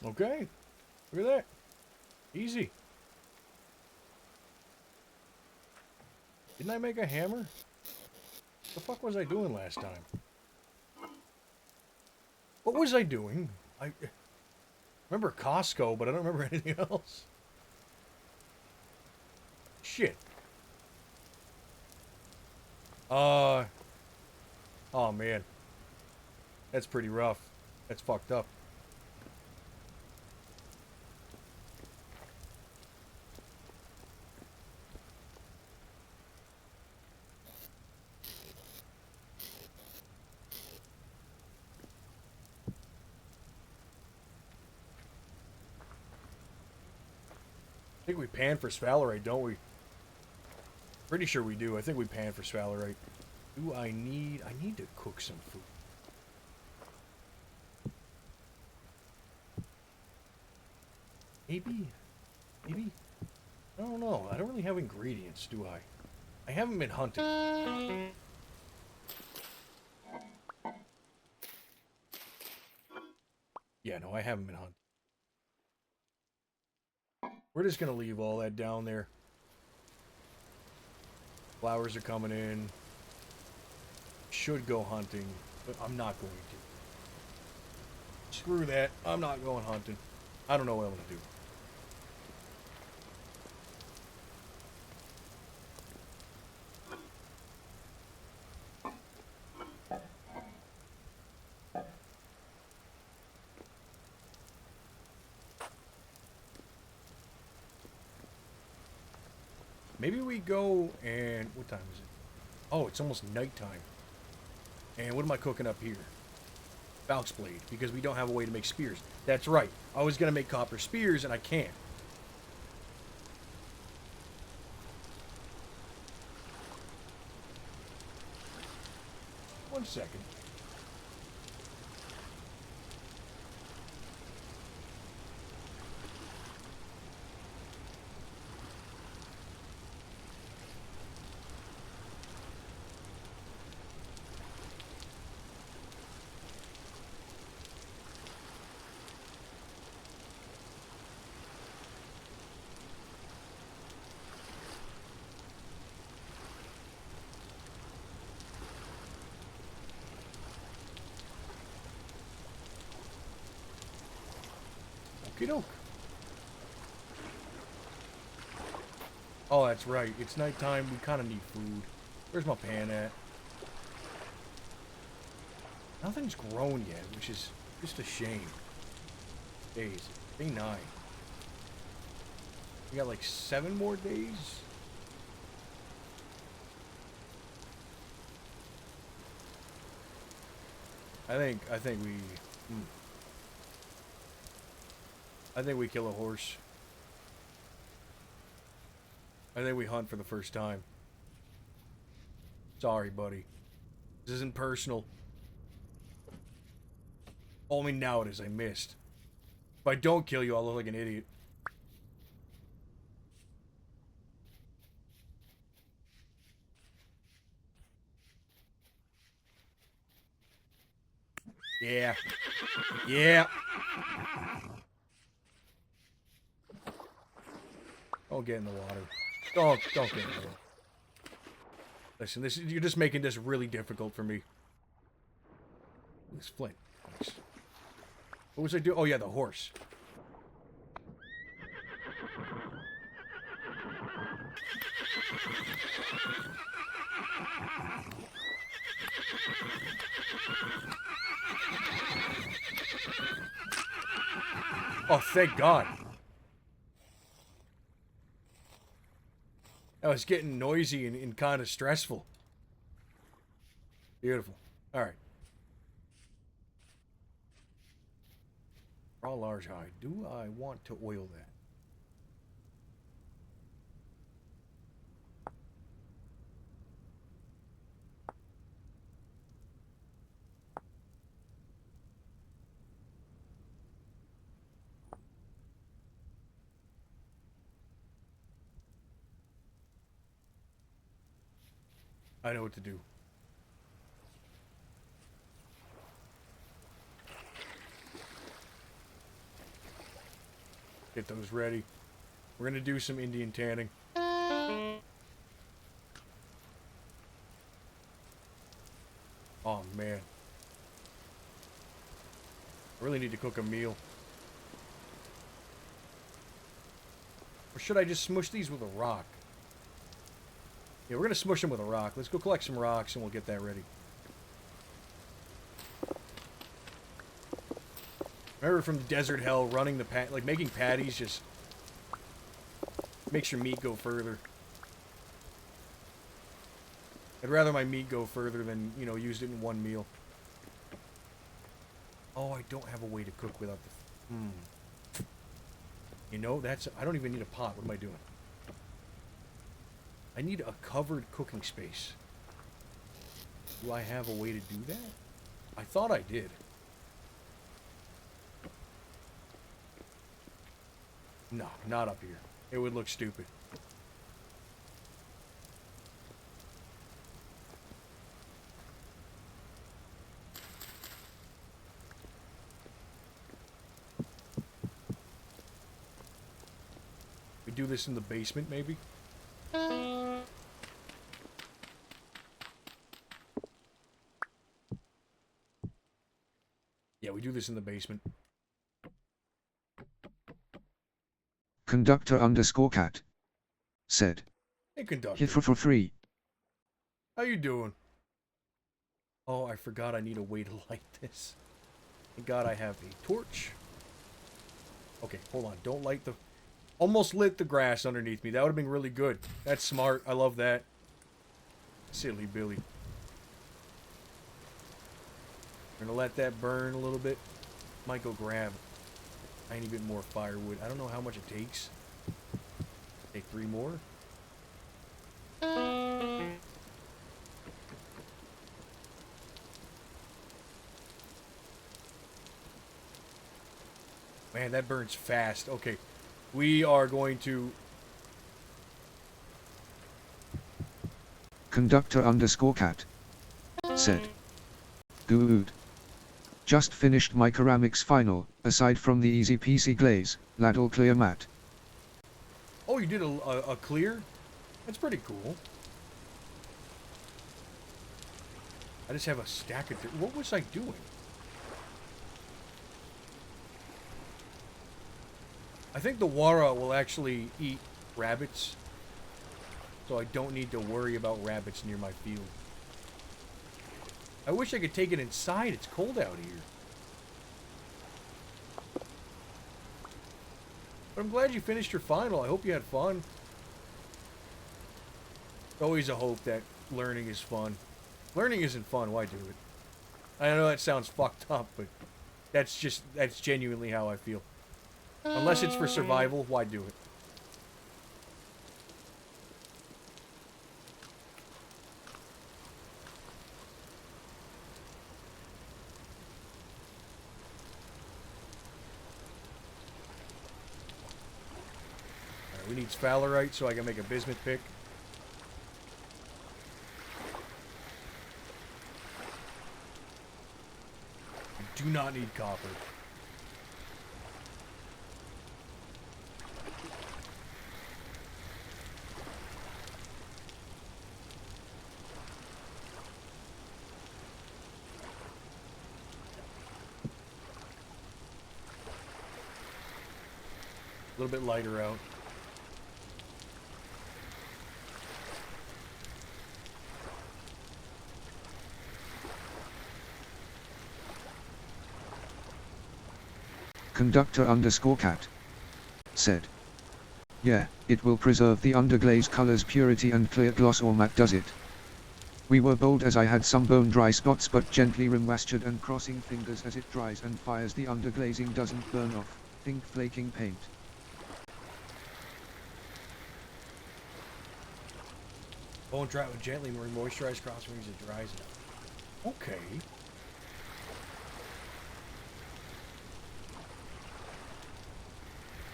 Okay. Look at that. Easy. Didn't I make a hammer? The fuck was I doing last time? What was I doing? I remember Costco, but I don't remember anything else. Shit. Uh, oh man. That's pretty rough. That's fucked up. I think we pan for sphalerite, don't we? Pretty sure we do. I think we pan for sphalerite. Do I need... I need to cook some food. Maybe? Maybe? I don't know. I don't really have ingredients, do I? I haven't been hunting. Yeah, no, I haven't been hunting. We're just gonna leave all that down there. Flowers are coming in. Should go hunting, but I'm not going to. Screw that. I'm not going hunting. I don't know what I'm gonna do. Maybe we go and... What time is it? Oh, it's almost nighttime. And what am I cooking up here? Falx blade, because we don't have a way to make spears. That's right. I was going to make copper spears, and I can't. One second. Okie doke. Oh, that's right. It's nighttime. We kind of need food. Where's my pan at? Nothing's grown yet, which is just a shame. Days. Day 9. We got like 7 more days? I think we... I think we kill a horse. I think we hunt for the first time. Sorry, buddy. This isn't personal. Only now it is. I missed. If I don't kill you, I'll look like an idiot. Yeah. Yeah. Don't get in the water. Don't get in the water. Listen, you're just making this really difficult for me. This flint. Nice. What was I doing? Oh yeah, the horse. Oh, thank God. That was getting noisy and kind of stressful. Beautiful. Alright. Raw large hide. Do I want to oil that? I know what to do. Get those ready. We're gonna do some Indian tanning. Oh man. I really need to cook a meal. Or should I just smush these with a rock? Yeah, we're gonna smush them with a rock. Let's go collect some rocks and we'll get that ready. Remember from the desert hell, running the like making patties just makes your meat go further. I'd rather my meat go further than, you know, used it in one meal. Oh, I don't have a way to cook without the... You know, that's... I don't even need a pot. What am I doing? I need a covered cooking space. Do I have a way to do that? I thought I did. No, not up here. It would look stupid. We do this in the basement, maybe? Yeah, we do this in the basement. Conductor_cat said. Hey, conductor. Here for free. How you doing? Oh, I forgot I need a way to light this. Thank God I have a torch. Okay, hold on. Don't light the... Almost lit the grass underneath me. That would have been really good. That's smart. I love that. Silly Billy. We're gonna let that burn a little bit. Might go grab a tiny bit more firewood. I don't know how much it takes. Take 3 more. Man, that burns fast. Okay. We are going to... Conductor_cat said. Good. Just finished my ceramics final, aside from the easy peasy glaze, ladle clear matte. Oh, you did a clear? That's pretty cool. I just have a stack of... What was I doing? I think the Wara will actually eat rabbits. So I don't need to worry about rabbits near my field. I wish I could take it inside. It's cold out here. But I'm glad you finished your final. I hope you had fun. It's always a hope that learning is fun. Learning isn't fun. Why do it? I know that sounds fucked up, but that's genuinely how I feel. Unless it's for survival, why do it? Alright, we need sphalerite so I can make a bismuth pick. We do not need copper. A little bit lighter out. Conductor_cat said. Yeah, it will preserve the underglaze color's purity and clear gloss or matte does it. We were bold as I had some bone dry spots but gently remoistured and crossing fingers as it dries and fires the underglazing doesn't burn off, think flaking paint. Bone dry with gently moisturize cross fingers as it dries out. Okay.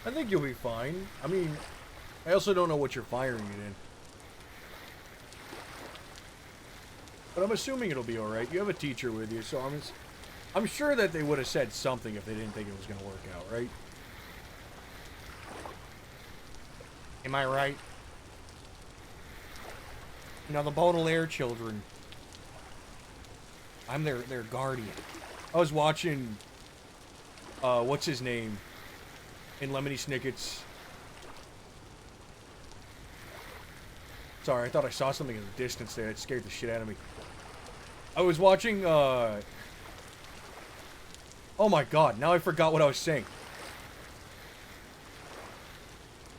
I think you'll be fine. I mean, I also don't know what you're firing it in. But I'm assuming it'll be alright. You have a teacher with you, so I'm sure that they would have said something if they didn't think it was going to work out, right? Am I right? Now, the Baudelaire children, I'm their guardian. I was watching, what's his name? In Lemony Snicket's. Sorry, I thought I saw something in the distance there. It scared the shit out of me. I was watching, oh my god, now I forgot what I was saying.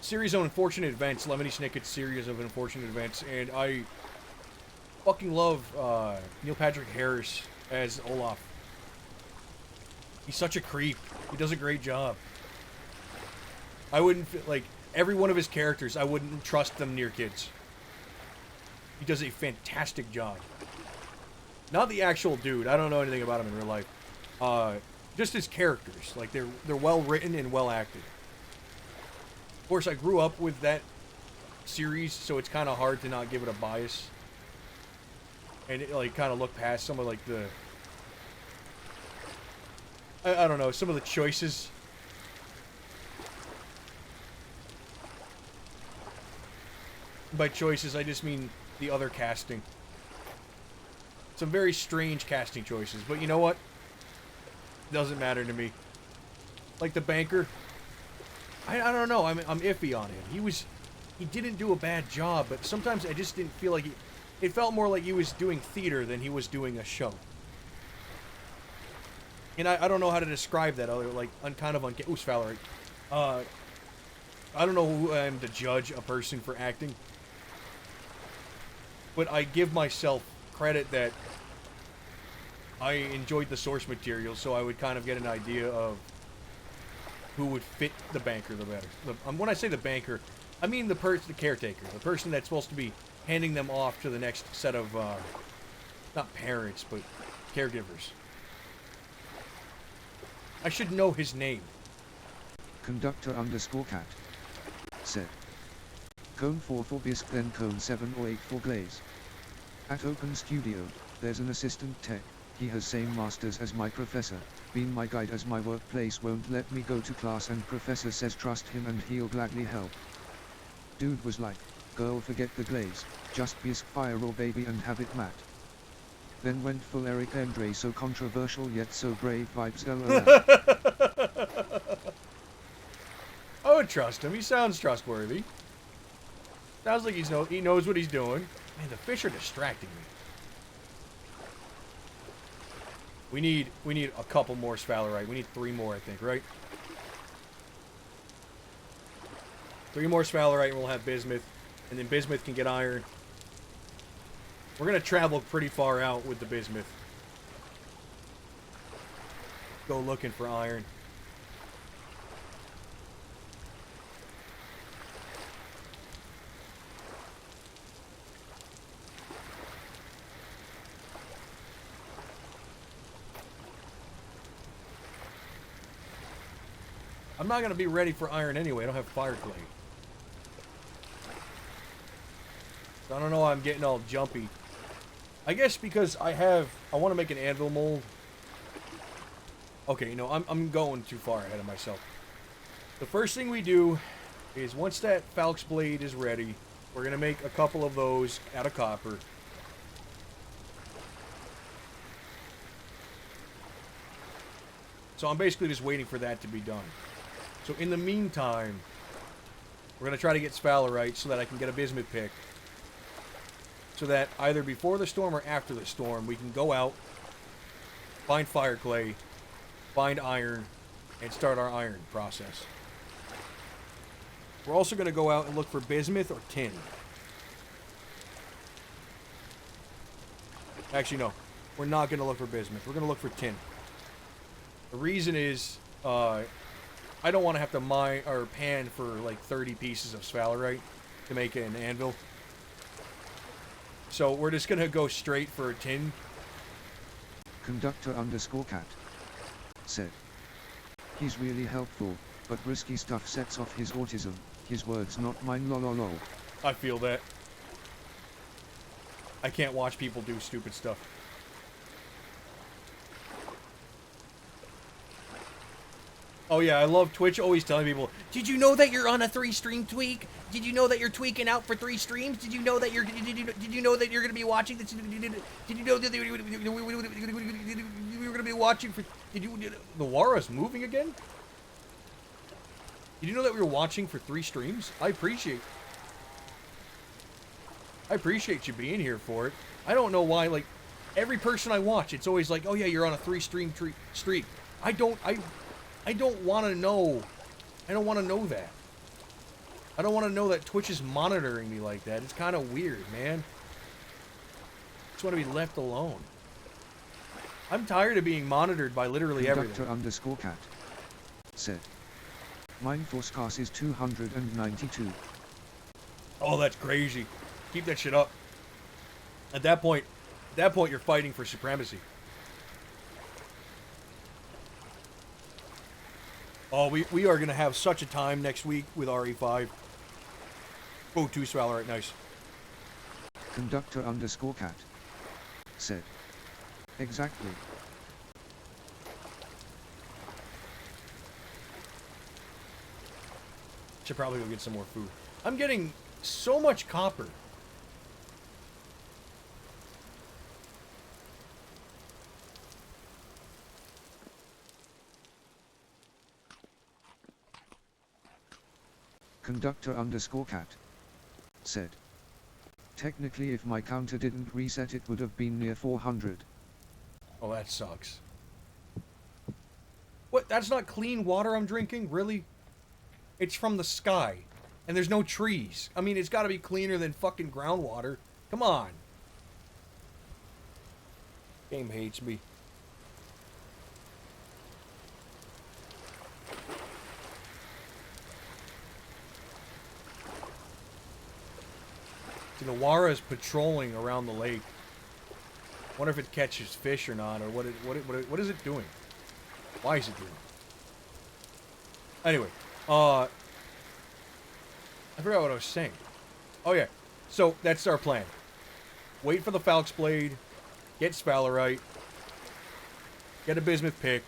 Series of Unfortunate Events, Lemony Snicket's series of unfortunate events, and I fucking love Neil Patrick Harris as Olaf. He's such a creep. He does a great job. I wouldn't, like, every one of his characters, I wouldn't trust them near kids. He does a fantastic job. Not the actual dude. I don't know anything about him in real life. Just his characters. Like, they're well written and well acted. Of course, I grew up with that series, so it's kind of hard to not give it a bias. And it, like, kind of look past some of, like, the... I don't know, some of the choices. By choices, I just mean the other casting. Some very strange casting choices, but you know what? Doesn't matter to me. Like the banker, I don't know. I'm iffy on him. He didn't do a bad job, but sometimes I just didn't feel like it felt more like he was doing theater than he was doing a show. And I don't know how to describe that other, like, Ooh, Valerie. I don't know who I am to judge a person for acting. But I give myself credit that I enjoyed the source material, so I would kind of get an idea of who would fit the banker the better. When I say the banker, I mean the caretaker, the person that's supposed to be handing them off to the next set of, not parents, but caregivers. I should know his name. Conductor_cat said. Cone 4 for Bisque, then cone 7 or 8 for Glaze. At Open Studio, there's an assistant tech. He has same masters as my professor, been my guide as my workplace won't let me go to class and professor says trust him and he'll gladly help. Dude was like, girl forget the glaze, just Bisque fire or baby and have it matte. Then went full Eric Andre, so controversial yet so brave vibes LOL. I would trust him. He sounds trustworthy. Sounds like he knows what he's doing. Man, the fish are distracting me. We need a couple more sphalerite. We need 3 more, I think, right? 3 more sphalerite and we'll have bismuth. And then bismuth can get iron. We're going to travel pretty far out with the bismuth. Go looking for iron. I'm not going to be ready for iron anyway. I don't have fire clay. So I don't know why I'm getting all jumpy. I guess because I want to make an anvil mold. Okay, no, I'm going too far ahead of myself. The first thing we do is once that Falx blade is ready, we're going to make a couple of those out of copper. So I'm basically just waiting for that to be done. So in the meantime, we're going to try to get sphalerite so that I can get a bismuth pick. So that either before the storm or after the storm, we can go out, find fire clay, find iron, and start our iron process. We're also going to go out and look for bismuth or tin. Actually, no. We're not going to look for bismuth. We're going to look for tin. The reason is, I don't want to have to mine or pan for like 30 pieces of sphalerite to make an anvil. So we're just going to go straight for a tin. Conductor_cat said. He's really helpful, but risky stuff sets off his autism. His words, not mine, lol. I feel that. I can't watch people do stupid stuff. Oh yeah, I love Twitch always telling people, did you know that you're on a 3-stream tweak? Did you know that you're tweaking out for 3 streams? Did you know that you're going to be watching this? Did you know that we were going to be watching for? The Wara's moving again? Did you know that we were watching for 3 streams? I appreciate you being here for it. I don't know why, like, every person I watch, it's always like, oh yeah, you're on a 3-stream streak. I don't want to know. I don't want to know that. I don't want to know that Twitch is monitoring me like that. It's kind of weird, man. I just want to be left alone. I'm tired of being monitored by literally everything. Conductor_cat said, mine for scars is 292. Oh, that's crazy. Keep that shit up. At that point, you're fighting for supremacy. Oh, we are going to have such a time next week with RE5. Oh, 2 Valorant, nice. Conductor_cat said, exactly. Should probably go get some more food. I'm getting so much copper. Conductor_cat said, technically if my counter didn't reset it would have been near 400. Oh, that sucks. What? That's not clean water I'm drinking? Really? It's from the sky. And there's no trees. I mean, it's got to be cleaner than fucking groundwater. Come on. Game hates me. The Wara is patrolling around the lake. Wonder if it catches fish or not, or what is it doing? Why is it doing? Anyway, I forgot what I was saying. Oh yeah, so that's our plan. Wait for the Falx Blade, get Sphalerite, get a Bismuth pick,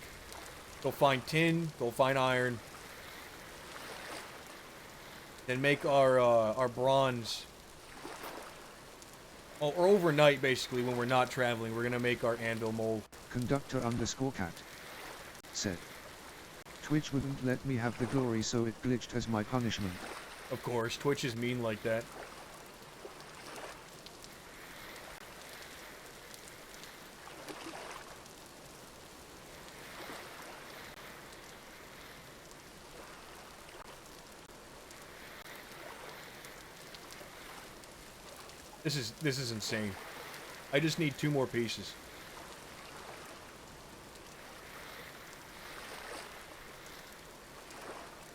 go find tin, go find iron, then make our bronze. Oh, or overnight, basically, when we're not traveling, we're gonna make our anvil mold. Conductor_cat said, Twitch wouldn't let me have the glory, so it glitched as my punishment. Of course, Twitch is mean like that. This is insane. I just need 2 more pieces.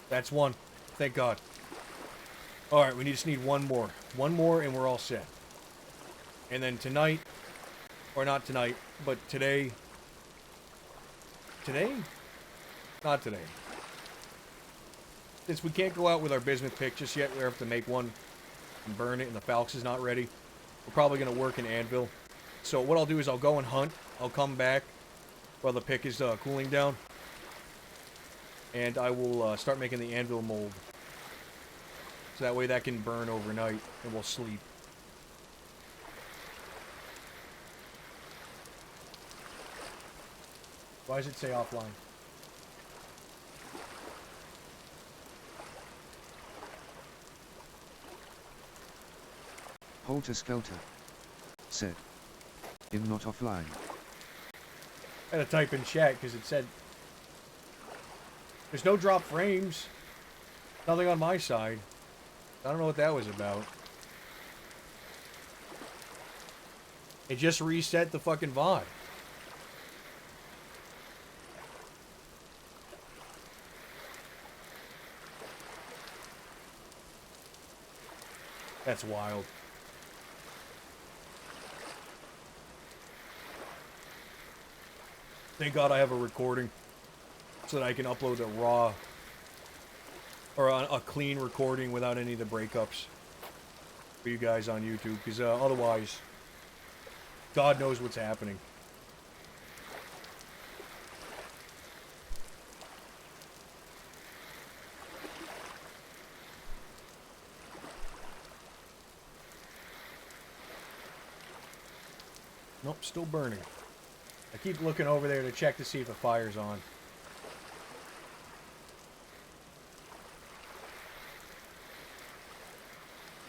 That's 1. Thank God. Alright, we just need 1 more. 1 more and we're all set. And then tonight, or not tonight, but today. Today? Not today. Since we can't go out with our bismuth pick just yet, we have to make one and burn it, and the Falx is not ready. We're probably going to work in anvil. So what I'll do is I'll go and hunt. I'll come back while the pick is cooling down. And I will start making the anvil mold. So that way that can burn overnight and we'll sleep. Why does it say offline? Holter Skelter said, I'm not offline. I had to type in chat because it said there's no drop frames. Nothing on my side. I don't know what that was about. It just reset the fucking VOD. That's wild. Thank God I have a recording so that I can upload a raw or a clean recording without any of the breakups for you guys on YouTube, because otherwise God knows what's happening. Nope, still burning. I keep looking over there to check to see if the fire's on.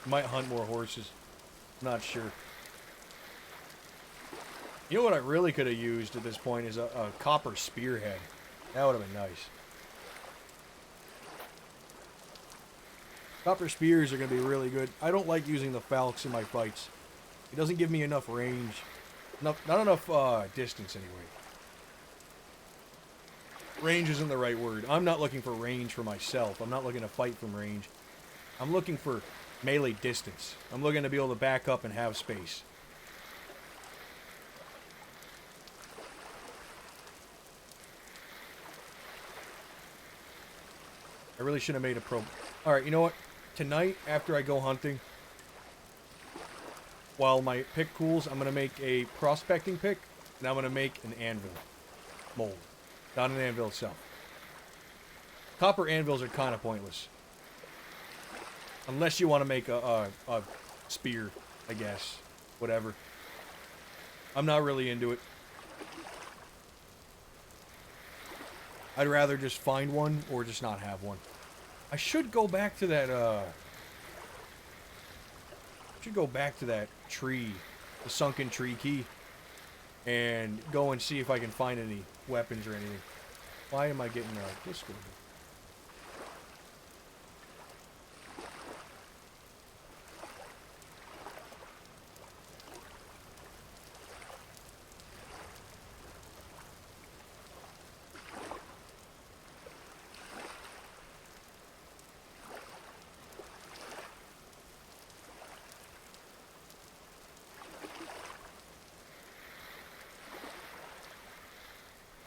Might hunt more horses. Not sure. You know what I really could have used at this point is a copper spearhead. That would have been nice. Copper spears are going to be really good. I don't like using the falcons in my fights. It doesn't give me enough range. Not enough distance, anyway. Range isn't the right word. I'm not looking for range for myself. I'm not looking to fight from range. I'm looking for melee distance. I'm looking to be able to back up and have space. I really should have made a pro... Alright, you know what? Tonight, after I go hunting, while my pick cools, I'm going to make a prospecting pick, and I'm going to make an anvil mold. Not an anvil itself. Copper anvils are kind of pointless. Unless you want to make a spear, I guess. Whatever. I'm not really into it. I'd rather just find one or just not have one. I should go back to that, tree, the sunken tree key, and go and see if I can find any weapons or anything. Why am I getting this one?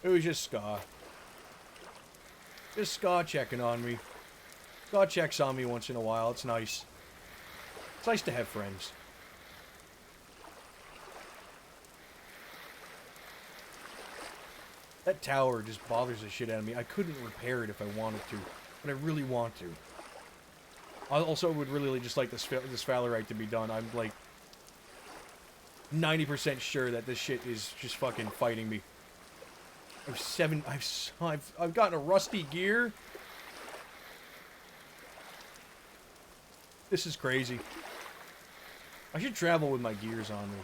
It was just Ska. Just Ska checking on me. Ska checks on me once in a while. It's nice. It's nice to have friends. That tower just bothers the shit out of me. I couldn't repair it if I wanted to, but I really want to. I also would really just like this Valerite to be done. I'm like 90% sure that this shit is just fucking fighting me. I've gotten a rusty gear. This is crazy. I should travel with my gears on me.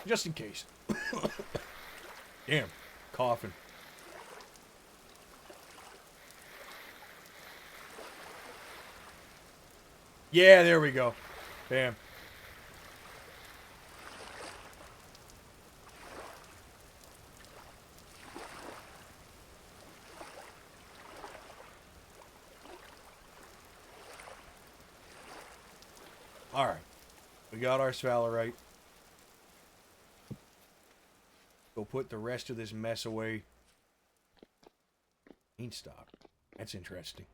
Just in case. Damn. Coughing. Yeah, there we go. Bam. Alright. We got our Svalerite. Go put the rest of this mess away. Ain't stop. That's interesting.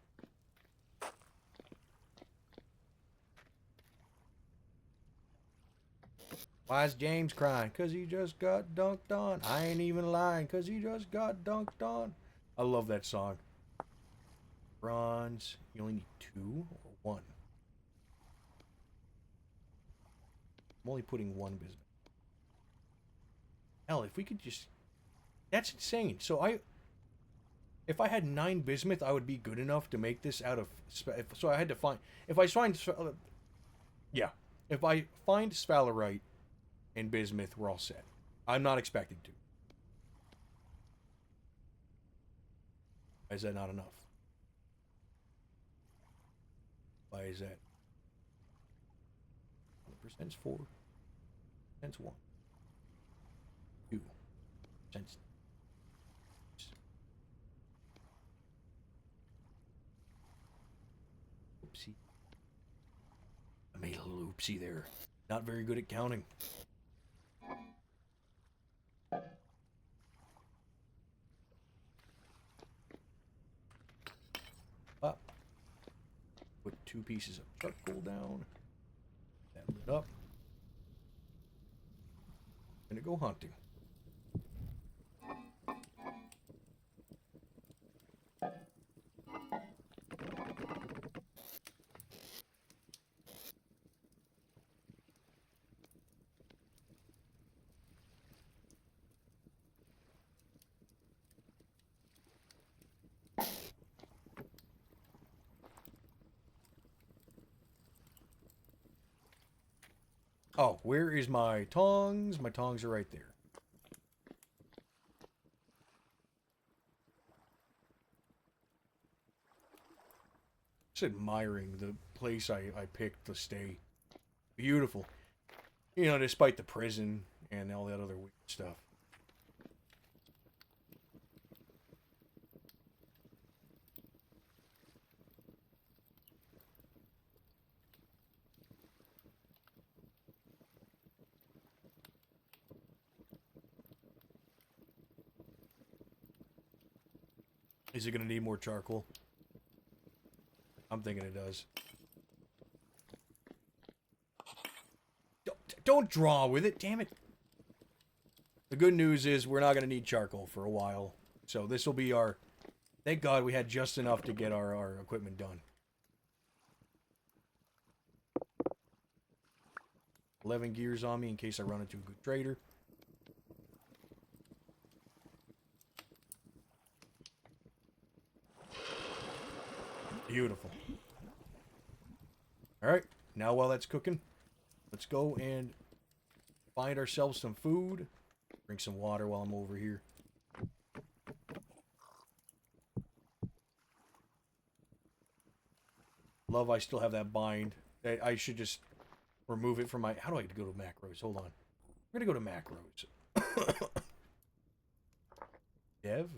Why is James crying? 'Cause he just got dunked on. I ain't even lying, 'cause he just got dunked on. I love that song. Bronze. You only need 2 or 1? I'm only putting 1 bismuth. Hell, if we could just... That's insane. So if I had 9 bismuth, I would be good enough to make this out of... So I had to find... If I find... Yeah. If I find Sphalerite and bismuth, we're all set. I'm not expecting to. Why is that not enough? Why is that? 100%'s 4. 100%'s 1. 2. 100%'s... Oopsie. I made a little oopsie there. Not very good at counting. Up. Put 2 pieces of charcoal down. That lit up. Gonna go hunting. Oh, where is my tongs? My tongs are right there. Just admiring the place I picked to stay. Beautiful. You know, despite the prison and all that other weird stuff. Is it going to need more charcoal? I'm thinking it does. Don't draw with it, damn it. The good news is we're not going to need charcoal for a while. So this will be our... Thank God we had just enough to get our equipment done. 11 gears on me in case I run into a good trader. Beautiful. Alright, now while that's cooking, let's go and find ourselves some food. Drink some water while I'm over here. Love I still have that bind. I should just remove it from my... How do I go to macros? Hold on. I'm going to go to macros. Dev.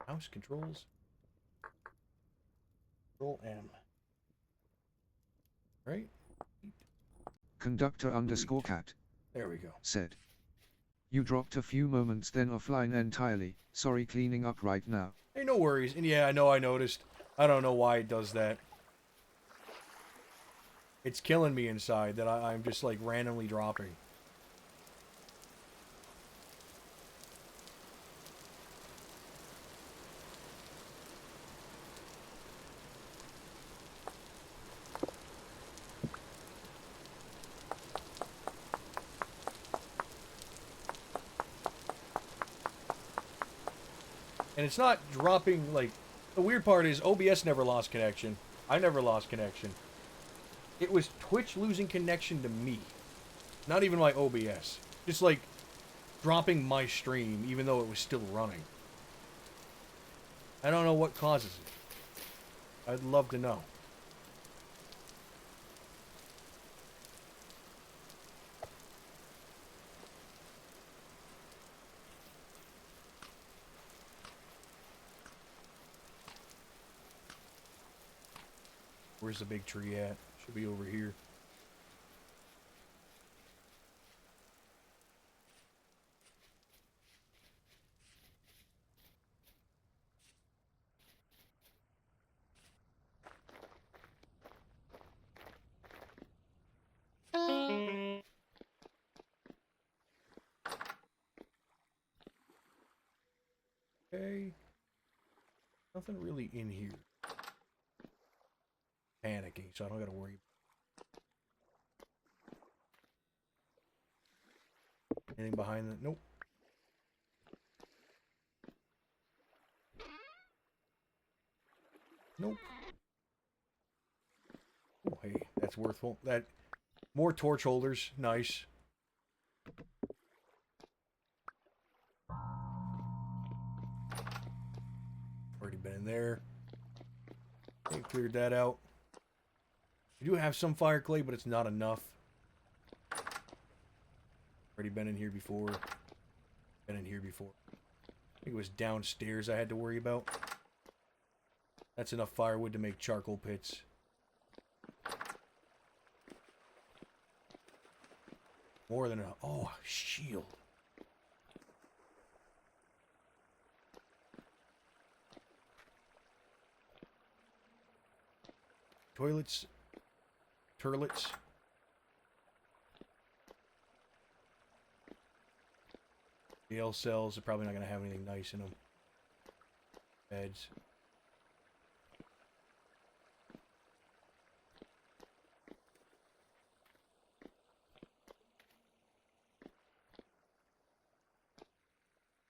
Mouse controls. Control M. Right? Conductor_cat. There we go. Said. You dropped a few moments then offline entirely. Sorry, cleaning up right now. Hey, no worries. And yeah, I know I noticed. I don't know why it does that. It's killing me inside that I'm just like randomly dropping. And it's not dropping, like... The weird part is OBS never lost connection. I never lost connection. It was Twitch losing connection to me. Not even my OBS. Just like dropping my stream even though it was still running. I don't know what causes it. I'd love to know. Where's the big tree at? Should be over here. Okay. Nothing really in here. Panicking, so I don't gotta worry. Anything behind that? Nope. Nope. Oh, hey, that's worthful. That more torch holders, nice. Already been in there. Okay, cleared that out. We do have some fire clay, but it's not enough. Already been in here before. Been in here before. I think it was downstairs I had to worry about. That's enough firewood to make charcoal pits. More than enough. Oh, shield. Toilets. Turlets. Jail cells are probably not going to have anything nice in them. Beds.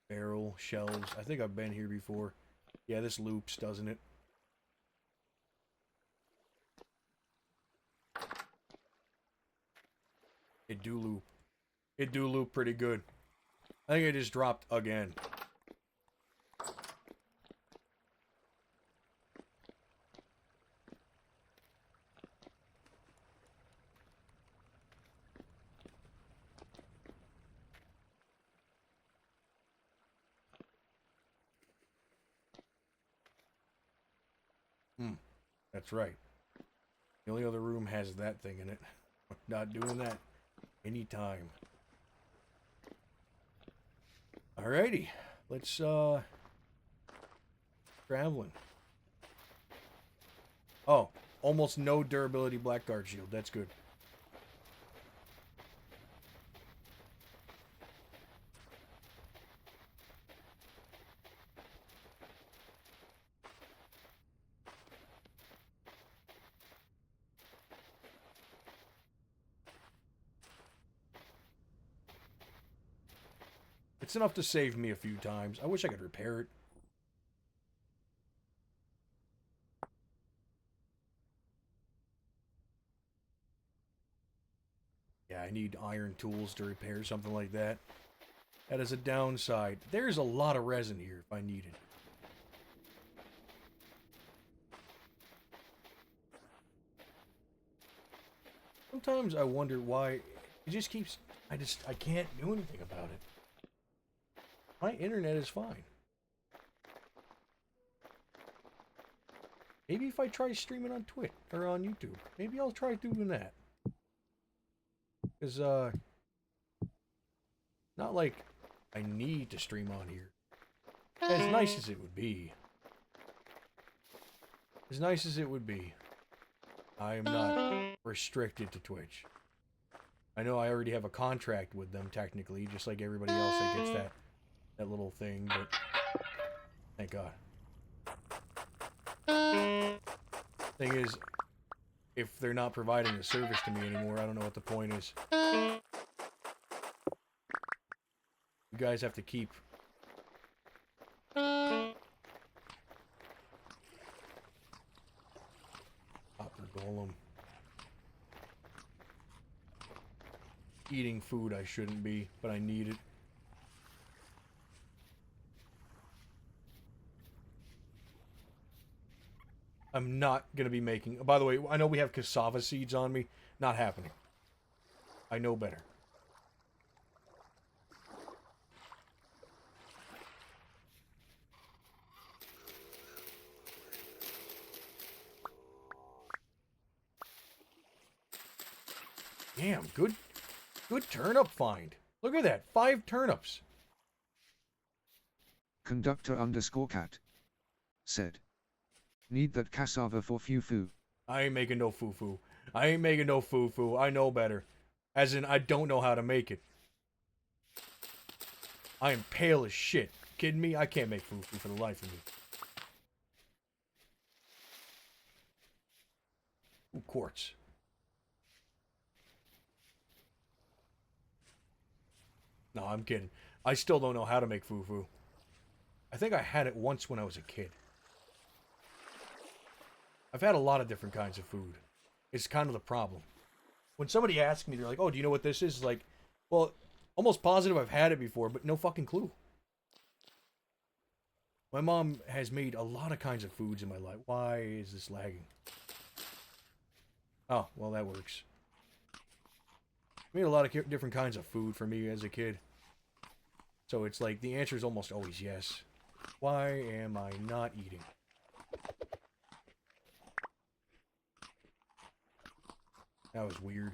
Barrel, shelves. I think I've been here before. Yeah, this loops, doesn't it? It do loop. It do loop pretty good. I think I just dropped again. That's right. The only other room has that thing in it. Not doing that anytime. Alrighty. Let's, traveling. Oh, almost no durability Blackguard shield. That's good. It's enough to save me a few times. I wish I could repair it. Yeah, I need iron tools to repair something like that. That is a downside. There's a lot of resin here if I need it. Sometimes I wonder why it just keeps... I can't do anything about it. My internet is fine. Maybe if I try streaming on Twitch or on YouTube, maybe I'll try doing that. Because, not like I need to stream on here. As nice as it would be. As nice as it would be. I am not restricted to Twitch. I know I already have a contract with them, technically, just like everybody else that gets that little thing, but thank God. Thing is, if they're not providing the service to me anymore, I don't know what the point is. You guys have to keep... Copper golem. Eating food I shouldn't be, but I need it. I'm not going to be making... By the way, I know we have cassava seeds on me. Not happening. I know better. Damn, good turnip find. Look at that, 5 turnips. Conductor_cat said, need that cassava for fufu. I ain't making no fufu. I ain't making no fufu. I know better. As in, I don't know how to make it. I am pale as shit. Kidding me? I can't make fufu for the life of me. Ooh, quartz. No, I'm kidding. I still don't know how to make fufu. I think I had it once when I was a kid. I've had a lot of different kinds of food. It's kind of the problem. When somebody asks me, they're like, oh, do you know what this is? Like, well, almost positive I've had it before, but no fucking clue. My mom has made a lot of kinds of foods in my life. Why is this lagging? Oh, well, that works. Made a lot of different kinds of food for me as a kid. So it's like, the answer is almost always yes. Why am I not eating? That was weird.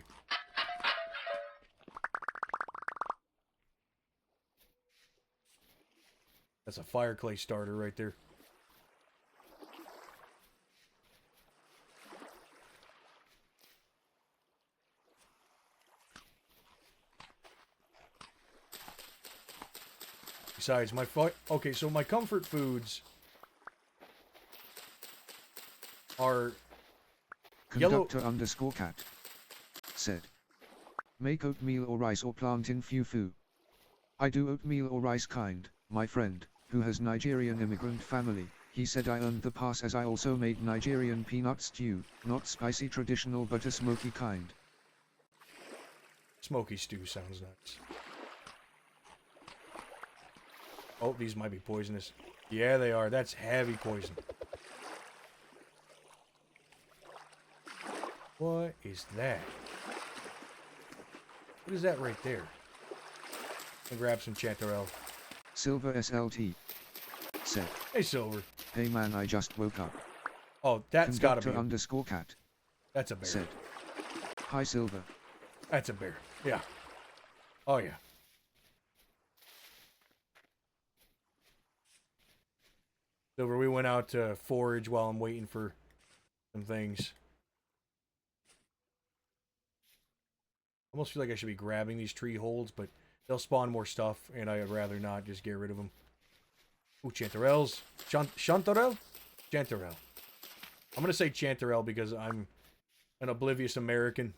That's a fire clay starter right there. Besides, okay, so my comfort foods are Conductor_cat said, make oatmeal or rice or plant in fufu. I do oatmeal or rice kind. My friend, who has Nigerian immigrant family, he said I earned the pass as I also made Nigerian peanut stew, not spicy traditional but a smoky kind. Smoky stew sounds nice. Oh, these might be poisonous. Yeah, they are. That's heavy poison. What is that? What is that right there? I'll grab some chanterelle. Silver SLT said, Hey, Silver. "Hey man, I just woke up." Oh, that's gotta be. _cat That's a bear. said, "Hi Silver." That's a bear. Yeah. Oh, yeah. Silver, we went out to forage while I'm waiting for some things. Almost feel like I should be grabbing these tree holds, but they'll spawn more stuff, and I'd rather not just get rid of them. Ooh, chanterelles. Chanterelle? Chanterelle. I'm going to say chanterelle because I'm an oblivious American.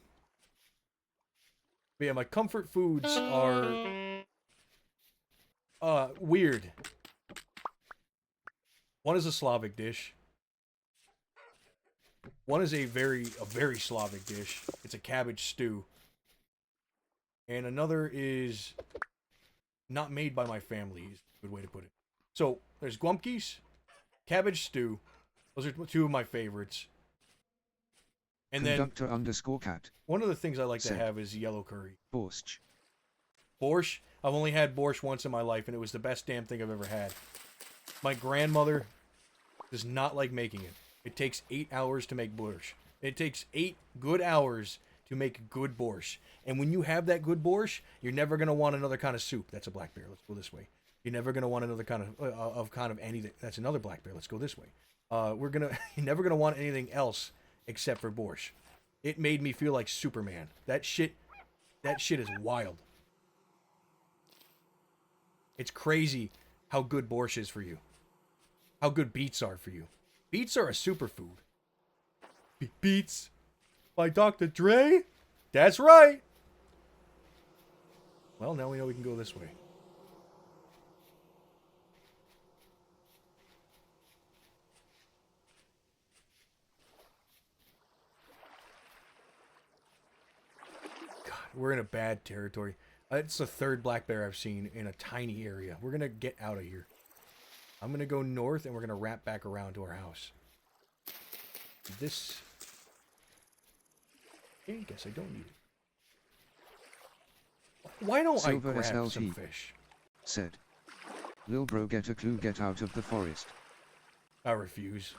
But yeah, my comfort foods are weird. One is a Slavic dish. One is a very Slavic dish. It's a cabbage stew. And another is not made by my family, is a good way to put it. So, there's Glumpkies, cabbage stew. Those are two of my favorites. And Conductor then _cat one of the things I like to have is yellow curry. borscht. Borscht? I've only had borscht once in my life, and it was the best damn thing I've ever had. My grandmother does not like making it. It takes 8 hours to make borscht. It takes 8 good hours to make good borscht. And when you have that good borscht, you're never going to want another kind of soup. That's a black bear. Let's go this way. You're never going to want another kind of anything. That's another black bear. Let's go this way. You're never going to want anything else except for borscht. It made me feel like Superman. That shit is wild. It's crazy how good borscht is for you. How good beets are for you. Beets are a superfood. Beets by Dr. Dre? That's right. Well, now we know we can go this way. God, we're in a bad territory. It's the third black bear I've seen in a tiny area. We're going to get out of here. I'm going to go north, and we're going to wrap back around to our house. This... I guess I don't need it. Why don't Silver I grab SLT some fish? said, "Lil bro, get a clue, get out of the forest." I refuse.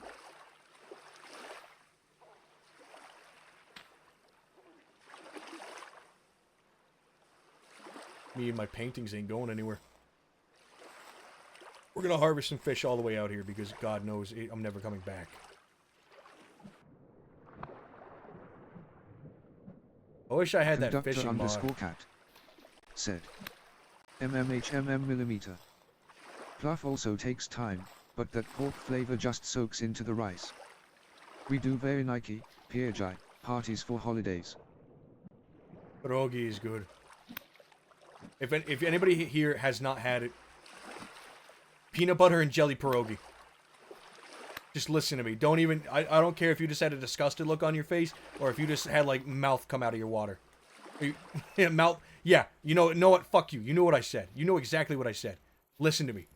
Me and my paintings ain't going anywhere. We're gonna harvest some fish all the way out here because God knows I'm never coming back. I wish I had that Conductor fishing mod. _cat said, millimeter. Fluff also takes time, but that pork flavor just soaks into the rice. We do very Nike, Pierjai, parties for holidays. Pierogi is good. If anybody here has not had it, peanut butter and jelly pierogi. Just listen to me. Don't even... I don't care if you just had a disgusted look on your face or if you just had, like, mouth come out of your water. Mouth... Yeah, you know what? Fuck you. You know what I said. You know exactly what I said. Listen to me.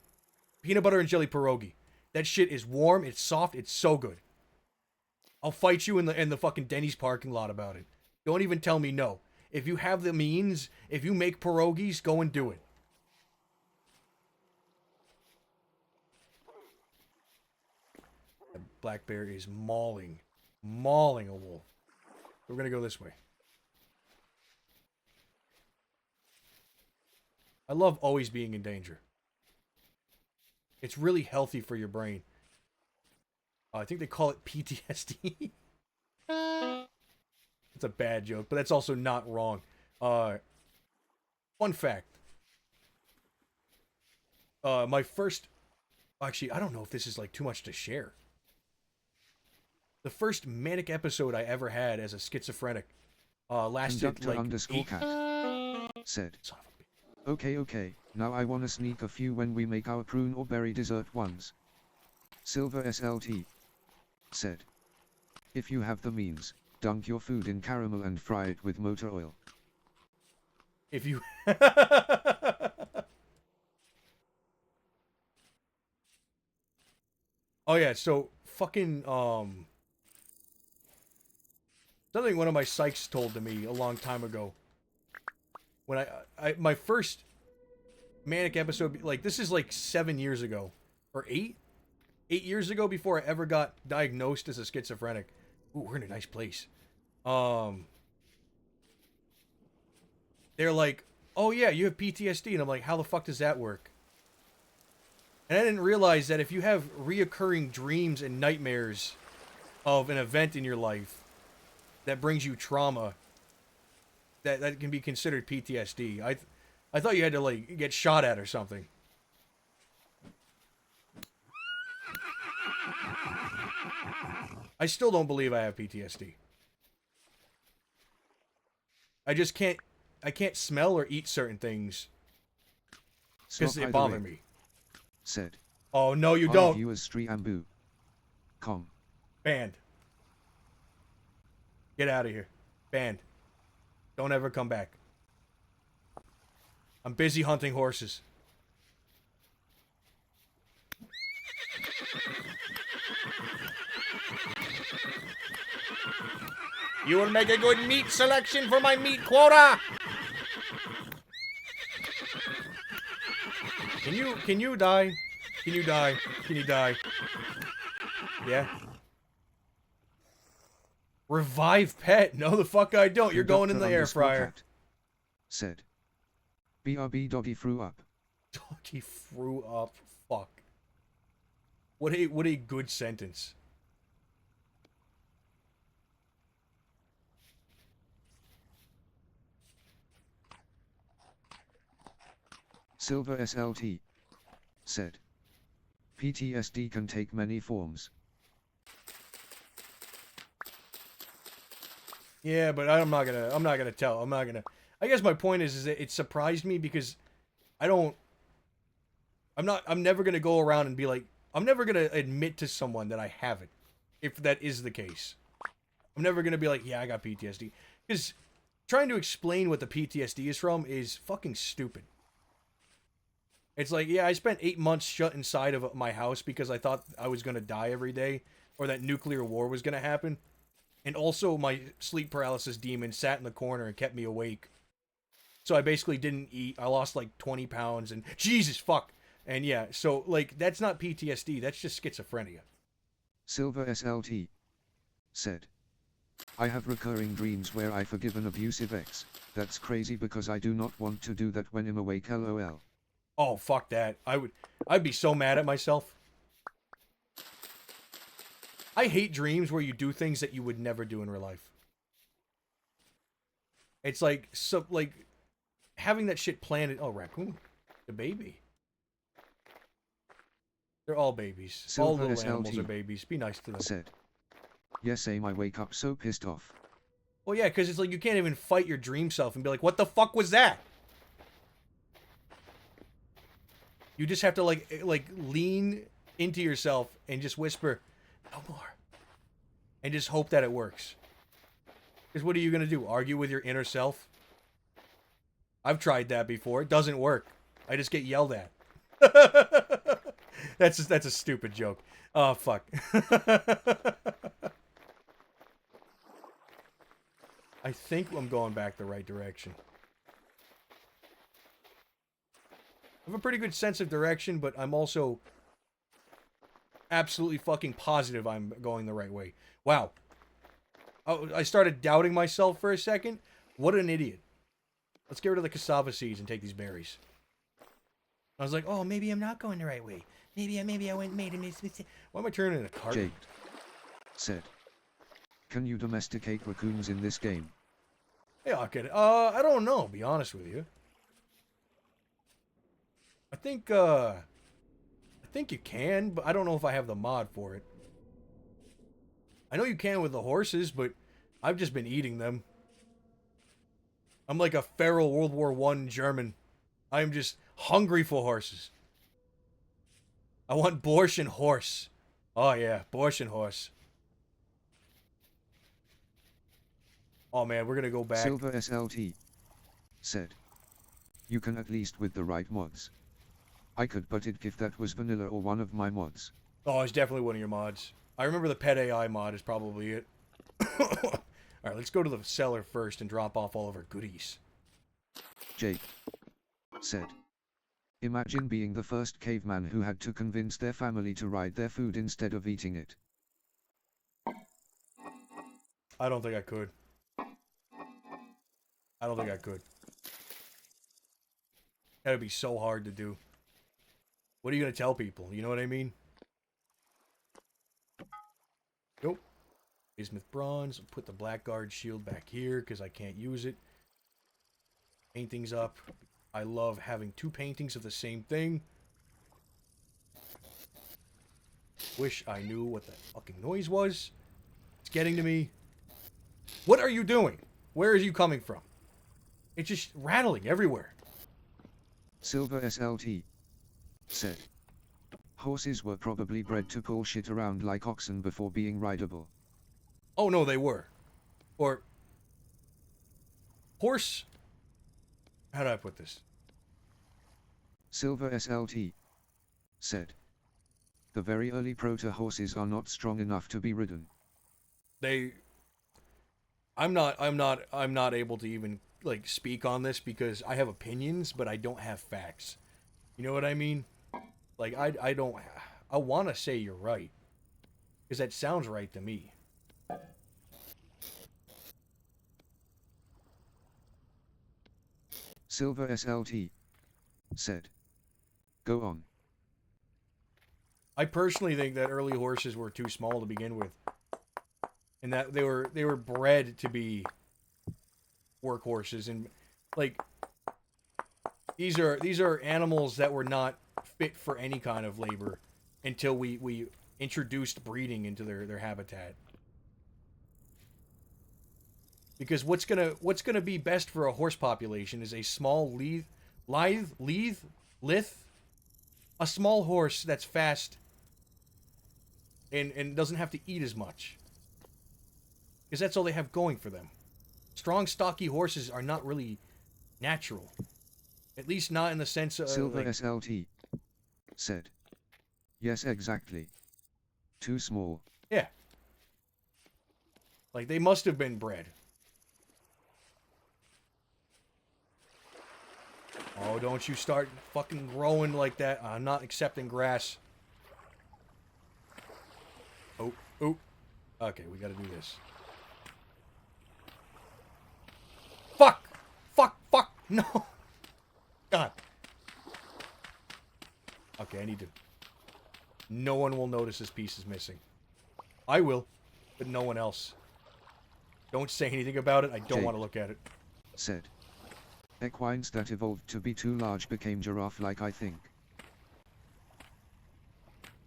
Peanut butter and jelly pierogi. That shit is warm, it's soft, it's so good. I'll fight you in the fucking Denny's parking lot about it. Don't even tell me no. If you have the means, if you make pierogies, go and do it. The black bear is mauling a wolf. We're gonna go this way. I love always being in danger. It's really healthy for your brain. I think they call it PTSD. It's a bad joke, but that's also not wrong. Fun fact. My first... Actually, I don't know if this is like too much to share. The first manic episode I ever had as a schizophrenic lasted Conductor like _cat said, Son of a bitch. Okay, now I wanna sneak a few when we make our prune or berry dessert ones. Silver SLT said, "If you have the means, dunk your food in caramel and fry it with motor oil." If you... Oh yeah, so fucking something one of my psychs told to me a long time ago. When I my first manic episode, like this is like 7 years ago or 8 years ago before I ever got diagnosed as a schizophrenic. Ooh, we're in a nice place. They're like, "Oh yeah, you have PTSD," and I'm like, "How the fuck does that work?" And I didn't realize that if you have reoccurring dreams and nightmares of an event in your life that brings you trauma, that can be considered PTSD. I thought you had to like get shot at or something. I still don't believe I have PTSD. I can't smell or eat certain things because they bother me. Said. Oh no, you don't. You as Striambu. Com. Banned. Get out of here. Banned. Don't ever come back. I'm busy hunting horses. You will make a good meat selection for my meat quota. Can you die? Can you die? Can you die? Yeah. Revive pet? No, the fuck I don't. You're going in the air fryer. Said. BRB doggy threw up. Doggy threw up. Fuck. What a good sentence. Silver SLT. Said. PTSD can take many forms. Yeah, but I'm not gonna tell. I guess my point is that it surprised me because I'm never gonna go around and be like, I'm never gonna admit to someone that I have it, if that is the case. I'm never gonna be like, yeah, I got PTSD. Because trying to explain what the PTSD is from is fucking stupid. It's like, yeah, I spent 8 months shut inside of my house because I thought I was gonna die every day, or that nuclear war was gonna happen. And also, my sleep paralysis demon sat in the corner and kept me awake. So I basically didn't eat. I lost like 20 pounds and Jesus fuck. And yeah, so like that's not PTSD. That's just schizophrenia. Silver SLT. Said. I have recurring dreams where I forgive an abusive ex. That's crazy because I do not want to do that when I'm awake, lol. Oh, fuck that. I'd be so mad at myself. I hate dreams where you do things that you would never do in real life. It's like, so, like, having that shit planned. Oh, raccoon. The baby. They're all babies. Silver all little SLT animals are babies. Be nice to them. Said. Yes, I wake up so pissed off. Well, yeah, because it's like you can't even fight your dream self and be like, what the fuck was that? You just have to, like lean into yourself and just whisper, no more. And just hope that it works. Because what are you going to do? Argue with your inner self? I've tried that before. It doesn't work. I just get yelled at. That's a stupid joke. Oh, fuck. I think I'm going back the right direction. I have a pretty good sense of direction, but I'm also absolutely fucking positive I'm going the right way. Wow. I started doubting myself for a second. What an idiot. Let's get rid of the cassava seeds and take these berries. I was like, oh, maybe I'm not going the right way. Maybe I made a mistake. Why am I turning into a cart? Jade. Said. Can you domesticate raccoons in this game? Yeah, I'll get it. I don't know, to be honest with you. I think you can, but I don't know if I have the mod for it. I know you can with the horses, but I've just been eating them. I'm like a feral World War I German. I'm just hungry for horses. I want borscht and horse. Oh yeah, borscht and horse. Oh man, we're gonna go back. Silver SLT. Said. You can at least with the right mods. I could, but if that was vanilla or one of my mods. Oh, it's definitely one of your mods. I remember the pet AI mod is probably it. Alright, let's go to the cellar first and drop off all of our goodies. Jake said. Imagine being the first caveman who had to convince their family to ride their food instead of eating it. I don't think I could. I don't think I could. That'd be so hard to do. What are you gonna tell people? You know what I mean? Nope. Bismuth bronze. Put the Blackguard shield back here because I can't use it. Paintings up. I love having two paintings of the same thing. Wish I knew what that fucking noise was. It's getting to me. What are you doing? Where is you coming from? It's just rattling everywhere. Silver SLT said. Horses were probably bred to pull shit around like oxen before being rideable. Oh no, they were. Or... Horse... How do I put this? Silver SLT said. The very early proto horses are not strong enough to be ridden. I'm not able to even like speak on this because I have opinions, but I don't have facts. You know what I mean? Like I want to say you're right because that sounds right to me. Silver SLT said. Go on. I personally think that early horses were too small to begin with, and that they were bred to be workhorses, and like these are animals that were not fit for any kind of labor until we introduced breeding into their habitat. Because what's gonna be best for a horse population is a small lithe, a small horse that's fast and doesn't have to eat as much. Because that's all they have going for them. Strong, stocky horses are not really natural. At least not in the sense of... Silver like... SLT said. Yes, exactly. Too small. Yeah. Like, they must have been bred. Oh, don't you start fucking growing like that. I'm not accepting grass. Oh, oh. Okay, we gotta do this. Fuck! Fuck! Fuck! No! God. Okay, I need to... No one will notice this piece is missing. I will, but no one else. Don't say anything about it. I don't want to look at it. Said. Equines that evolved to be too large became giraffe-like, I think.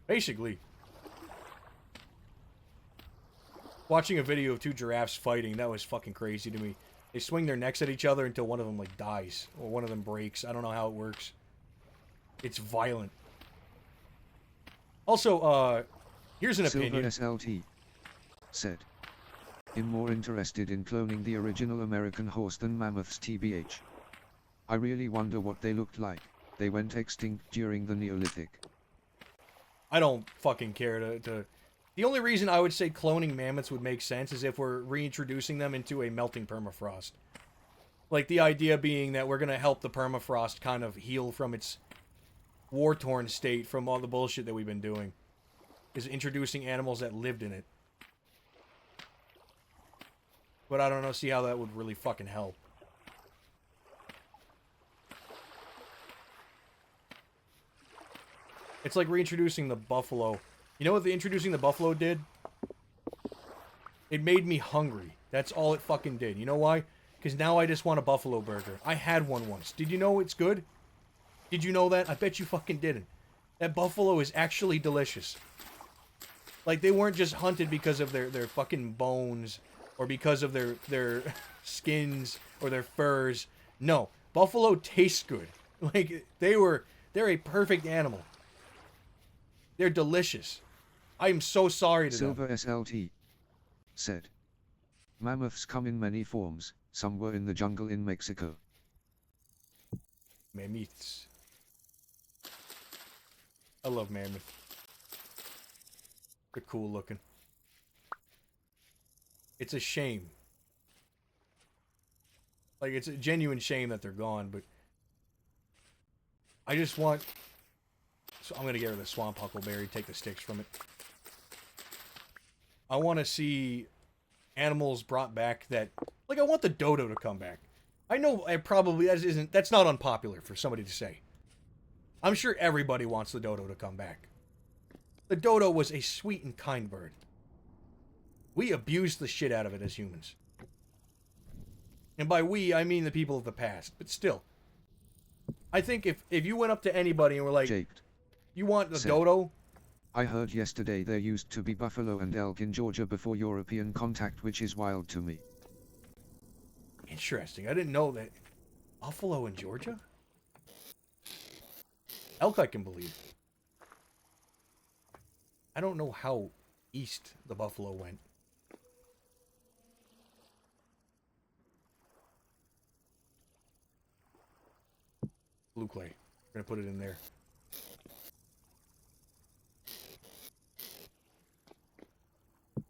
Basically. Watching a video of two giraffes fighting, that was fucking crazy to me. They swing their necks at each other until one of them, like, dies. Or one of them breaks. I don't know how it works. It's violent. Also, here's an opinion. Silver SLT said. I'm more interested in cloning the original American horse than mammoths, TBH. I really wonder what they looked like. They went extinct during the Neolithic. I don't fucking care to... The only reason I would say cloning mammoths would make sense is if we're reintroducing them into a melting permafrost. Like, the idea being that we're gonna help the permafrost kind of heal from its war-torn state from all the bullshit that we've been doing. Is introducing animals that lived in it. But I don't know, see how that would really fucking help. It's like reintroducing the buffalo. You know what introducing the buffalo did? It made me hungry. That's all it fucking did. You know why? Because now I just want a buffalo burger. I had one once. Did you know it's good? Did you know that? I bet you fucking didn't. That buffalo is actually delicious. Like, they weren't just hunted because of their fucking bones, or because of their skins, or their furs. No. Buffalo tastes good. Like, they're a perfect animal. They're delicious. I am so sorry to Silver them. SLT said. Mammoths come in many forms. Some were in the jungle in Mexico. Mammoths. I love mammoth. They're cool looking. It's a shame. Like, it's a genuine shame that they're gone, but I just want... So I'm gonna get rid of the swamp huckleberry, take the sticks from it. I want to see animals brought back that... Like, I want the dodo to come back. I know that's not unpopular for somebody to say. I'm sure everybody wants the dodo to come back. The dodo was a sweet and kind bird. We abused the shit out of it as humans. And by we, I mean the people of the past. But still. I think if you went up to anybody and were like, Jaked. You want the dodo? I heard yesterday there used to be buffalo and elk in Georgia before European contact, which is wild to me. Interesting. I didn't know that. Buffalo in Georgia? Elk I can believe. I don't know how east the buffalo went. Blue clay. We're gonna put it in there. I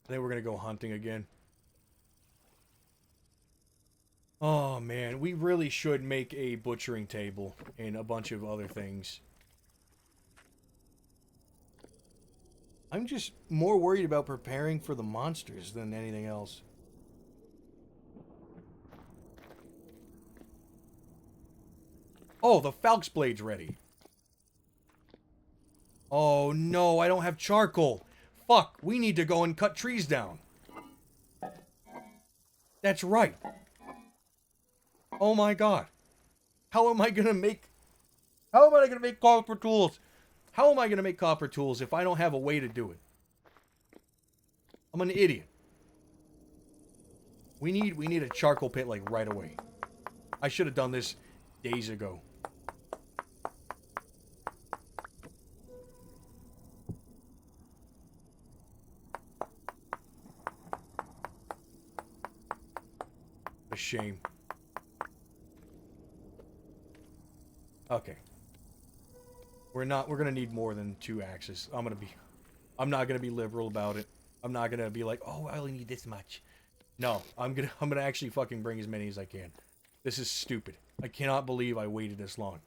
think we're gonna go hunting again. Oh man, we really should make a butchering table and a bunch of other things. I'm just more worried about preparing for the monsters than anything else. Oh, the Falx Blade's ready. Oh no, I don't have charcoal. Fuck, we need to go and cut trees down. That's right. Oh my god. How am I gonna make copper tools? How am I gonna make copper tools if I don't have a way to do it? I'm an idiot. We need a charcoal pit like right away. I should have done this days ago. A shame. Okay. We're gonna need more than 2 axes. I'm not gonna be liberal about it. I'm not gonna be like, oh, I only need this much. No, I'm gonna actually fucking bring as many as I can. This is stupid. I cannot believe I waited this long.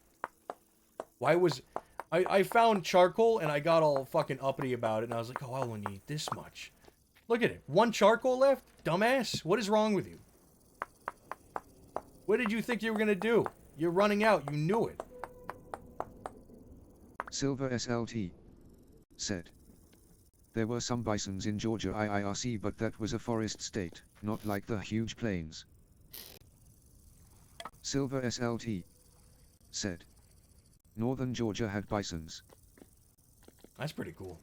Why was... I found charcoal and I got all fucking uppity about it and I was like, oh, I only need this much. Look at it. 1 charcoal left? Dumbass. What is wrong with you? What did you think you were gonna do? You're running out. You knew it. Silver SLT said. There were some bisons in Georgia IIRC, but that was a forest state, not like the huge plains. Silver SLT said. Northern Georgia had bisons. That's pretty cool.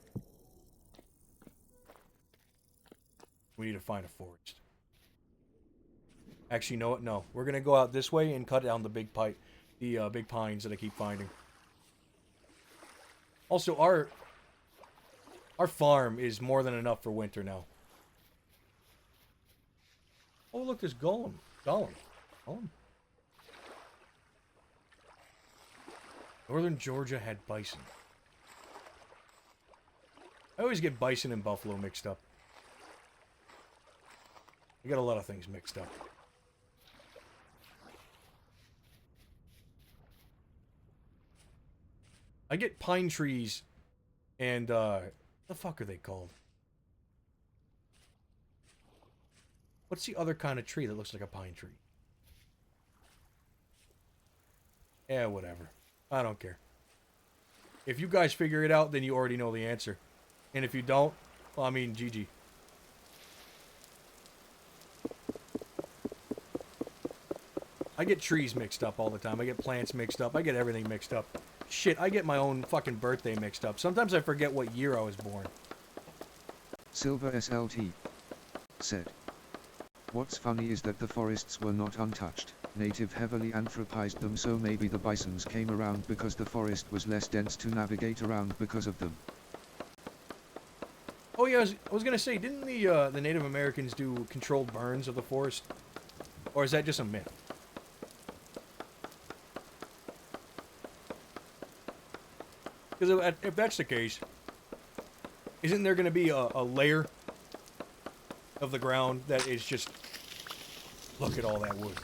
We need to find a forest. Actually, you know what? No. We're going to go out this way and cut down the big big pines that I keep finding. Also, our farm is more than enough for winter now. Oh, look, there's Gollum. Gollum. Northern Georgia had bison. I always get bison and buffalo mixed up. I got a lot of things mixed up. I get pine trees and, what the fuck are they called? What's the other kind of tree that looks like a pine tree? Yeah, whatever. I don't care. If you guys figure it out, then you already know the answer. And if you don't, well, I mean, GG. I get trees mixed up all the time. I get plants mixed up. I get everything mixed up. Shit, I get my own fucking birthday mixed up. Sometimes I forget what year I was born. Silver SLT said. What's funny is that the forests were not untouched. Native heavily anthropized them, so maybe the bisons came around because the forest was less dense to navigate around because of them. Oh yeah, I was gonna say, didn't the Native Americans do controlled burns of the forest? Or is that just a myth? Because if that's the case, isn't there going to be a layer of the ground that is just... Look at all that wood.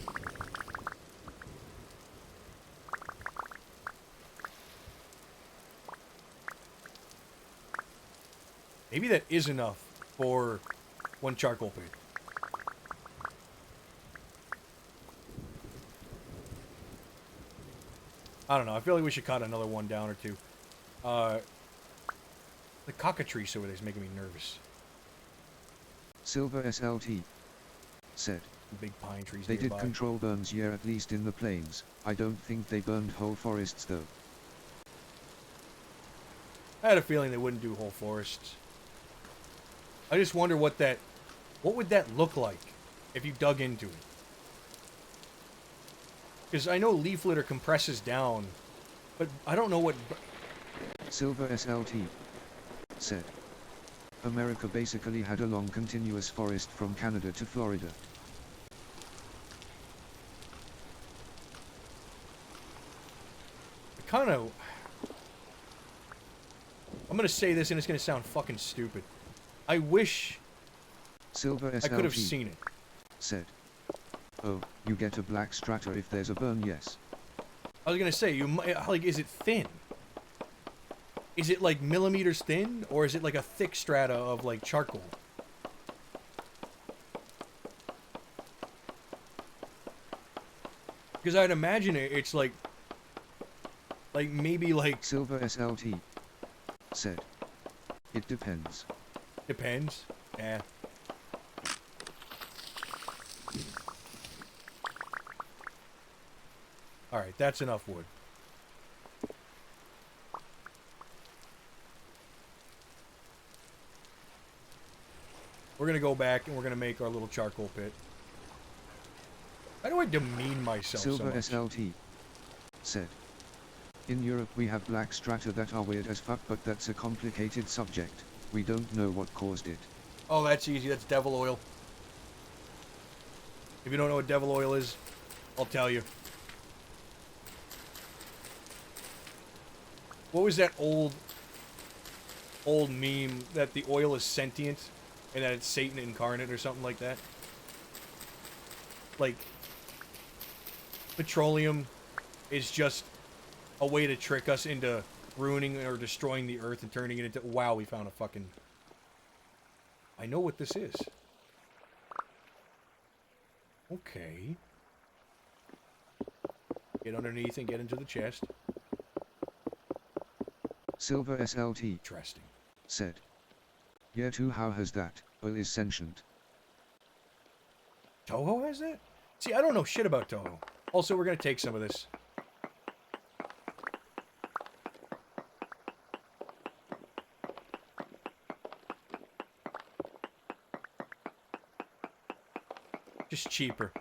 Maybe that is enough for one charcoal pit. I don't know. I feel like we should cut another one down or two. The cockatrice over there is making me nervous. Silver SLT said. Big pine trees They nearby. did control burns here, at least in the plains. I don't think they burned whole forests though. I had a feeling they wouldn't do whole forests. I just wonder what would that look like if you dug into it? Because I know leaf litter compresses down, but I don't know what... Silver SLT said. America basically had a long continuous forest from Canada to Florida. Kind of... I'm going to say this and it's going to sound fucking stupid. I wish Silver SLT I could have seen it. Said. Oh, you get a black strata if there's a burn, yes. I was going to say, you might, like, is it thin? Is it like millimeters thin? Or is it like a thick strata of like charcoal? Because I'd imagine it's like maybe like... Silver SLT said. It depends. Depends. Yeah. Alright, that's enough wood. We're gonna go back and we're gonna make our little charcoal pit. How do I demean myself Silver so much? SLT said. In Europe we have black strata that are weird as fuck, but that's a complicated subject. We don't know what caused it. Oh, that's easy. That's devil oil. If you don't know what devil oil is, I'll tell you. What was that old meme that the oil is sentient and that it's Satan incarnate or something like that? Like, petroleum is just a way to trick us into ruining or destroying the earth and turning it into... Wow, we found a fucking... I know what this is. Okay. Get underneath and get into the chest. Silver SLT Interesting. said. Yeah, too, how has that? Oil is sentient. Toho has that? See, I don't know shit about Toho. Also, we're gonna take some of this. Just cheaper.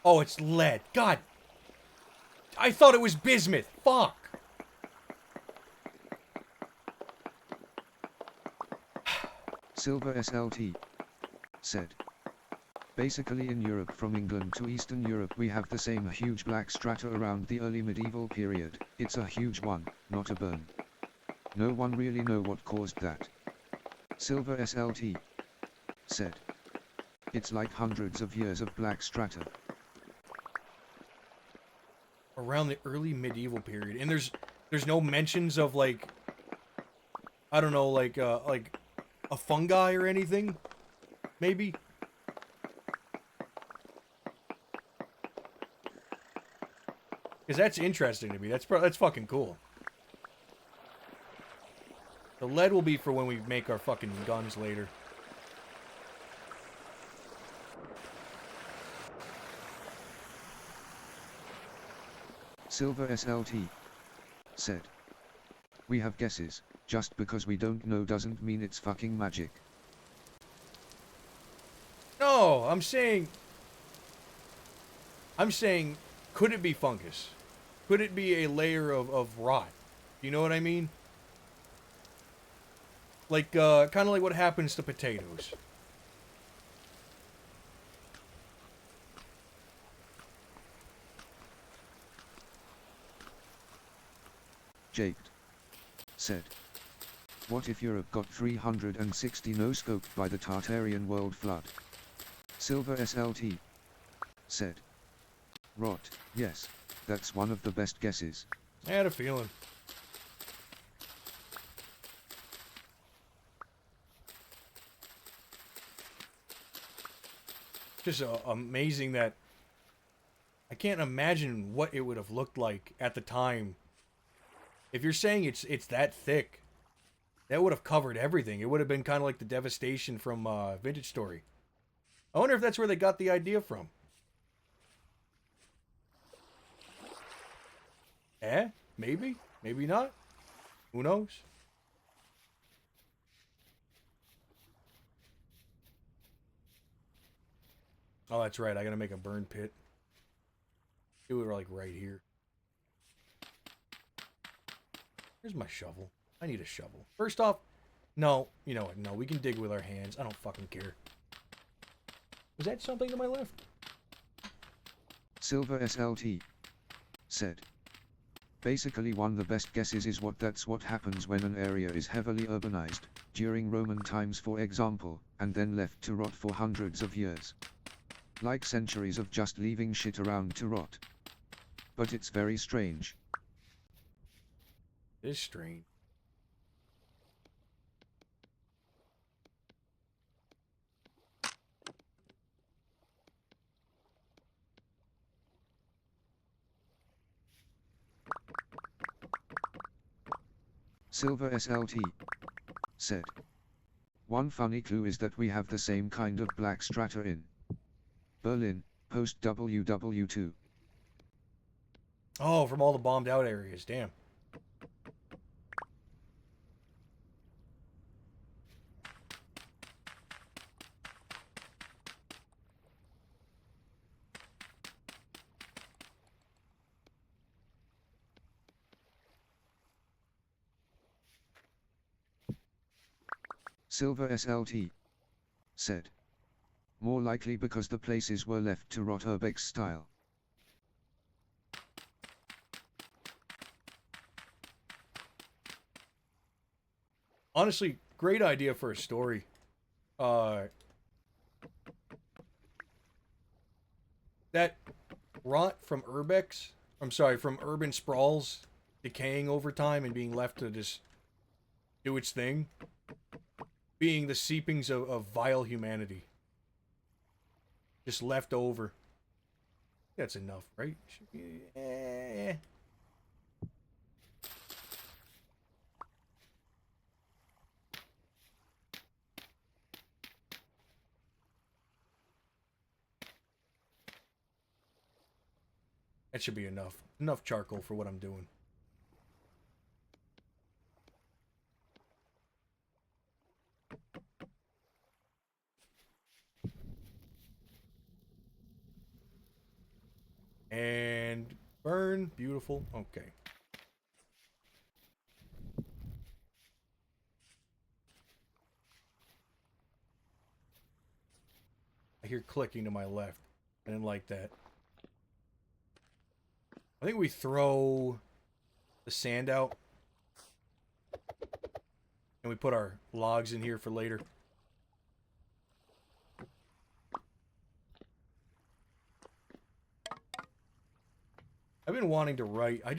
Oh, it's lead. God. I thought it was bismuth. Fuck. Silver SLT said. Basically in Europe, from England to Eastern Europe, we have the same huge black strata around the early medieval period. It's a huge one, not a burn. No one really know what caused that. Silver SLT said. It's like hundreds of years of black strata. Around the early medieval period. And there's no mentions of like, I don't know, like a fungi or anything? Maybe? Because that's interesting to me. That's fucking cool. The lead will be for when we make our fucking guns later. Silver SLT said. We have guesses. Just because we don't know doesn't mean it's fucking magic. No, I'm saying, could it be fungus? Could it be a layer of rot? You know what I mean? Like, kind of like what happens to potatoes. Jake said. What if Europe got 360 no-scoped by the Tartarian world flood? Silver SLT said. Rot, yes, that's one of the best guesses. I had a feeling. Just amazing that I can't imagine what it would have looked like at the time. If you're saying it's that thick, that would have covered everything. It would have been kind of like the devastation from Vintage Story. I wonder if that's where they got the idea from. Maybe, maybe not. Who knows? Oh, that's right. I gotta make a burn pit. Do it like right here. Here's my shovel. I need a shovel. First off, no, you know what? No, we can dig with our hands. I don't fucking care. Was that something to my left? Silver SLT said. Basically one of the best guesses is that's what happens when an area is heavily urbanized, during Roman times for example, and then left to rot for hundreds of years. Like centuries of just leaving shit around to rot. But it's very strange. It is strange. Silver SLT said. One funny clue is that we have the same kind of black strata in Berlin, post WW2. Oh, from all the bombed out areas. Damn. Silver SLT said. More likely because the places were left to rot urbex style. Honestly, great idea for a story. That rot from urbex, I'm sorry, from urban sprawls decaying over time and being left to just do its thing, being the seepings of vile humanity. Just left over. That's enough, right? That should be enough. Enough charcoal for what I'm doing. And burn. Beautiful. Okay. I hear clicking to my left. I didn't like that. I think we throw the sand out. And we put our logs in here for later. I've been wanting to write. I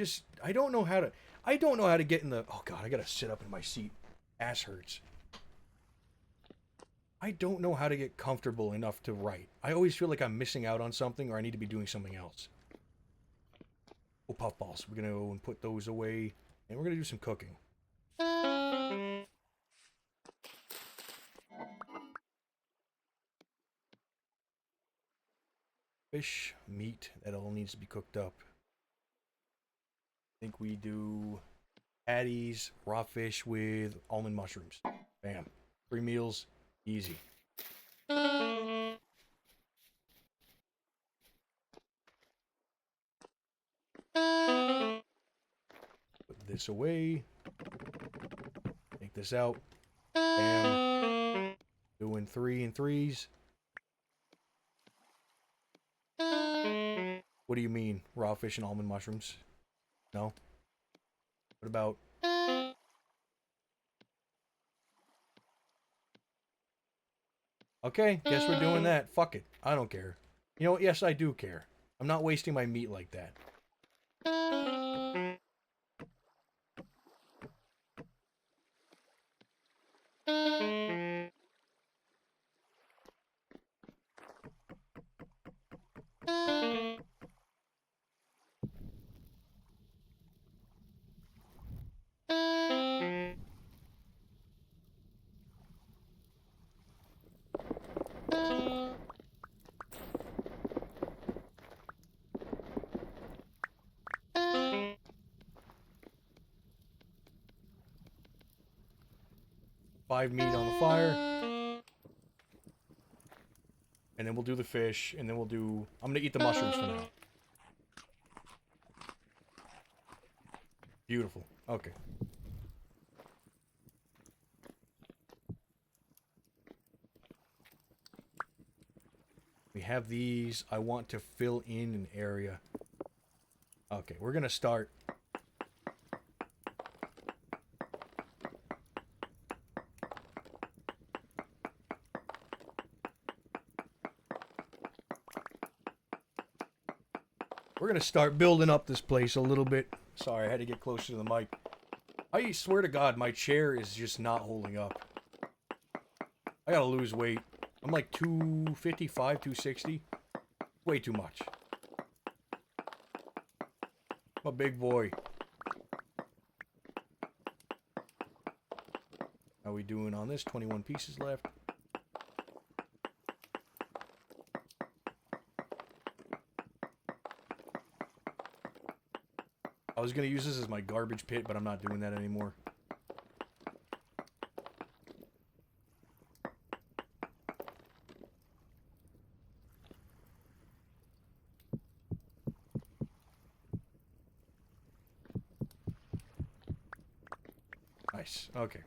don't know how to get in the, oh god, I gotta sit up in my seat. Ass hurts. I don't know how to get comfortable enough to write. I always feel like I'm missing out on something or I need to be doing something else. Oh, puffballs. We're gonna go and put those away. And we're gonna do some cooking. Fish, meat, that all needs to be cooked up. I think we do patties, raw fish with almond mushrooms. Bam. 3 meals, easy. Put this away. Take this out. Bam. Doing 3 and 3s. What do you mean? Raw fish and almond mushrooms? No? What about... Okay, guess we're doing that. Fuck it. I don't care. You know what? Yes, I do care. I'm not wasting my meat like that. 5 meat on the fire. And then we'll do the fish, and then we'll do... I'm gonna eat the mushrooms for now. Beautiful. Okay. We have these. I want to fill in an area. Okay, we're gonna start... We're gonna start building up this place a little bit. Sorry, I had to get closer to the mic. I swear to God, my chair is just not holding up. I gotta lose weight. I'm like 255, 260. Way too much. I'm a big boy. How we doing on this? 21 pieces left. I was gonna use this as my garbage pit, but I'm not doing that anymore. Nice. Okay.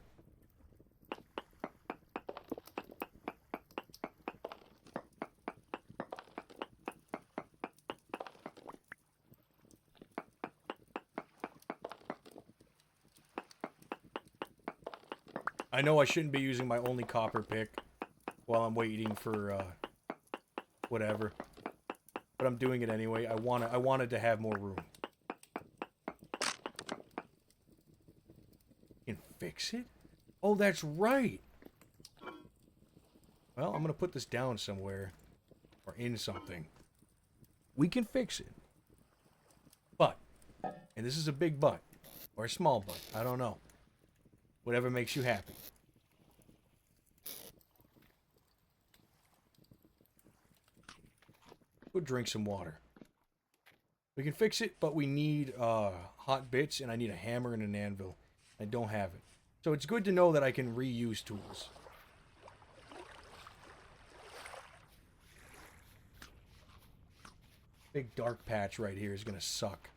I know I shouldn't be using my only copper pick while I'm waiting for whatever, but I'm doing it anyway. I wanted to have more room. You can fix it? Oh, that's right. Well, I'm gonna put this down somewhere or in something. We can fix it. But, and this is a big but or a small but, I don't know. Whatever makes you happy. Go drink some water. We can fix it, but we need hot bits, and I need a hammer and an anvil. I don't have it. So it's good to know that I can reuse tools. Big dark patch right here is gonna suck.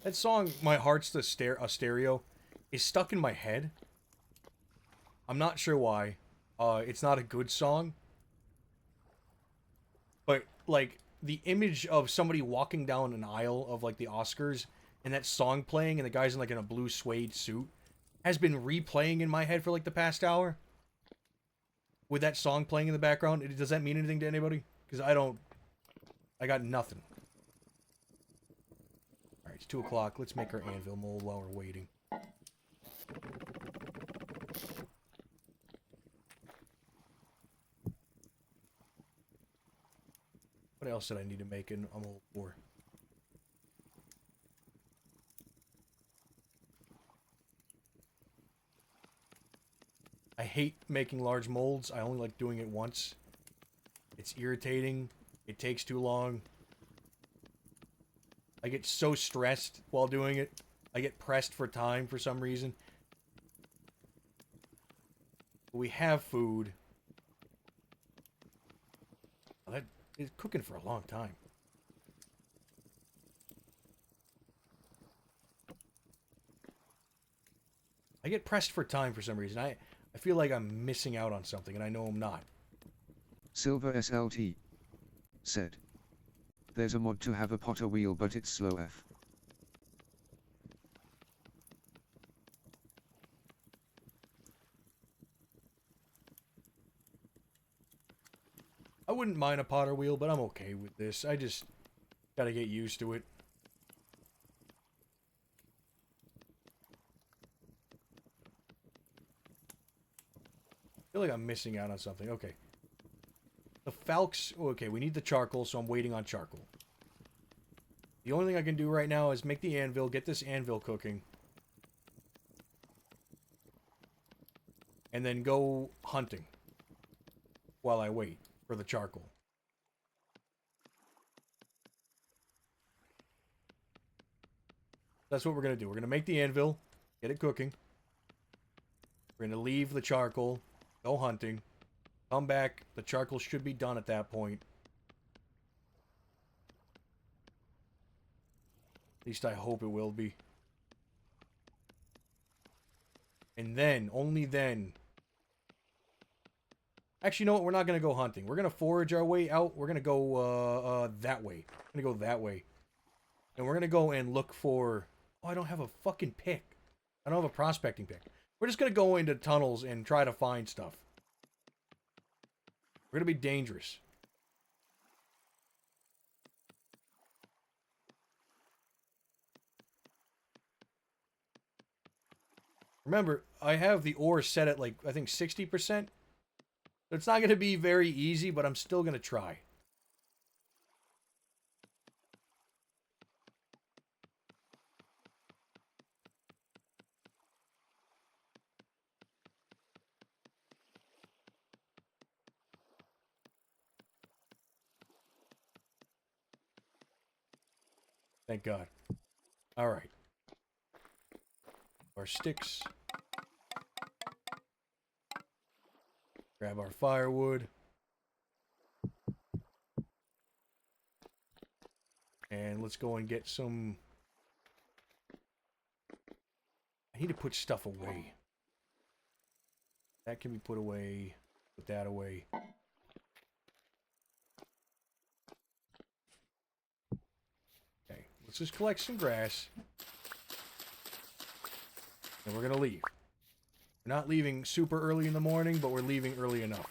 That song, My Heart's a Stereo, is stuck in my head. I'm not sure why. It's not a good song. But, like, the image of somebody walking down an aisle of, like, the Oscars, and that song playing, and the guy's in, like, in a blue suede suit, has been replaying in my head for, like, the past hour. With that song playing in the background. Does that mean anything to anybody? Because I don't... I got nothing. Alright, it's 2 o'clock. Let's make our anvil mold while we're waiting. What else did I need to make a mold for? I hate making large molds. I only like doing it once. It's irritating. It takes too long. I get so stressed while doing it. I get pressed for time for some reason. We have food. It's cooking for a long time. I get pressed for time for some reason. I feel like I'm missing out on something, and I know I'm not. Silver SLT said. There's a mod to have a potter wheel, but it's slow F. I wouldn't mind a potter wheel, but I'm okay with this. I just gotta get used to it. I feel like I'm missing out on something. Okay. The Falx... Okay, we need the charcoal, so I'm waiting on charcoal. The only thing I can do right now is make the anvil, get this anvil cooking. And then go hunting. While I wait for the charcoal. That's what we're going to do. We're going to make the anvil, get it cooking. We're going to leave the charcoal, go hunting, come back. The charcoal should be done at that point. At least I hope it will be. And then, only then... Actually, you know what? We're not going to go hunting. We're going to forage our way out. We're going to go that way. We're going to go that way. And we're going to go and look for... Oh, I don't have a fucking pick. I don't have a prospecting pick. We're just going to go into tunnels and try to find stuff. We're going to be dangerous. Remember, I have the ore set at, like, I think 60%. So it's not going to be very easy, but I'm still going to try. Thank God. Alright. Our sticks. Grab our firewood. And let's go and get some... I need to put stuff away. That can be put away. Put that away. Okay, let's just collect some grass. And we're going to leave. We're not leaving super early in the morning, but we're leaving early enough.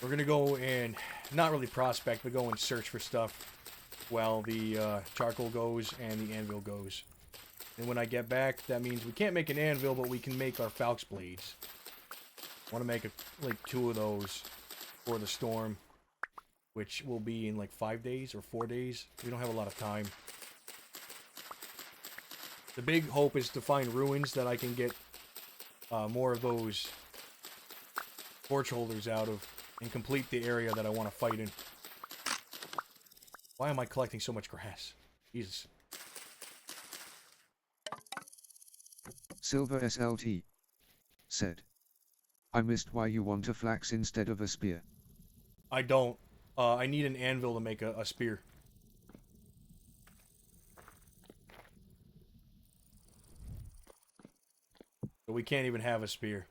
We're going to go and, not really prospect, but go and search for stuff while the charcoal goes and the anvil goes. And when I get back, that means we can't make an anvil, but we can make our Falx blades. I want to make like 2 of those for the storm, which will be in like 5 days or 4 days. We don't have a lot of time. The big hope is to find ruins that I can get more of those torch holders out of and complete the area that I want to fight in. Why am I collecting so much grass? Jesus. Silver SLT said. I missed why you want a flax instead of a spear. I don't. I need an anvil to make a spear. But we can't even have a spear.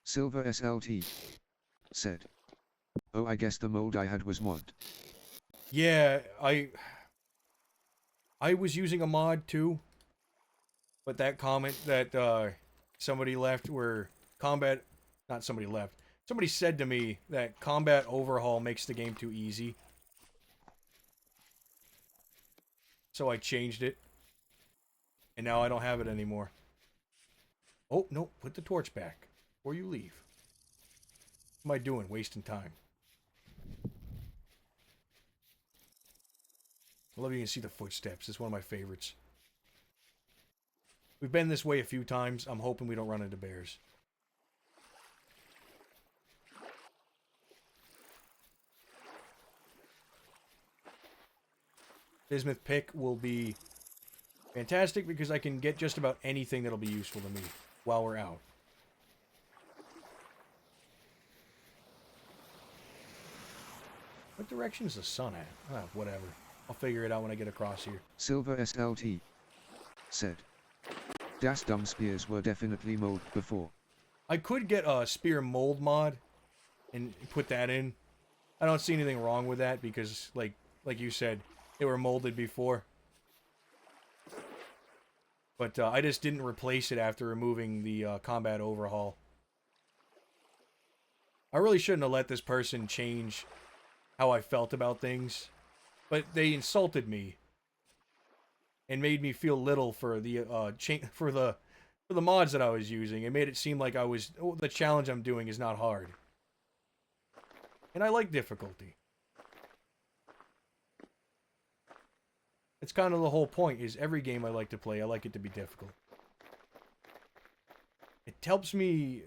Silver SLT said. Oh, I guess the mold I had was mod. Yeah, I was using a mod too. But that comment that somebody left where combat... Not somebody left. Somebody said to me that combat overhaul makes the game too easy. So I changed it. And now I don't have it anymore. Oh, no. Put the torch back before you leave. What am I doing? Wasting time. I love you can see the footsteps. It's one of my favorites. We've been this way a few times. I'm hoping we don't run into bears. Bismuth pick will be fantastic because I can get just about anything that'll be useful to me while we're out. What direction is the sun at? Ah, whatever. I'll figure it out when I get across here. Silver SLT said, Das dumb spears were definitely mold before. I could get a spear mold mod and put that in. I don't see anything wrong with that because, like you said, they were molded before. But I just didn't replace it after removing the combat overhaul. I really shouldn't have let this person change how I felt about things. But they insulted me and made me feel little for the for the mods that I was using. It made it seem like the challenge I'm doing is not hard. And I like difficulty. It's kind of the whole point, is every game I like to play, I like it to be difficult. It helps me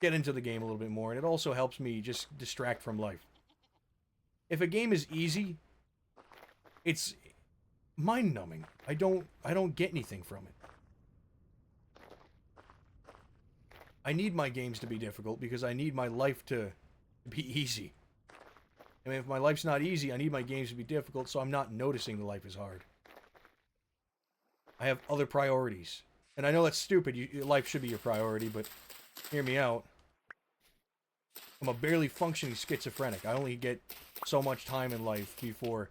get into the game a little bit more, and it also helps me just distract from life. If a game is easy, it's mind-numbing. I don't get anything from it. I need my games to be difficult because I need my life to be easy. I mean, if my life's not easy, I need my games to be difficult so I'm not noticing the life is hard. I have other priorities. And I know that's stupid. Life should be your priority, but hear me out. I'm a barely functioning schizophrenic. I only get so much time in life before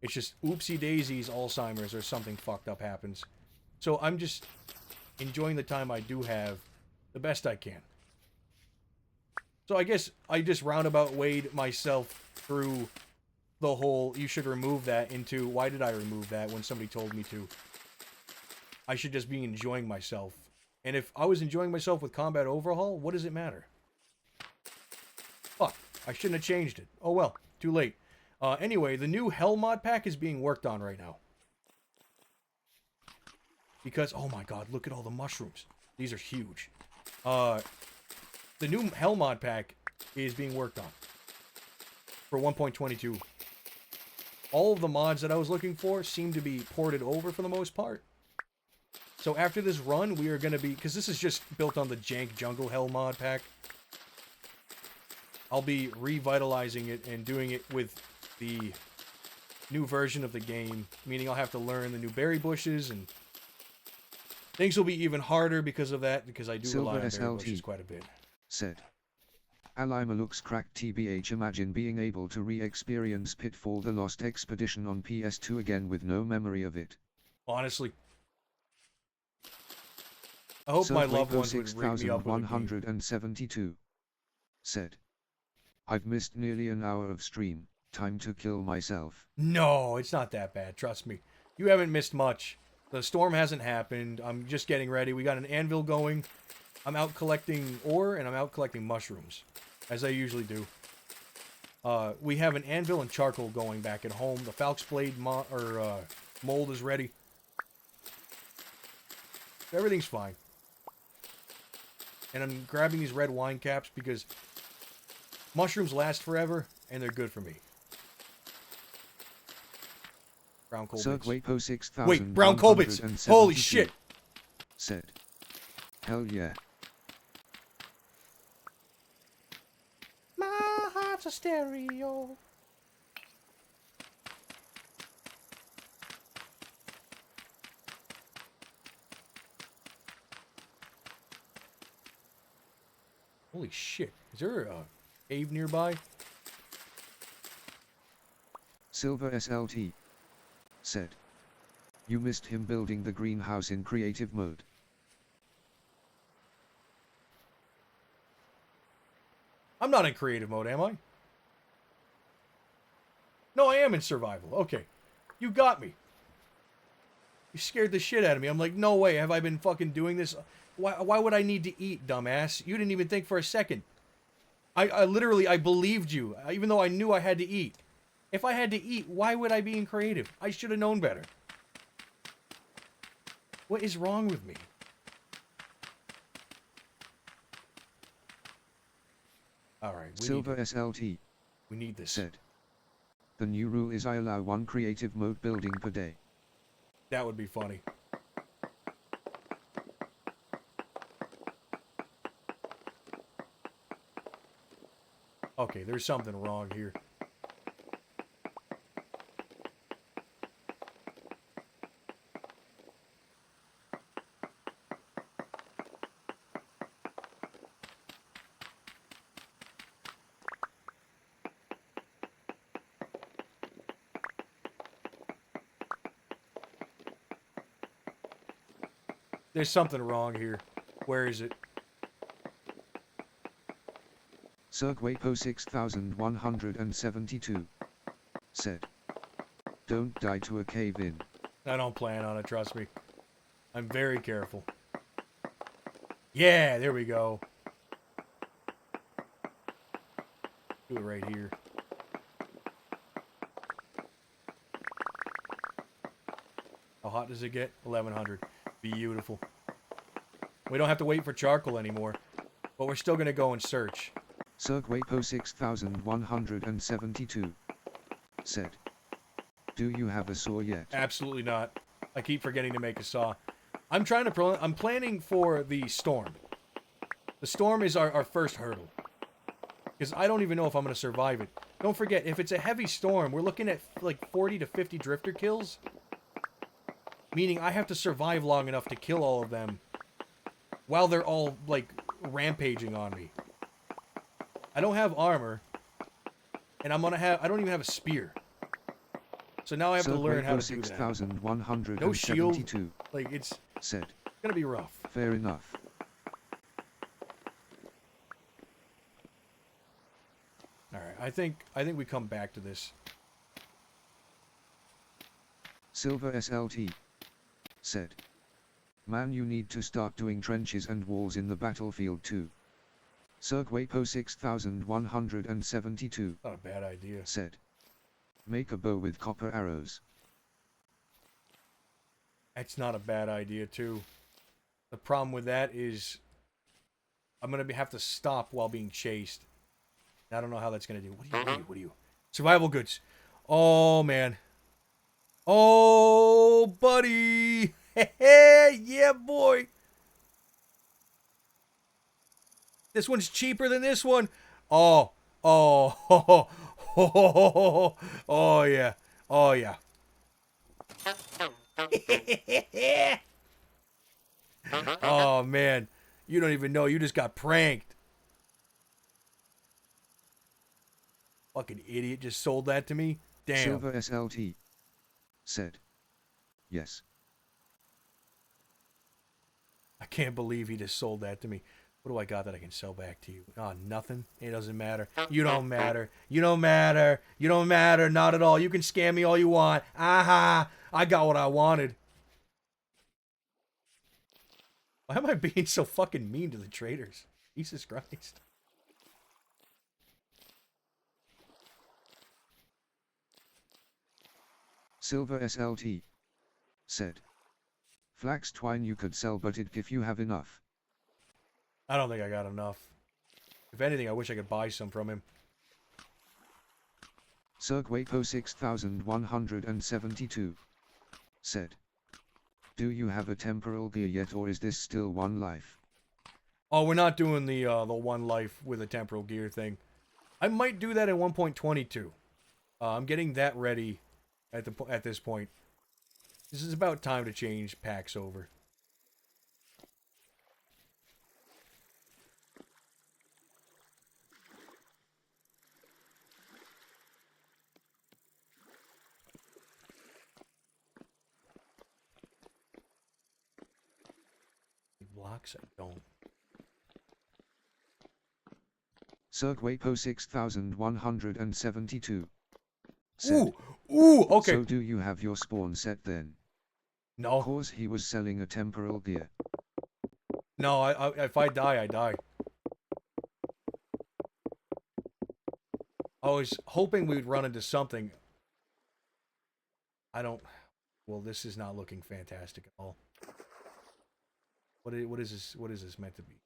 it's just oopsie daisies, Alzheimer's, or something fucked up happens. So I'm just enjoying the time I do have the best I can. So I guess I just roundabout weighed myself through the whole you should remove that into why did I remove that when somebody told me to. I should just be enjoying myself. And if I was enjoying myself with combat overhaul, what does it matter? Fuck, I shouldn't have changed it. Oh well, too late. Anyway, the new Hell mod pack is being worked on right now. Because, oh my god, look at all the mushrooms. These are huge. The new Hell mod pack is being worked on. For 1.22. All of the mods that I was looking for seem to be ported over for the most part. So after this run, we are going to be... Because this is just built on the jank jungle Hell mod pack. I'll be revitalizing it and doing it with the new version of the game. Meaning I'll have to learn the new berry bushes and... Things will be even harder because of that, because I do rely on berry bushes quite a bit. Said. Alima looks cracked TBH. Imagine being able to re-experience Pitfall the Lost Expedition on PS2 again with no memory of it. Honestly. I hope my loved ones would ring me up with a game. 6172. Said. I've missed nearly an hour of stream. Time to kill myself. No, it's not that bad. Trust me. You haven't missed much. The storm hasn't happened. I'm just getting ready. We got an anvil going. I'm out collecting ore, and I'm out collecting mushrooms. As I usually do. We have an anvil and charcoal going back at home. The Falx Blade mold is ready. Everything's fine. And I'm grabbing these red wine caps because mushrooms last forever, and they're good for me. Brown Colbits. Wait, brown Colbits! Holy shit! Said. Hell yeah. My heart's a stereo. Holy shit. Is there a cave nearby? Silver SLT. Said. You missed him building the greenhouse in creative mode. I'm not in creative mode, am I? No, I am in survival. Okay. You got me. You scared the shit out of me. I'm like, no way. Have I been fucking doing this? Why would I need to eat, dumbass? You didn't even think for a second. I literally, I believed you, even though I knew I had to eat. If I had to eat, why would I be in creative? I should have known better. What is wrong with me? Alright, Silver SLT. We need this. Said. The new rule is I allow 1 creative mode building per day. That would be funny. Okay, there's something wrong here. There's something wrong here. Where is it? Sergwapo 6172 said, "Don't die to a cave-in." I don't plan on it, trust me. I'm very careful. Yeah, there we go. Do it right here. How hot does it get? 1100. Beautiful. We don't have to wait for charcoal anymore, but we're still going to go and search. Sergwapo 6172 said, "Do you have a saw yet?" Absolutely not. I keep forgetting to make a saw. I'm planning for the storm. The storm is our first hurdle. Because I don't even know if I'm going to survive it. Don't forget, if it's a heavy storm, we're looking at like 40 to 50 drifter kills. Meaning I have to survive long enough to kill all of them while they're all, like, rampaging on me. I don't have armor. And I don't even have a spear. So now I have to learn how to do that. 6172 No shield. Like, it's said, gonna be rough. "Fair enough." Alright, I think we come back to this. Silver SLT said, "Man, you need to start doing trenches and walls in the battlefield too." Sergwapo 6172 Not a bad idea. said, "Make a bow with copper arrows." That's not a bad idea, too. The problem with that is I'm going to have to stop while being chased. I don't know how that's going to do. What are you? Survival goods. Oh, man. Oh, buddy. Yeah, boy. This one's cheaper than this one. Oh. Oh. Oh, yeah. Oh, yeah. Oh, man. You don't even know. You just got pranked. Fucking idiot just sold that to me. Damn. Silver SLT said, "Yes." I can't believe he just sold that to me. What do I got that I can sell back to you? Oh, nothing. It doesn't matter. You don't matter. You don't matter. You don't matter. Not at all. You can scam me all you want. Aha. I got what I wanted. Why am I being so fucking mean to the traders? Jesus Christ. Silver SLT said, "Flax twine you could sell, but if you have enough." I don't think I got enough. If anything, I wish I could buy some from him. Sergwapo 6172 said, "Do you have a temporal gear yet, or is this still one life?" Oh, we're not doing the one life with a temporal gear thing. I might do that in 1.22. I'm getting that ready at this point. This is about time to change packs over. Blocks, I don't. Sergwapo 6172 said, Ooh, okay. "So do you have your spawn set then?" No. Cause he was selling a temporal gear. No, if I die, I die. I was hoping we'd run into something. I don't... Well, this is not looking fantastic at all. What is this? What is this meant to be?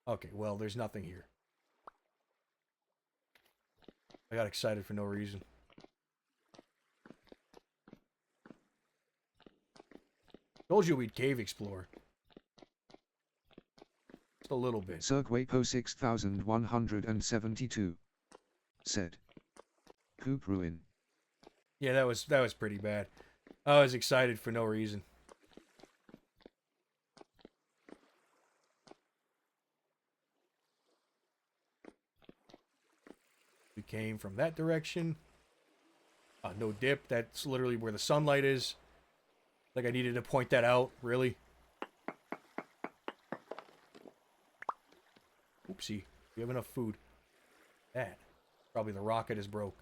Okay, well, there's nothing here. I got excited for no reason. Told you we'd cave explore. Just a little bit. Sergwapo 6172 said. Coop ruin. Yeah, that was pretty bad. I was excited for no reason. We came from that direction. No dip. That's literally where the sunlight is. Like I needed to point that out, really. Oopsie. We have enough food. That. Probably the rocket is broke.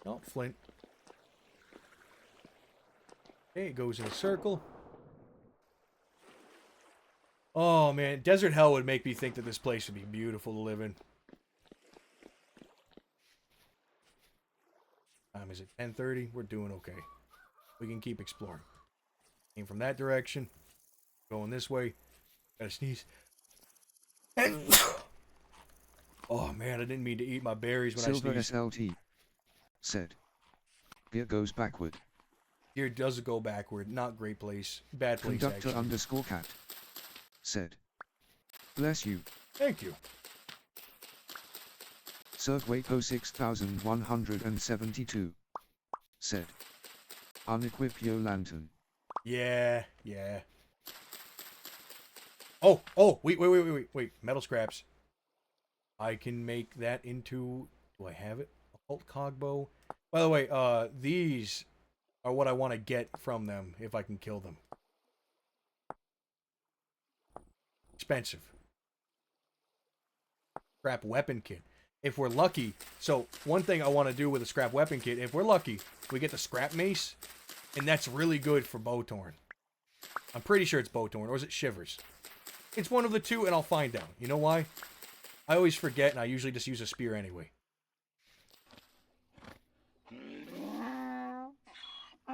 Oh, flint. Okay, it goes in a circle. Oh, man. Desert Hell would make me think that this place would be beautiful to live in. Time is it? 10:30? We're doing okay. We can keep exploring. Came from that direction. Going this way. Gotta sneeze. Oh, man. I didn't mean to eat my berries when Silver I sneezed. SLT said. Gear goes backward. Here does go backward. Not great place. Bad place, Conductor actually. underscore cat said. Bless you. Thank you. Sergwapo 6172 said. Unequip yo lantern. Yeah, yeah. Oh, wait. Metal scraps. I can make that into... Do I have it? Occult cogbow. By the way, these are what I want to get from them if I can kill them. Expensive. Scrap weapon kit. If we're lucky... So, one thing I want to do with a scrap weapon kit, if we're lucky, we get the scrap mace, and that's really good for Bowtorn. I'm pretty sure it's Bowtorn, or is it Shivers? It's one of the two, and I'll find out. You know why? I always forget, and I usually just use a spear anyway.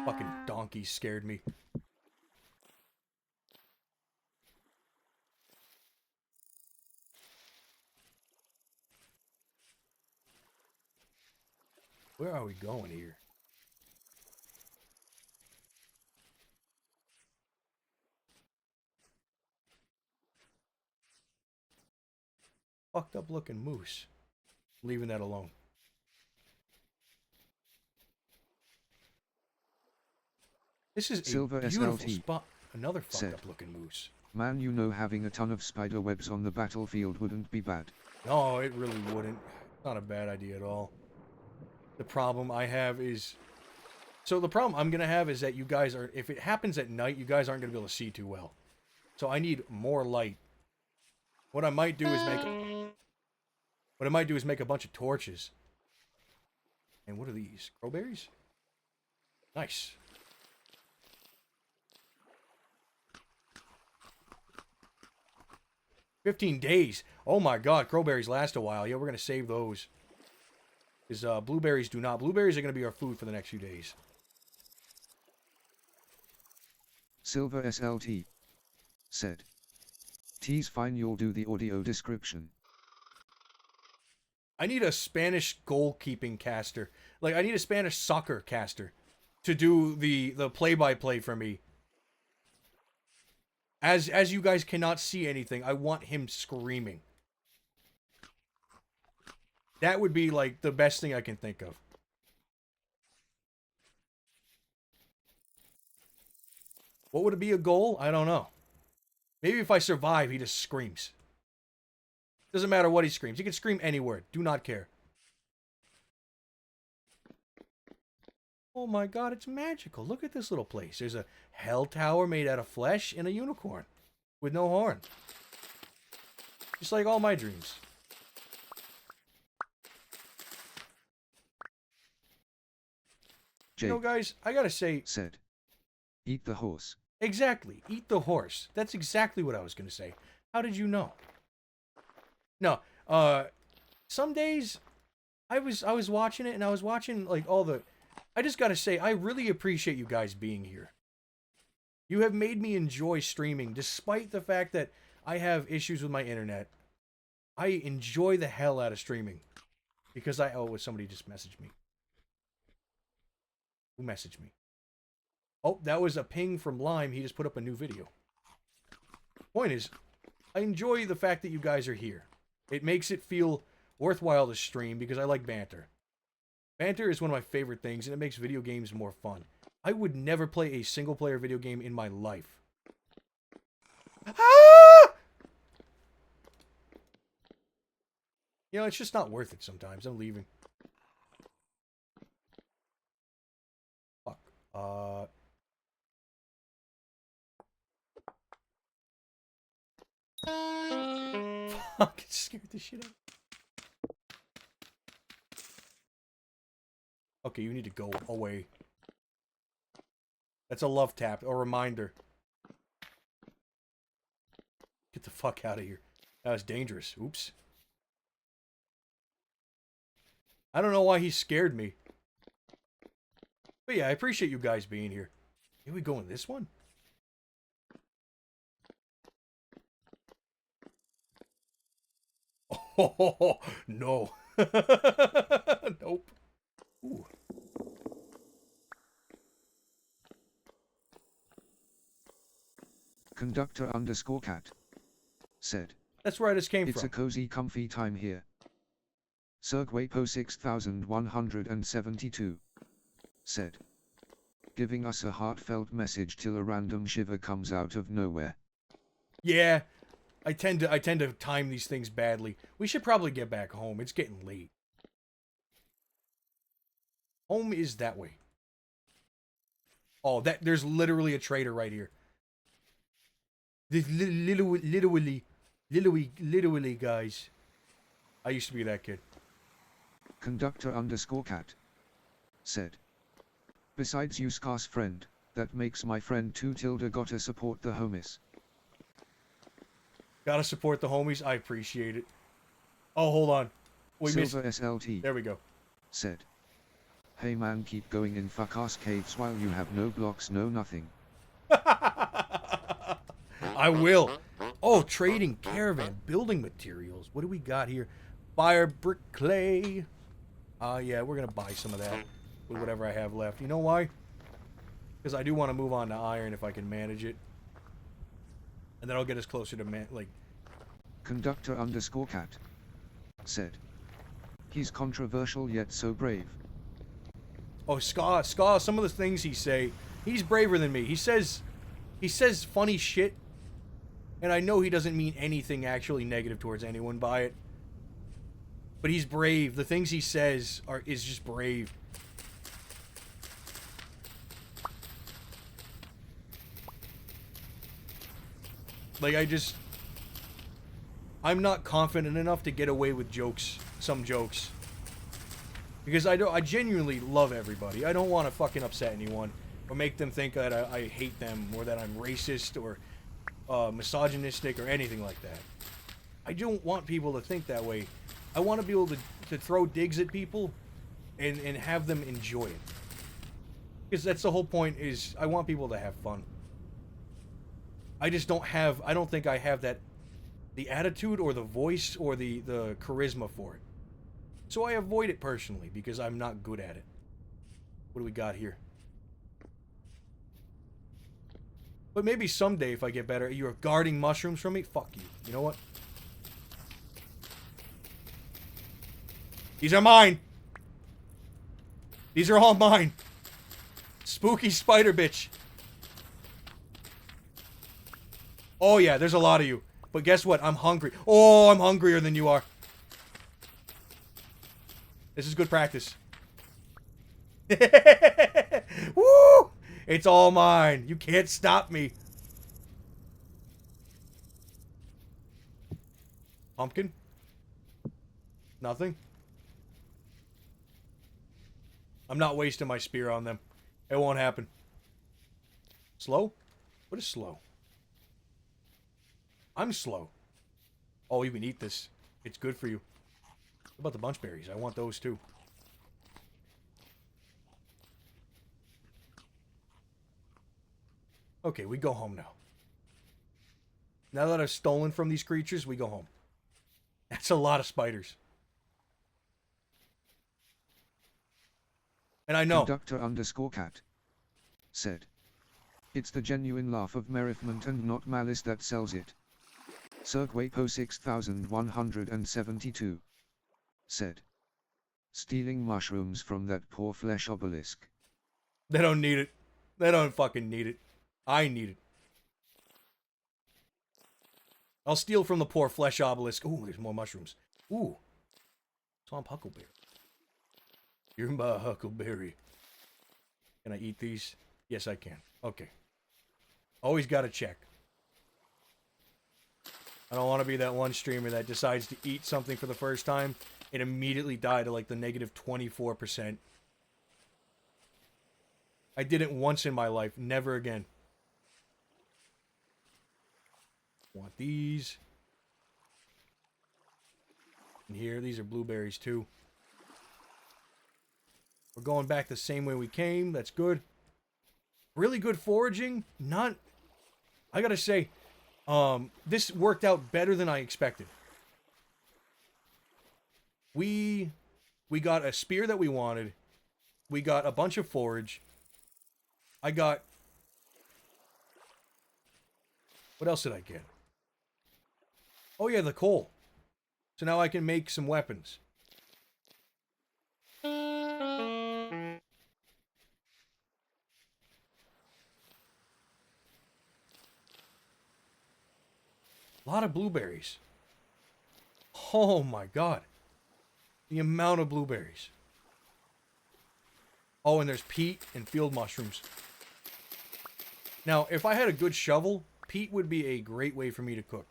Fucking donkeys scared me. Where are we going here? Fucked up looking moose. Leaving that alone. This is Silver a beautiful SLT spot. Another fucked said. up looking moose. Man, you know having a ton of spider webs on the battlefield wouldn't be bad. No, it really wouldn't. Not a bad idea at all. The problem I have is... So the problem I'm going to have is that you guys are... If it happens at night, you guys aren't going to be able to see too well. So I need more light. What I might do is make... What I might do is make a bunch of torches. And what are these? Crowberries? Nice. $15 days. Oh my god, crowberries last a while. Yeah, we're going to save those. Because blueberries do not. Blueberries are going to be our food for the next few days. Silver SLT said. T's fine, you'll do the audio description. I need a Spanish goalkeeping caster. Like, I need a Spanish soccer caster to do the play-by-play for me. As you guys cannot see anything, I want him screaming. That would be, like, the best thing I can think of. What would it be, a goal? I don't know. Maybe if I survive, he just screams. Doesn't matter what he screams. He can scream anywhere. Do not care. Oh my god, it's magical. Look at this little place. There's a hell tower made out of flesh and a unicorn. With no horn. Just like all my dreams. Jake You know, guys, I gotta say... said. Eat the horse. Exactly. Eat the horse. That's exactly what I was gonna say. How did you know? No, some days I was watching it and I was watching like all the... I just gotta say, I really appreciate you guys being here. You have made me enjoy streaming despite the fact that I have issues with my internet. I enjoy the hell out of streaming. Because somebody just messaged me. Who messaged me? Oh, that was a ping from Lime. He just put up a new video. Point is, I enjoy the fact that you guys are here. It makes it feel worthwhile to stream because I like banter. Banter is one of my favorite things, and it makes video games more fun. I would never play a single-player video game in my life. Ah! You know, it's just not worth it sometimes. I'm leaving. Fuck. Fuck, it scared the shit out. Okay, you need to go away. That's a love tap, a reminder. Get the fuck out of here. That was dangerous. Oops. I don't know why he scared me. But yeah, I appreciate you guys being here. Here we go in this one? Oh, no. Nope. Ooh. Conductor_cat said. That's where I just came It's from. a cozy, comfy time here. Sergwapo 6172 said. Giving us a heartfelt message till a random shiver comes out of nowhere. Yeah, I tend to time these things badly. We should probably get back home. It's getting late. Home is that way. Oh, there's literally a trader right here. This literally, guys. I used to be that kid. Conductor_cat said. Besides you scarce friend, that makes my friend too tilde gotta support the homies. Gotta support the homies. I appreciate it. Oh, hold on. We Silver SLT. There we go. Said. Hey man, keep going in fuck ass caves while you have no blocks, no nothing. I will. Oh, trading caravan, building materials. What do we got here? Fire, brick, clay. Yeah, we're going to buy some of that with whatever I have left. You know why? Because I do want to move on to iron if I can manage it. And then I'll get us closer to, Conductor_cat said. He's controversial yet so brave. Oh, Ska, some of the things he say, he's braver than me. He says funny shit, and I know he doesn't mean anything actually negative towards anyone by it. But he's brave. The things he says is just brave. Like, I'm not confident enough to get away with some jokes. Because I genuinely love everybody. I don't want to fucking upset anyone or make them think that I hate them or that I'm racist or misogynistic or anything like that. I don't want people to think that way. I want to be able to throw digs at people and have them enjoy it. Because that's the whole point, is I want people to have fun. I don't think I have the attitude or the voice or the charisma for it. So I avoid it personally because I'm not good at it. What do we got here? But maybe someday if I get better, you're guarding mushrooms from me? Fuck you. You know what? These are mine. These are all mine. Spooky spider bitch. Oh yeah, there's a lot of you. But guess what? I'm hungry. Oh, I'm hungrier than you are. This is good practice. Woo! It's all mine. You can't stop me. Pumpkin? Nothing? I'm not wasting my spear on them. It won't happen. Slow? What is slow? I'm slow. Oh, you can eat this. It's good for you. What about the bunch berries? I want those too. Okay, we go home now. Now that I've stolen from these creatures, we go home. That's a lot of spiders. And I know. Conductor_cat said. It's the genuine laugh of merriment and not malice that sells it. Cirquapo 6172 said. Stealing mushrooms from that poor flesh obelisk. They don't need it. They don't fucking need it. I need it. I'll steal from the poor flesh obelisk. Ooh, there's more mushrooms. Ooh. Swamp huckleberry. You're my huckleberry. Can I eat these? Yes, I can. Okay. Always gotta check. I don't want to be that one streamer that decides to eat something for the first time and immediately die to like the negative 24%. I did it once in my life. Never again. Want these. And here, these are blueberries too. We're going back the same way we came. That's good. Really good foraging. Not... I gotta say, this worked out better than I expected. We got a spear that we wanted. We got a bunch of forage. I got... What else did I get? Oh yeah, the coal. So now I can make some weapons. A lot of blueberries. Oh my god. The amount of blueberries. Oh, and there's peat and field mushrooms. Now, if I had a good shovel, peat would be a great way for me to cook.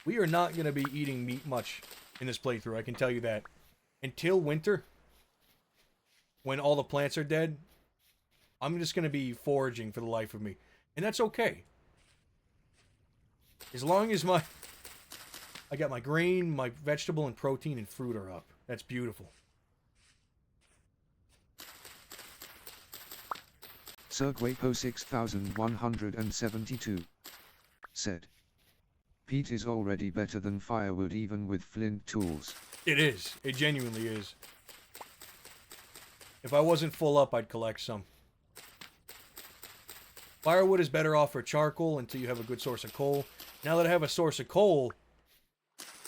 We are not going to be eating meat much in this playthrough, I can tell you that. Until winter, when all the plants are dead, I'm just going to be foraging for the life of me. And that's okay. As long as I got my grain, my vegetable, and protein and fruit are up. That's beautiful. Cirquapo 6172 said. Peat is already better than firewood even with flint tools. It is. It genuinely is. If I wasn't full up, I'd collect some. Firewood is better off for charcoal until you have a good source of coal. Now that I have a source of coal,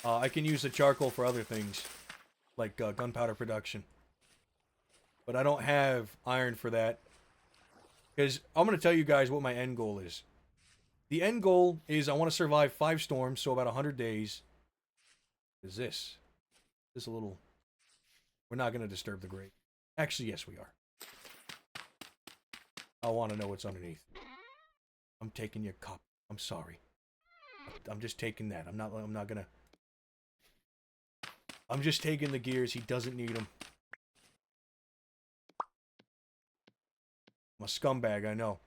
I can use the charcoal for other things, like gunpowder production. But I don't have iron for that. Because I'm going to tell you guys what my end goal is. The end goal is I want to survive 5 storms, so about 100 days. Is this? This a little... We're not going to disturb the grate. Actually, yes, we are. I want to know what's underneath. I'm taking your cup. I'm sorry. I'm just taking that. I'm not gonna... I'm just taking the gears. He doesn't need them. I'm a scumbag, I know.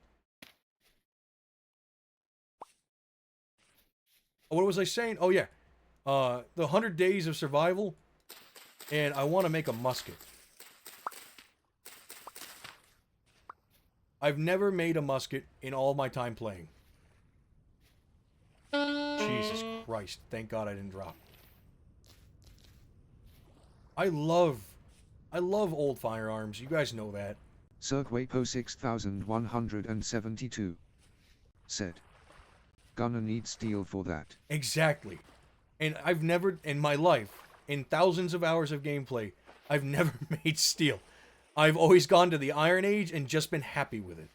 What was I saying? Oh, yeah. The 100 days of survival. And I want to make a musket. I've never made a musket in all my time playing. Jesus Christ. Thank God I didn't drop. I love old firearms. You guys know that. Cirquapo 6172 said. Gonna need steel for that. Exactly. And I've never, in my life, in thousands of hours of gameplay, I've never made steel. I've always gone to the Iron Age and just been happy with it.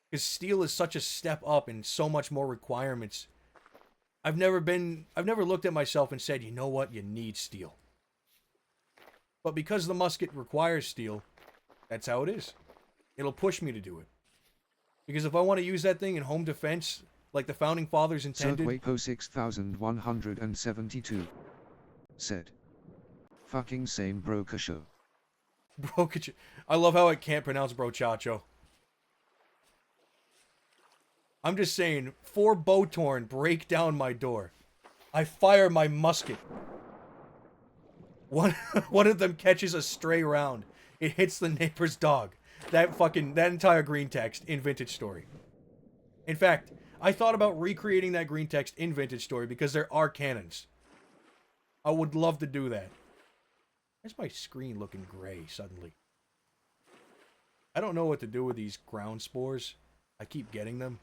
Because steel is such a step up and so much more requirements. I've never looked at myself and said, you know what, you need steel. But because the musket requires steel, that's how it is. It'll push me to do it. Because if I want to use that thing in home defense, like the Founding Fathers intended... Cirquapo 6172 said. Fucking same brocacho. Brocacho. I love how I can't pronounce brochacho. I'm just saying, 4 Bowtorn break down my door. I fire my musket. One of them catches a stray round. It hits the neighbor's dog. That entire green text in Vintage Story. In fact, I thought about recreating that green text in Vintage Story because there are cannons. I would love to do that. Why's my screen looking gray suddenly? I don't know what to do with these ground spores. I keep getting them.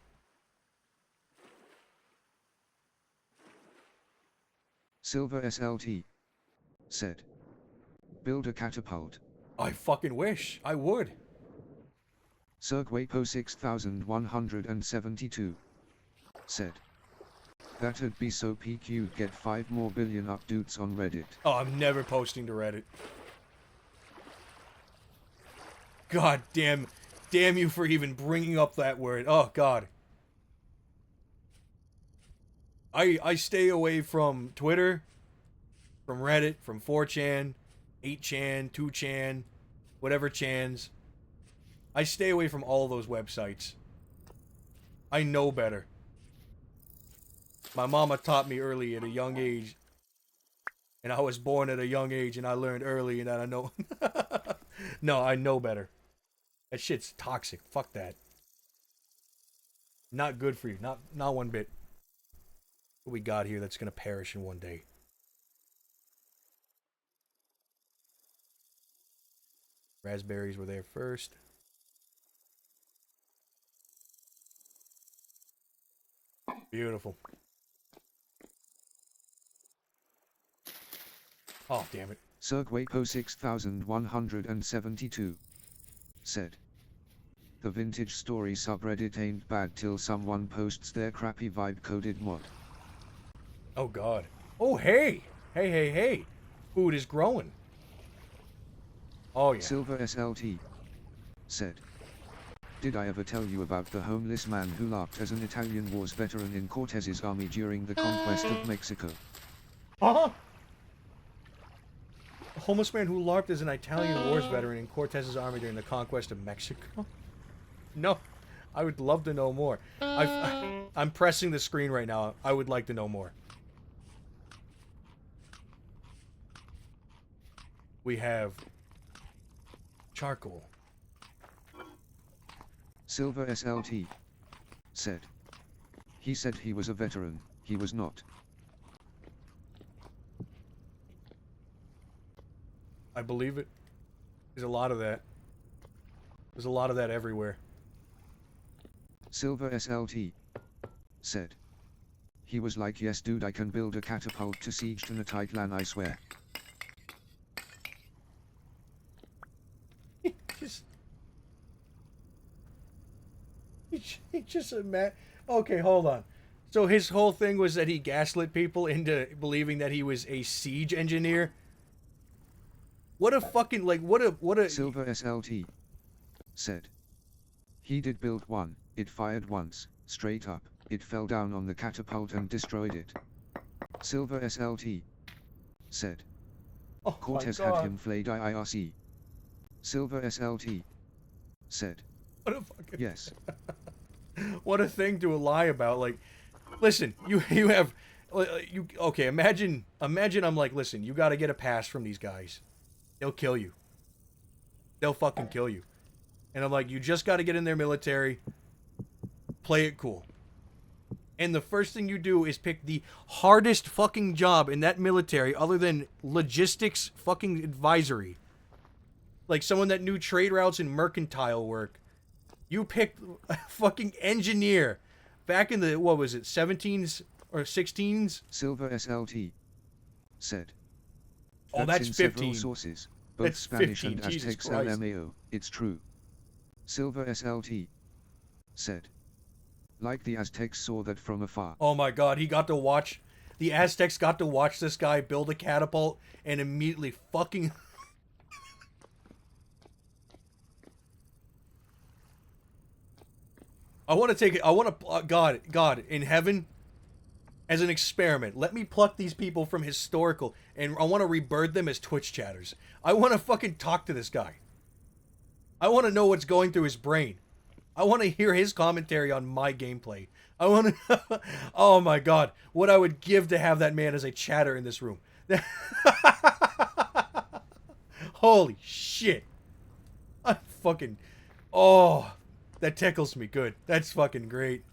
Silver SLT said, build a catapult. I fucking wish. I would. Sergwapo 6172 said, that'd be so peak you'd get 5 more billion updates on Reddit. Oh, I'm never posting to Reddit. God damn you for even bringing up that word. Oh, God. I stay away from Twitter, from Reddit, from 4chan, 8chan, 2chan, whatever chans. I stay away from all those websites. I know better. My mama taught me early at a young age. And I was born at a young age and I learned early and I know... No, I know better. That shit's toxic. Fuck that. Not good for you. Not one bit. What we got here that's gonna perish in one day. Raspberries were there first. Beautiful. Oh, damn it. Sergwapo 6172 said, the Vintage Story subreddit ain't bad till someone posts their crappy vibe-coded mod. Oh, God. Oh, hey! Hey. Food is growing. Oh, yeah. Silver SLT said, did I ever tell you about the homeless man who larped as an Italian Wars veteran in Cortez's army during the conquest of Mexico? Huh? A homeless man who LARPed as an Italian Wars veteran in Cortez's army during the conquest of Mexico? No. I would love to know more. I'm pressing the screen right now. I would like to know more. We have charcoal. Silver SLT said, he said he was a veteran, he was not. I believe it. There's a lot of that. There's a lot of that everywhere. Silver SLT said, he was like, yes dude, I can build a catapult to siege Tenochtitlan, I swear. He just a man. Okay, hold on. So his whole thing was that he gaslit people into believing that he was a siege engineer. What a fucking what a Silver SLT said, he did build one, it fired once, straight up, it fell down on the catapult and destroyed it. Silver SLT said, oh Cortez had him flayed IIRC. Silver SLT said, what a fucking yes. What a thing to lie about. Like, listen, you have okay, imagine I'm like, listen, you got to get a pass from these guys. They'll kill you. They'll fucking kill you. And I'm like, you just got to get in their military. Play it cool. And the first thing you do is pick the hardest fucking job in that military other than logistics fucking advisory. Like someone that knew trade routes and mercantile work. You picked a fucking engineer back in the, what was it, 17s or 16s? Silver SLT said, Oh, that's in 15. Several sources, both That's Spanish 15, and Jesus Aztecs Christ. LMAO, it's true. Silver SLT said, like the Aztecs saw that from afar. Oh my God, he got to watch, the Aztecs got to watch this guy build a catapult and immediately fucking... I want to take it, I want to, God, in heaven, as an experiment, let me pluck these people from historical, and I want to rebirth them as Twitch chatters. I want to fucking talk to this guy. I want to know what's going through his brain. I want to hear his commentary on my gameplay. I want to... Oh my God. What I would give to have that man as a chatter in this room. Holy shit. I fucking... Oh, that tickles me good. That's fucking great.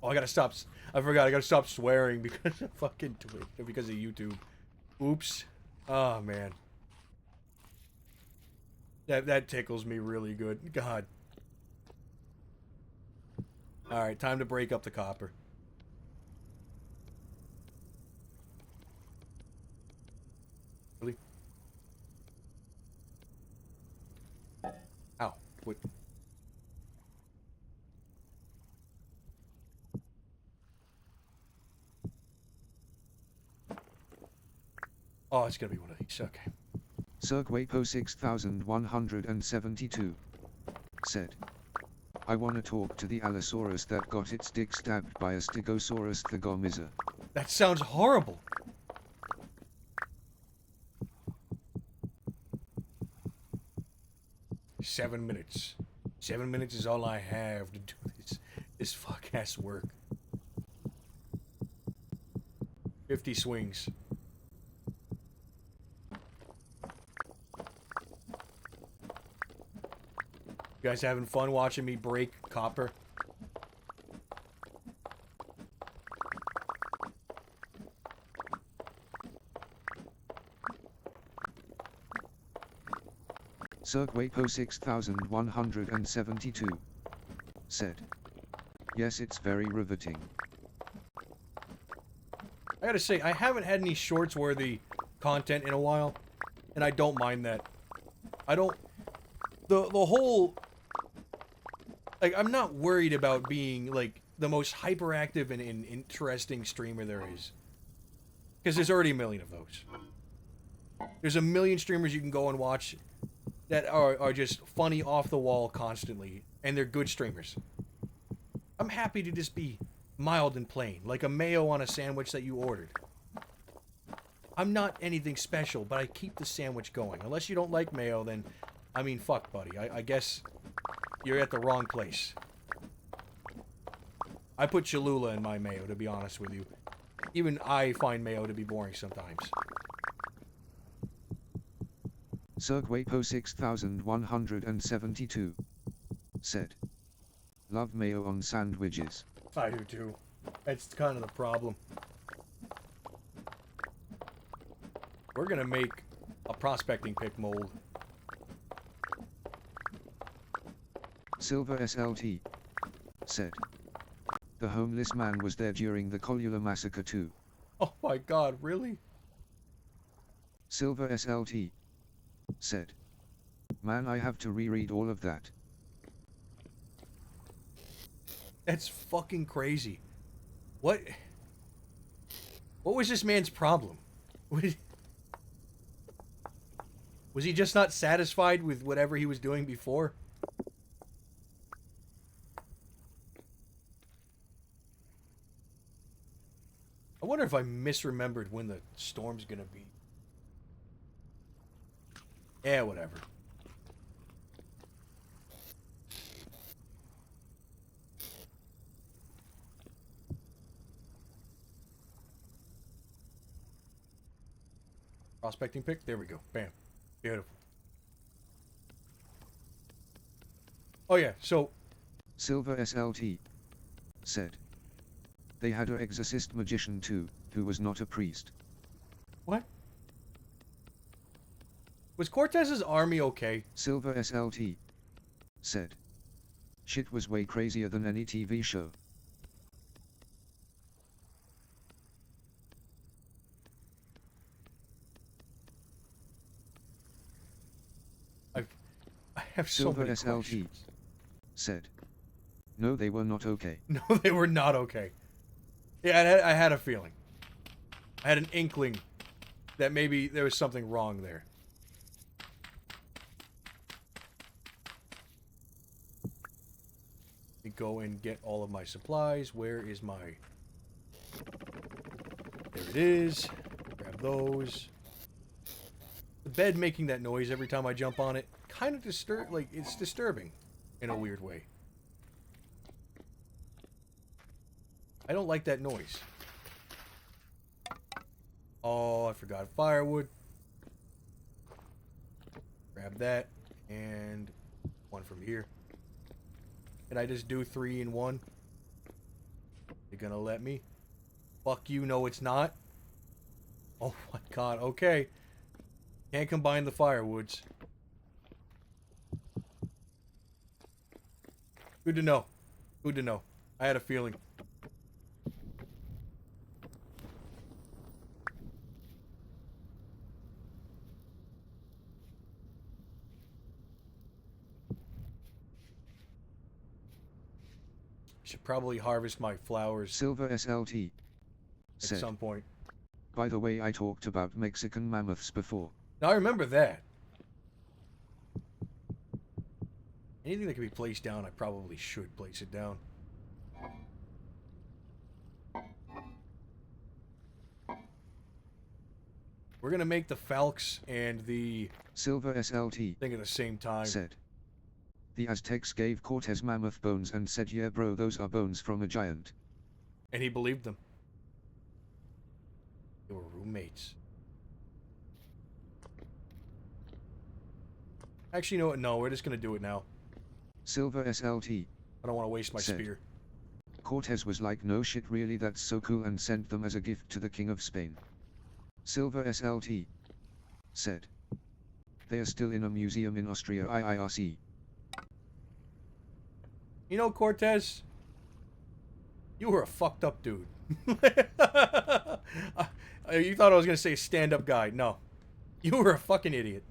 Oh, I gotta stop. I forgot. I gotta stop swearing because of fucking because of YouTube. Oops. Oh man. That tickles me really good. God. All right, time to break up the copper. Really? Ow. What? Oh, it's gonna be one of these. Okay. Sergwapo 6172 said, I wanna talk to the Allosaurus that got its dick stabbed by a Stegosaurus thagomizza. That sounds horrible. Seven minutes. 7 minutes is all I have to do this fuck ass work. 50 swings. You guys having fun watching me break copper? Sergwapo 6172 said, yes, it's very riveting. I gotta say, I haven't had any shorts-worthy content in a while, and I don't mind that. I don't... The whole... Like, I'm not worried about being, like, the most hyperactive and interesting streamer there is. Because there's already a million of those. There's a million streamers you can go and watch that are just funny off the wall constantly, and they're good streamers. I'm happy to just be mild and plain, like a mayo on a sandwich that you ordered. I'm not anything special, but I keep the sandwich going. Unless you don't like mayo, then, I mean, fuck, buddy. I guess you're at the wrong place. I put Cholula in my mayo, to be honest with you. Even I find mayo to be boring sometimes. Sergwapo 6172 said, love mayo on sandwiches. I do too. That's kind of the problem. We're gonna make a prospecting pick mold. Silver SLT said, the homeless man was there during the Colula massacre too. Oh my god, really? Silver SLT said, man, I have to reread all of that. That's fucking crazy. What was this man's problem? Was he just not satisfied with whatever he was doing before? I wonder if I misremembered when the storm's gonna be. Yeah, whatever. Prospecting pick? There we go. Bam. Beautiful. Oh yeah, so... Silver SLT said, they had a exorcist magician too, who was not a priest. What? Was Cortez's army okay? Silver SLT said, shit was way crazier than any TV show. I have so Silver many SLT questions. said, no, they were not okay. No, they were not okay. Yeah, I had a feeling. I had an inkling that maybe there was something wrong there. Let me go and get all of my supplies. Where is my... There it is. Grab those. The bed making that noise every time I jump on it, kind of it's disturbing in a weird way. I don't like that noise. Oh, I forgot firewood. Grab that. And one from here. Can I just do 3 in 1? You gonna let me? Fuck you, no it's not. Oh my god, okay. Can't combine the firewoods. Good to know. Good to know. I had a feeling. Should probably harvest my flowers Silver SLT at said, some point. by the way, I talked about Mexican mammoths before. Now I remember that. Anything that can be placed down, I probably should place it down. We're gonna make the Falx and the Silver SLT thing at the same time. said, the Aztecs gave Cortez mammoth bones and said, yeah bro, those are bones from a giant. And he believed them. They were roommates. Actually, you know what? No, we're just gonna do it now. Silver SLT I don't want to waste my said, spear. Cortez was like, no shit really, that's so cool, and sent them as a gift to the King of Spain. Silver SLT said, they are still in a museum in Austria IIRC. You know, Cortez, you were a fucked up dude. You thought I was gonna say stand-up guy. No. You were a fucking idiot.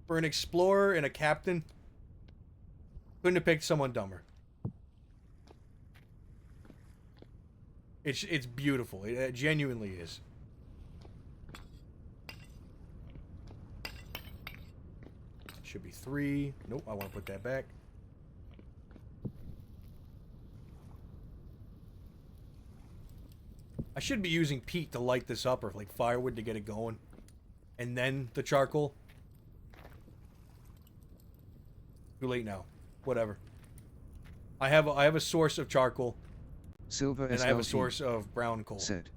For an explorer and a captain, couldn't have picked someone dumber. It's beautiful. It genuinely is. Should be 3. Nope, I want to put that back. I should be using peat to light this up, or like firewood to get it going. And then the charcoal. Too late now. Whatever. I have a source of charcoal. Silver And SLT I have a source of brown coal. said,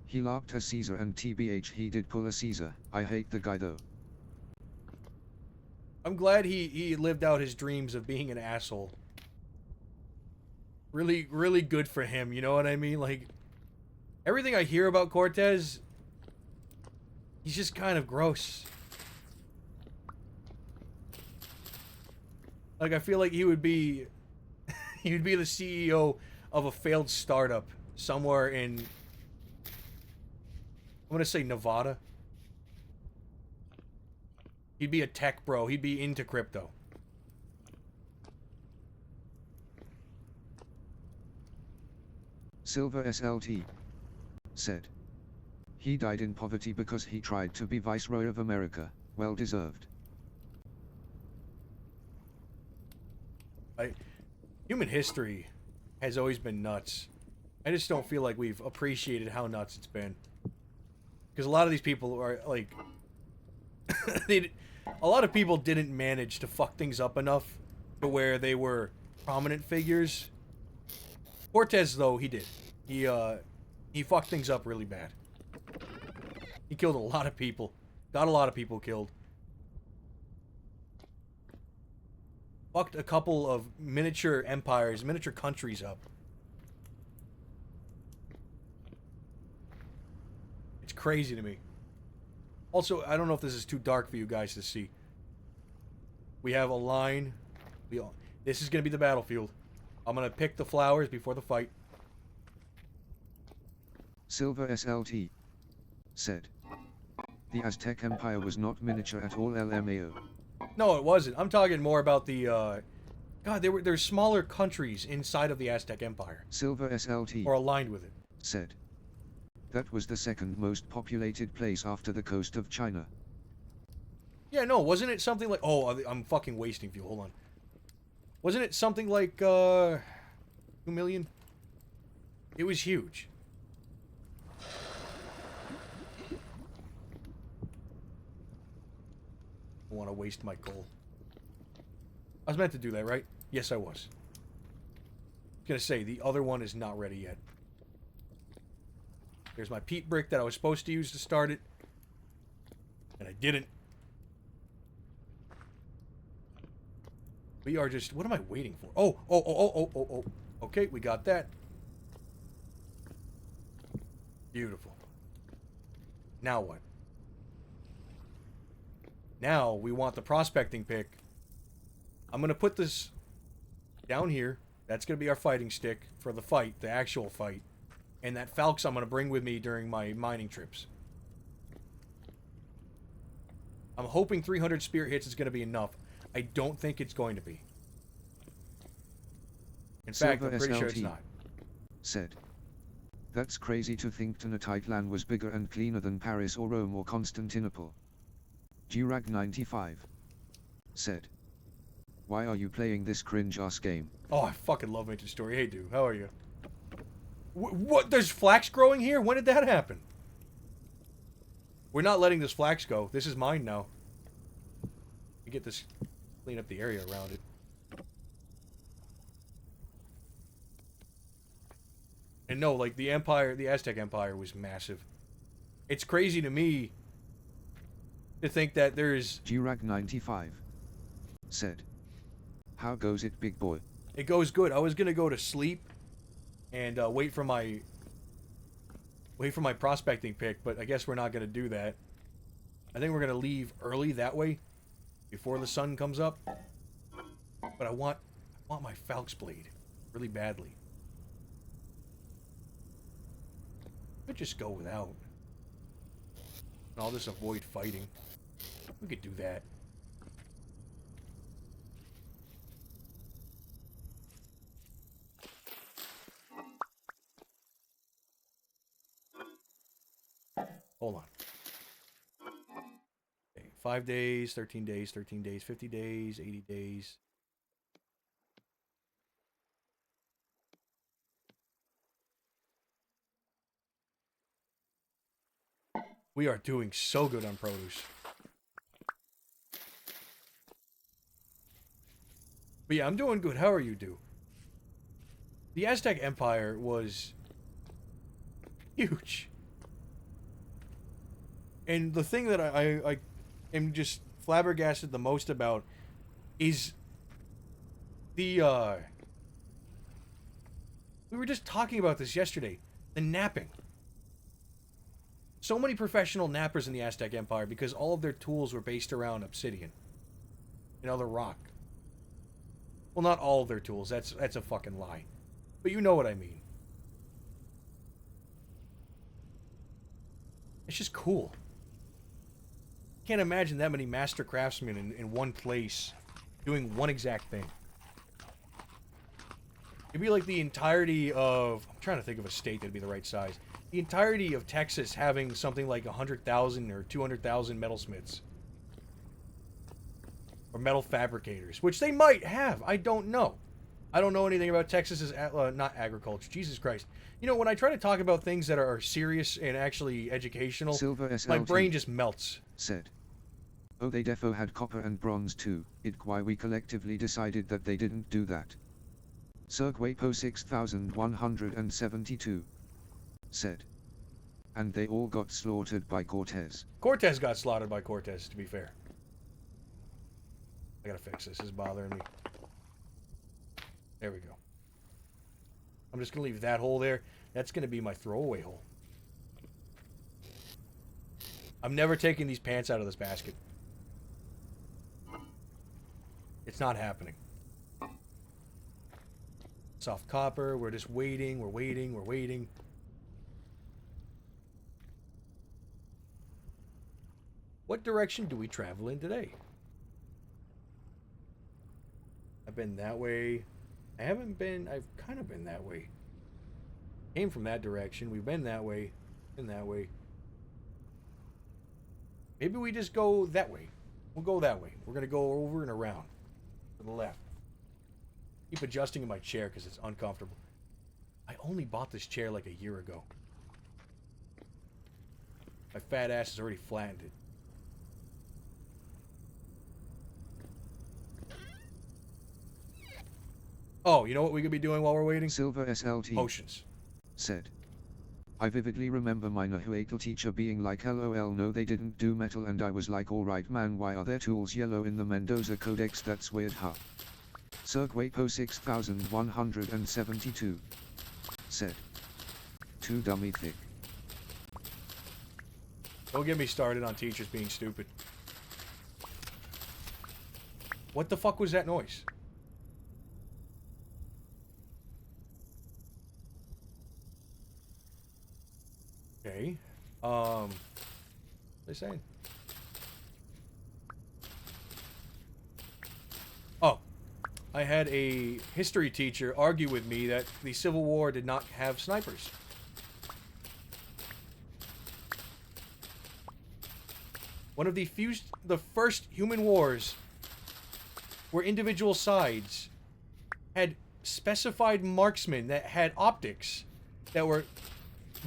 he larped a Caesar and TBH he did pull a Caesar. I hate the guy though. I'm glad he lived out his dreams of being an asshole. Really, really good for him, you know what I mean? Like, everything I hear about Cortez, he's just kind of gross. Like, I feel like he would be the CEO of a failed startup somewhere in, I'm gonna say Nevada. He'd be a tech bro. He'd be into crypto. Silver SLT said, he died in poverty because he tried to be Viceroy of America. Well deserved. Human history has always been nuts. I just don't feel like we've appreciated how nuts it's been. Because a lot of these people are, like... a lot of people didn't manage to fuck things up enough to where they were prominent figures. Cortez, though, he did. He fucked things up really bad. He killed a lot of people. Got a lot of people killed. Fucked a couple of miniature empires, miniature countries up. It's crazy to me. Also, I don't know if this is too dark for you guys to see. We have a line. This is going to be the battlefield. I'm going to pick the flowers before the fight. Silver SLT said, the Aztec Empire was not miniature at all LMAO. No, it wasn't. I'm talking more about the, God, there's smaller countries inside of the Aztec Empire. Silver SLT or aligned with it. said, that was the second most populated place after the coast of China. Yeah, no, wasn't it something like... Oh, I'm fucking wasting fuel. Hold on. Wasn't it something like, 2 million? It was huge. I want to waste my coal. I was meant to do that, right? Yes, I was. I was gonna say, the other one is not ready yet. There's my peat brick that I was supposed to use to start it. And I didn't. We are just... What am I waiting for? Oh. Okay, we got that. Beautiful. Now what? Now we want the prospecting pick. I'm going to put this down here. That's going to be our fighting stick for the fight, the actual fight. And that Falx I'm going to bring with me during my mining trips. I'm hoping 300 spirit hits is going to be enough. I don't think it's going to be. In fact, I'm pretty sure it's not. Said. That's crazy to think Tenochtitlan was bigger and cleaner than Paris or Rome or Constantinople. Durag95 said. Why are you playing this cringe-ass game? Oh, I fucking love Ancient Story. Hey, dude, how are you? What? There's flax growing here? When did that happen? We're not letting this flax go. This is mine now. We get this... Clean up the area around it. And no, like, the Empire, the Aztec Empire was massive. It's crazy to me to think that there's... Durag95 said. How goes it, big boy? It goes good. I was gonna go to sleep and wait for my prospecting pick, but I guess we're not gonna do that. I think we're gonna leave early that way, before the sun comes up. But I want my Falx blade really badly. Could just go without. And I'll just avoid fighting. We could do that. Hold on. Okay, 5 days, 13 days, 13 days, 50 days, 80 days. We are doing so good on produce. But yeah, I'm doing good. How are you, dude? The Aztec Empire was huge. And the thing that I am just flabbergasted the most about is the, we were just talking about this yesterday. The napping. So many professional nappers in the Aztec Empire because all of their tools were based around obsidian and other rock. Well, not all of their tools. That's a fucking lie. But you know what I mean. It's just cool. Can't imagine that many master craftsmen in one place doing one exact thing. It'd be like the entirety of... I'm trying to think of a state that'd be the right size. The entirety of Texas having something like 100,000 or 200,000 metalsmiths. Or metal fabricators. Which they might have. I don't know. I don't know anything about Texas's... not agriculture. Jesus Christ. You know, when I try to talk about things that are serious and actually educational, my brain just melts. Said. Oh, they defo had copper and bronze too. It's why we collectively decided that they didn't do that. Sergwapo 6172 said. And they all got slaughtered by Cortez. Cortez got slaughtered by Cortez, to be fair. I gotta fix this. This is bothering me. There we go. I'm just gonna leave that hole there. That's gonna be my throwaway hole. I'm never taking these pants out of this basket. It's not happening. Soft copper. We're just waiting. We're waiting. We're waiting. What direction do we travel in today? I've been that way. I haven't been... I've kind of been that way. Came from that direction. We've been that way. Been that way. Maybe we just go that way. We'll go that way. We're going to go over and around. To the left. Keep adjusting in my chair because it's uncomfortable. I only bought this chair like a year ago. My fat ass has already flattened it. Oh, you know what we could be doing while we're waiting? Silver SLT Potions. Said. I vividly remember my Nahuatl teacher being like, LOL, no they didn't do metal, and I was like, alright man, why are their tools yellow in the Mendoza Codex? That's weird, huh? Sergwapo 6172. Said. Too dummy thick. Don't get me started on teachers being stupid. What the fuck was that noise? Okay. What are they saying? Oh. I had a history teacher argue with me that the Civil War did not have snipers. One of the first human wars where individual sides had specified marksmen that had optics that were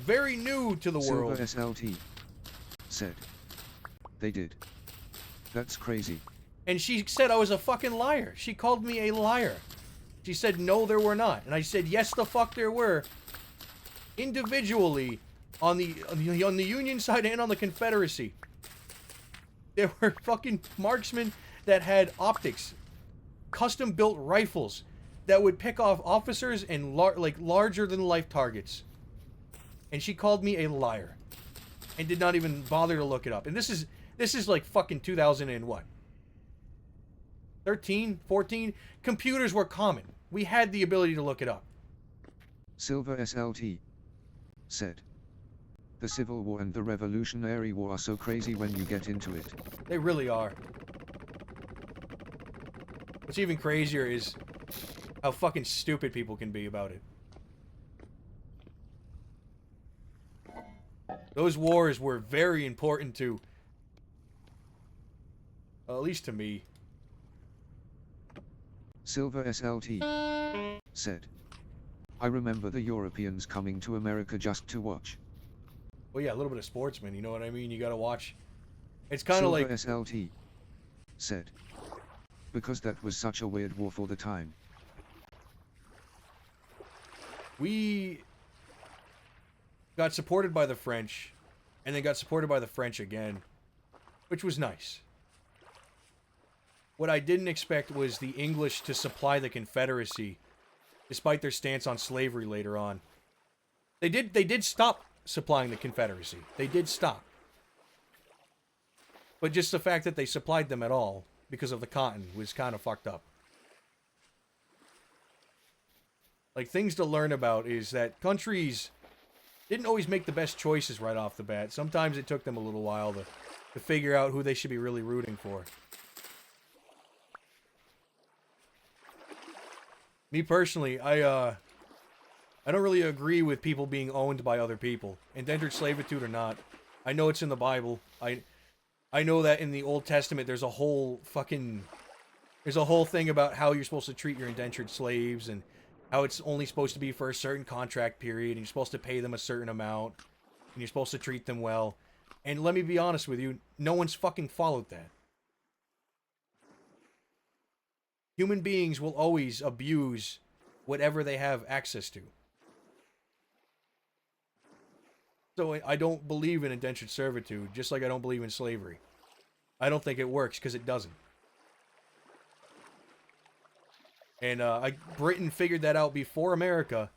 very new to the world. Silver SLT said. They did. That's crazy. And she said I was a fucking liar. She called me a liar. She said, no, there were not. And I said, yes, the fuck there were. Individually, on the Union side and on the Confederacy, there were fucking marksmen that had optics. Custom-built rifles that would pick off officers and larger-than-life targets. And she called me a liar. And did not even bother to look it up. And this is like fucking 2000 and what? 13, 14, computers were common. We had the ability to look it up. Silver SLT said. The Civil War and the Revolutionary War are so crazy when you get into it. They really are. What's even crazier is how fucking stupid people can be about it. Those wars were very important to, at least to me. Silver SLT said. I remember the Europeans coming to America just to watch. Well, yeah, a little bit of sportsman, you know what I mean? You gotta watch. It's kind of like... Silver SLT said. Because that was such a weird war for the time. We got supported by the French, and then got supported by the French again, which was nice. What I didn't expect was the English to supply the Confederacy, despite their stance on slavery later on. They did stop supplying the Confederacy. They did stop. But just the fact that they supplied them at all, because of the cotton, was kind of fucked up. Like, things to learn about is that countries didn't always make the best choices right off the bat. Sometimes it took them a little while to figure out who they should be really rooting for. Me personally, I don't really agree with people being owned by other people. Indentured servitude or not. I know it's in the Bible. I know that in the Old Testament there's a whole thing about how you're supposed to treat your indentured slaves and how it's only supposed to be for a certain contract period and you're supposed to pay them a certain amount and you're supposed to treat them well. And let me be honest with you, no one's fucking followed that. Human beings will always abuse whatever they have access to. So I don't believe in indentured servitude, just like I don't believe in slavery. I don't think it works, because it doesn't. And Britain figured that out before America,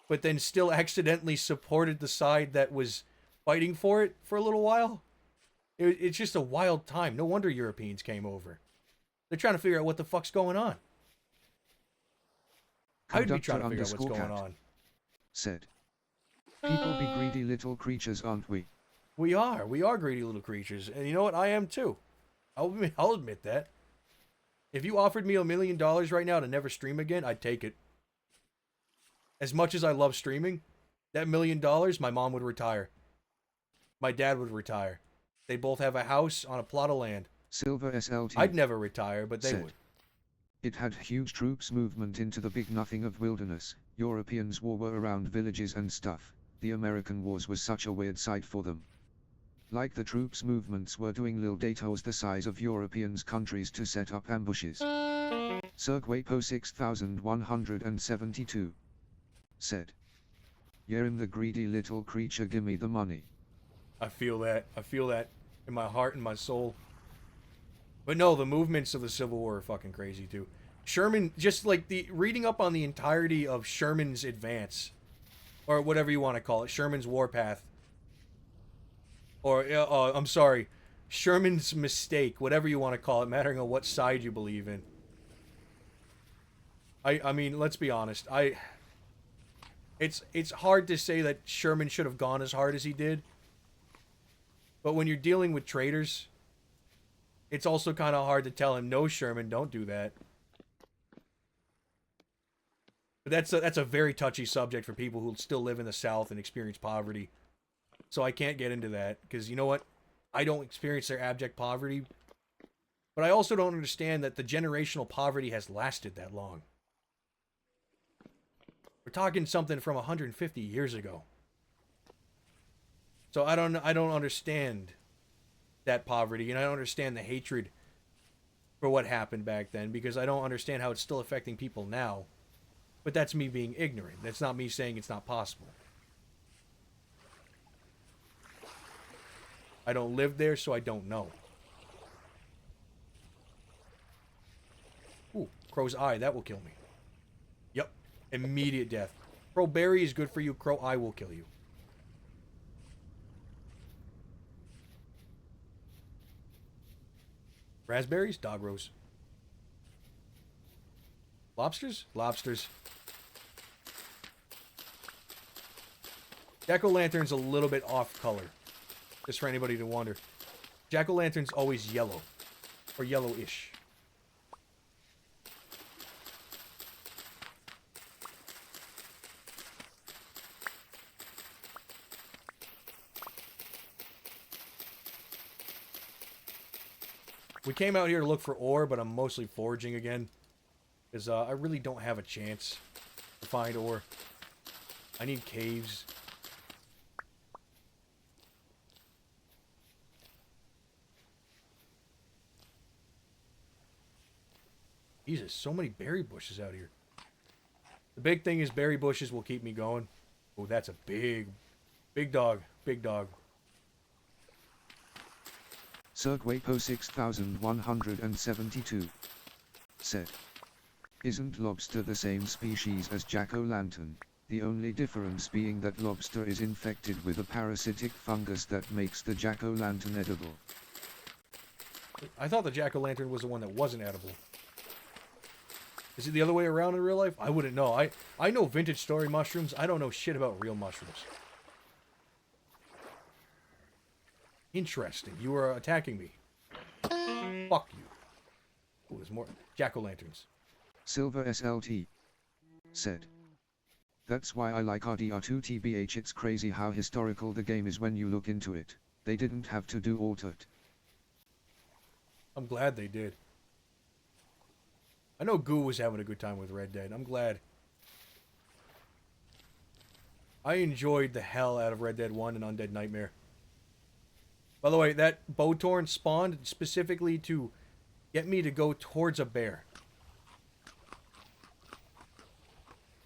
but then still accidentally supported the side that was fighting for it for a little while. It's just a wild time. No wonder Europeans came over. They're trying to figure out what the fuck's going on. I'd be trying to figure out what's going on. Said. People be greedy little creatures, aren't we? We are. We are greedy little creatures. And you know what? I am too. I'll admit that. If you offered me $1 million right now to never stream again, I'd take it. As much as I love streaming, that $1 million, my mom would retire. My dad would retire. They both have a house on a plot of land. Silver SLT. I'd never retire, but they would. It had huge troops movement into the big nothing of wilderness. Europeans' war were around villages and stuff. The American wars was such a weird sight for them. Like the troops movements were doing little detours the size of Europeans' countries to set up ambushes. Sergwapo 6172 said. Yeah, I'm the greedy little creature, gimme the money. I feel that. I feel that in my heart and my soul. But no, the movements of the Civil War are fucking crazy too. Sherman, just like the reading up on the entirety of Sherman's advance, or whatever you want to call it, Sherman's warpath, or I'm sorry, Sherman's mistake, whatever you want to call it, mattering on what side you believe in. I mean, let's be honest. It's hard to say that Sherman should have gone as hard as he did. But when you're dealing with traitors, it's also kind of hard to tell him, no, Sherman, don't do that. But that's a very touchy subject for people who still live in the South and experience poverty. So I can't get into that, because you know what? I don't experience their abject poverty. But I also don't understand that the generational poverty has lasted that long. We're talking something from 150 years ago. So I don't understand that poverty, and I don't understand the hatred for what happened back then, because I don't understand how it's still affecting people now. But that's me being ignorant. That's not me saying it's not possible. I don't live there, so I don't know. Ooh, Crow's Eye, that will kill me. Yep, immediate death. Crow Berry is good for you, Crow Eye will kill you. Raspberries? Dog rose. Lobsters? Lobsters. Jack-o'-lantern's a little bit off color. Just for anybody to wonder. Jack-o'-lantern's always yellow. Or yellowish. We came out here to look for ore, but I'm mostly foraging again. Because I really don't have a chance to find ore. I need caves. Jesus, so many berry bushes out here. The big thing is berry bushes will keep me going. Oh, that's a big dog. Big dog. Cirquapo 6172 said, "Isn't lobster the same species as jack-o'-lantern, the only difference being that lobster is infected with a parasitic fungus that makes the jack-o'-lantern edible?" I thought the jack-o'-lantern was the one that wasn't edible. Is it the other way around in real life? I wouldn't know. I know vintage story mushrooms. I don't know shit about real mushrooms. Interesting. You are attacking me. Fuck you. Oh, there's more jack-o'-lanterns. Silver SLT said, "That's why I like RDR2 TBH. It's crazy how historical the game is when you look into it. They didn't have to do altered." I'm glad they did. I know Goo was having a good time with Red Dead. I'm glad. I enjoyed the hell out of Red Dead 1 and Undead Nightmare. By the way, that Bowtorn spawned specifically to get me to go towards a bear.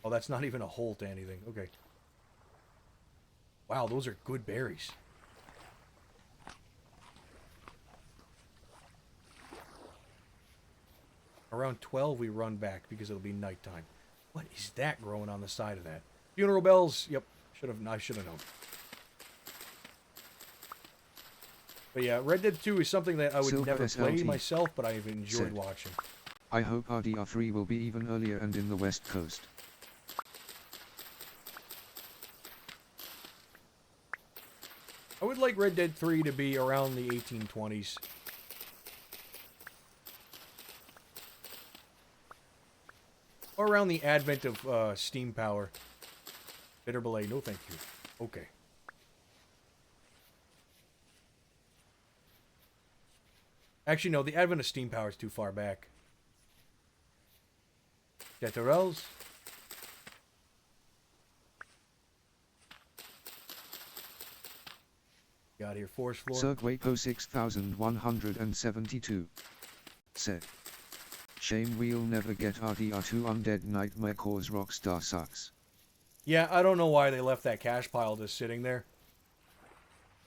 Oh, that's not even a hole to anything. Okay. Wow, those are good berries. Around 12 we run back because it'll be nighttime. What is that growing on the side of that? Funeral bells. Yep. I should have known. But yeah, Red Dead 2 is something that I would Silver never play SLT myself, but I've enjoyed said, watching. "I hope RDR3 will be even earlier and in the West Coast." I would like Red Dead 3 to be around the 1820s. Or around the advent of steam power. Bitter Belay, no thank you. Okay. Actually, no, the advent of steam power is too far back. Jeterels. Got here, force floor. Cirquapo 6172 said, "Shame we'll never get RDR2 Undead Nightmare cause Rockstar sucks." Yeah, I don't know why they left that cash pile just sitting there.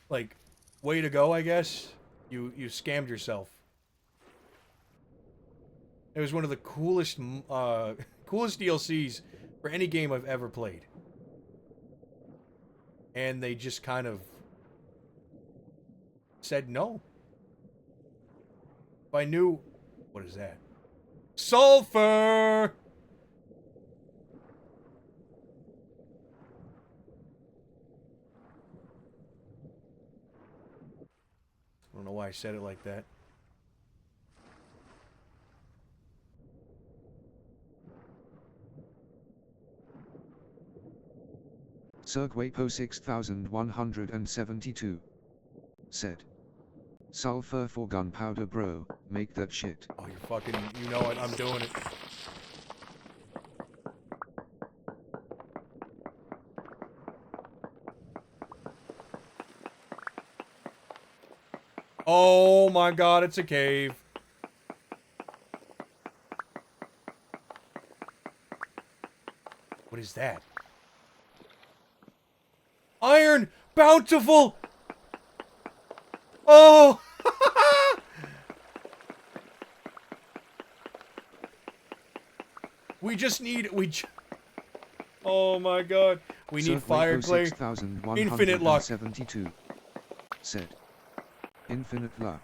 Like, way to go, I guess. You scammed yourself. It was one of the coolest, coolest DLCs for any game I've ever played. And they just kind of said no. If I knew... What is that? Sulfur! I don't know why I said it like that. Sergwapo 6172 said, sulfur for gunpowder, bro, make that shit. Oh, you're fucking... You know it, I'm doing it. Oh my god, it's a cave. What is that? Iron! Bountiful! Oh! We just need... Oh my god. We need fire clay. Infinite luck. 72 said, infinite luck.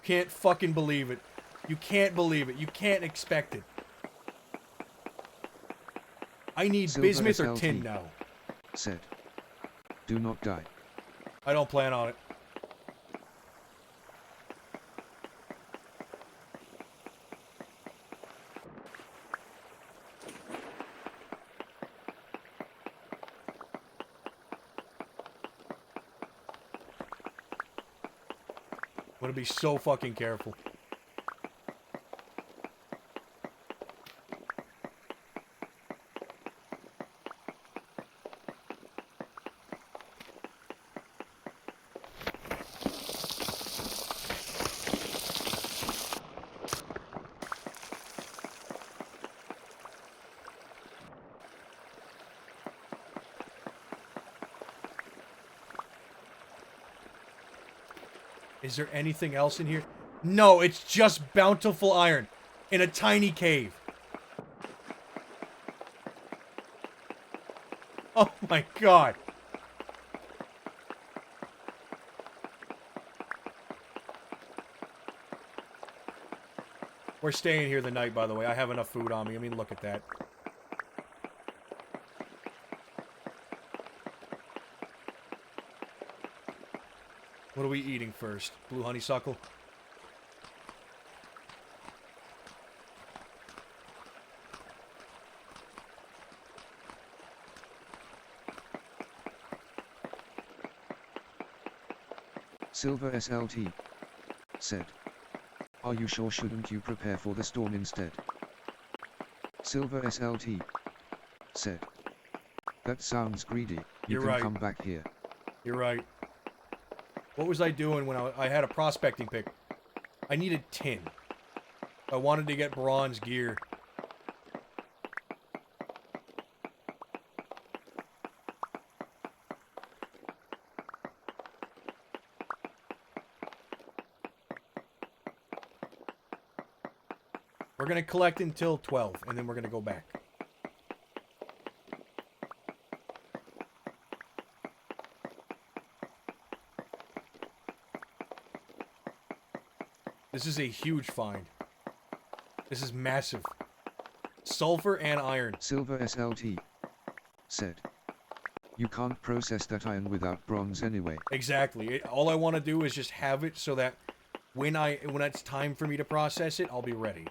Can't fucking believe it. You can't believe it. You can't expect it. I need Silver bismuth or SLT tin now. said, do not die. I don't plan on it. I'm gonna be so fucking careful. Is there anything else in here? No, it's just bountiful iron in a tiny cave. Oh my god. We're staying here the night, by the way. I have enough food on me. I mean, look at that. What are we eating first? Blue honeysuckle? Silver SLT said, are you sure shouldn't you prepare for the storm instead? Silver SLT said, that sounds greedy. You You're can right. come back here. You're right. What was I doing when I had a prospecting pick? I needed tin. I wanted to get bronze gear. We're gonna collect until 12, and then we're gonna go back. This is a huge find. This is massive. Sulfur and iron. Silver SLT said, you can't process that iron without bronze anyway. Exactly. All I want to do is just have it so that when it's time for me to process it, I'll be ready.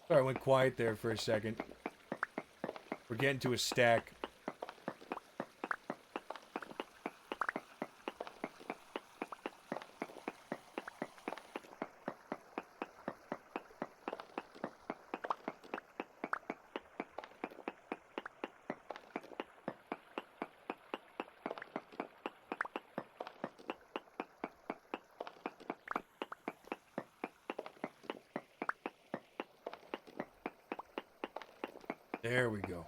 Sorry, I went quiet there for a second. We're getting to a stack. There we go.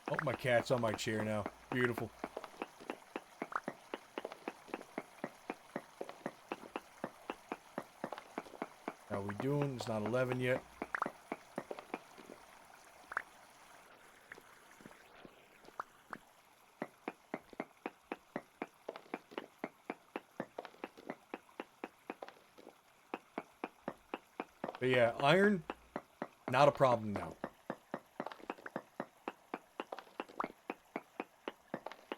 Oh, my cat's on my chair now. Beautiful. How are we doing? It's not 11 yet. But yeah, iron, not a problem now.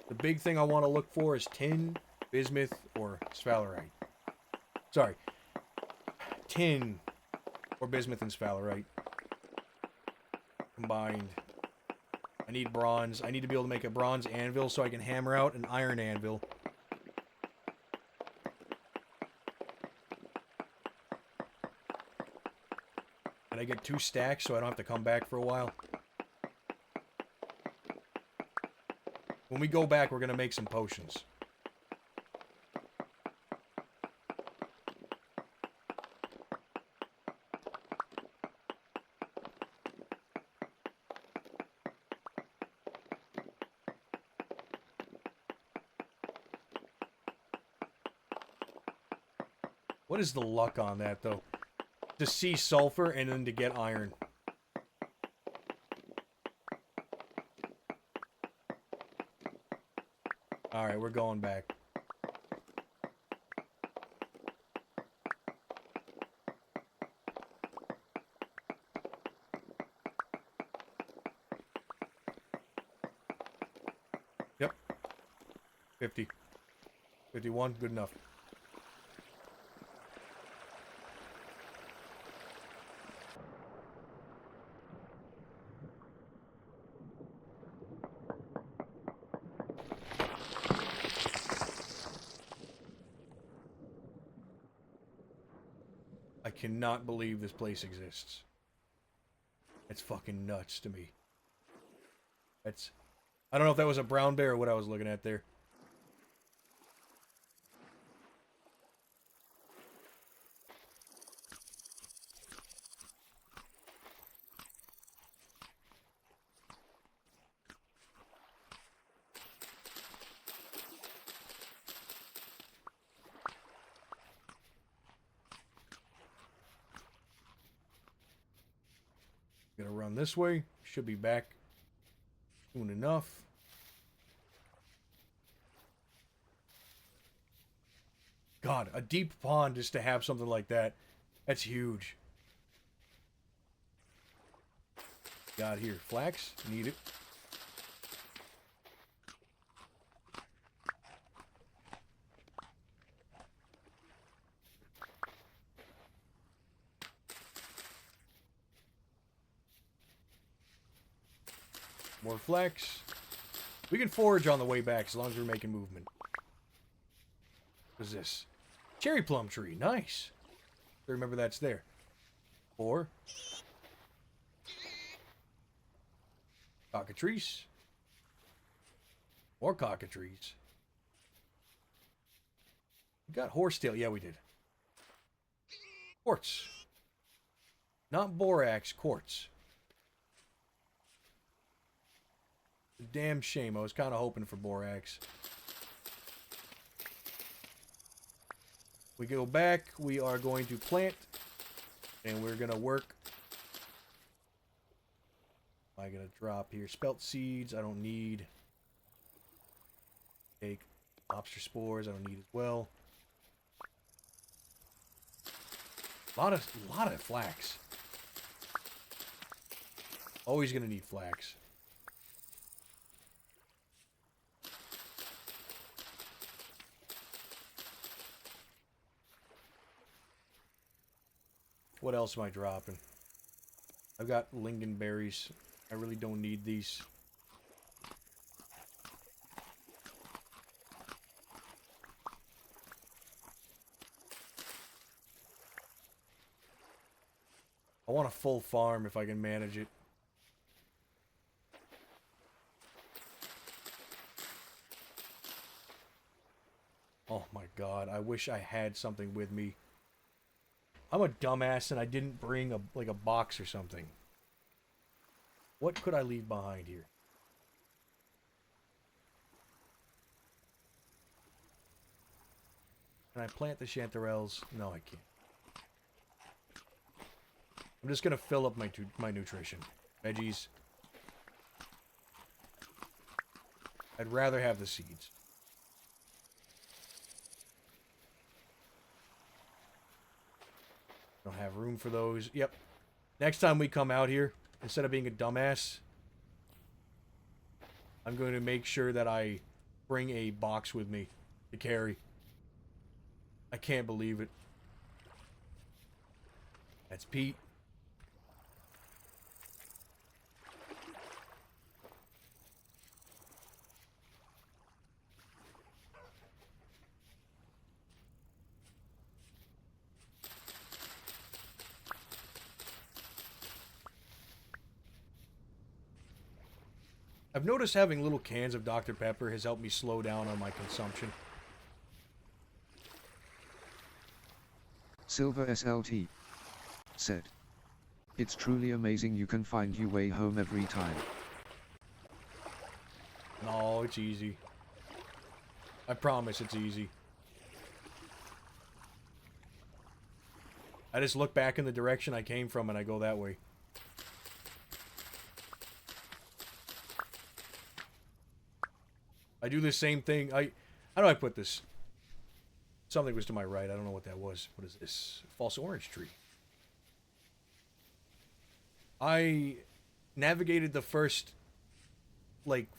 The big thing I want to look for is tin, bismuth, or sphalerite. Sorry. Tin or bismuth and sphalerite combined. I need bronze. I need to be able to make a bronze anvil so I can hammer out an iron anvil. And I get 2 stacks so I don't have to come back for a while. When we go back, we're going to make some potions. What is the luck on that, though? To see sulfur and then to get iron. Alright, we're going back. Yep. 50. 51, good enough. I cannot believe this place exists. It's fucking nuts to me. That's... I don't know if that was a brown bear or what I was looking at there. Gonna run this way. Should be back soon enough. God, a deep pond just to have something like that. That's huge. Got here. Flax. Need it. More flax. We can forage on the way back as long as we're making movement. What's this? Cherry plum tree. Nice. I remember that's there. 4. Cockatrice. More cockatrice. We got horsetail. Yeah, we did. Quartz. Not borax, quartz. Damn shame. I was kind of hoping for borax. We go back. We are going to plant. And we're going to work. I got to drop here. Spelt seeds. I don't need. Take lobster spores. I don't need as well. A lot of flax. Always going to need flax. What else am I dropping? I've got lingonberries. I really don't need these. I want a full farm if I can manage it. Oh my god, I wish I had something with me. I'm a dumbass and I didn't bring a box or something. What could I leave behind here? Can I plant the chanterelles? No, I can't. I'm just gonna fill up my nutrition. Veggies. I'd rather have the seeds. Don't have room for those. Yep. Next time we come out here, instead of being a dumbass, I'm going to make sure that I bring a box with me to carry. I can't believe it. That's Pete. I've noticed having little cans of Dr. Pepper has helped me slow down on my consumption. Silver SLT said, "It's truly amazing you can find your way home every time." No, it's easy. I promise it's easy. I just look back in the direction I came from and I go that way. I do the same thing. How do I put this? Something was to my right. I don't know what that was. What is this? False orange tree. I navigated the first, like,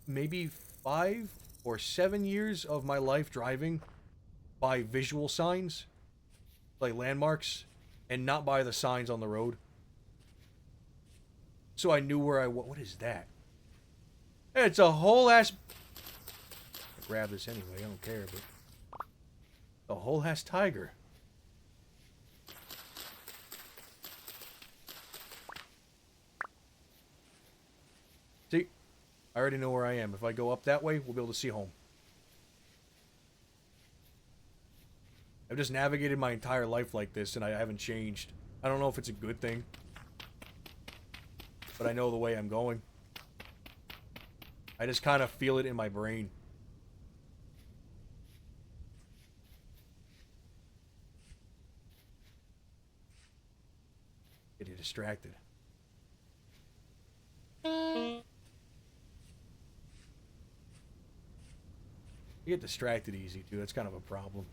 maybe 5 or 7 years of my life driving by visual signs, like landmarks, and not by the signs on the road. So I knew where I was. What is that? It's a whole ass... I'll grab this anyway, I don't care, but... A whole ass tiger. See? I already know where I am. If I go up that way, we'll be able to see home. I've just navigated my entire life like this, and I haven't changed. I don't know if it's a good thing. But I know the way I'm going. I just kind of feel it in my brain. Get distracted. You get distracted easy, too. That's kind of a problem.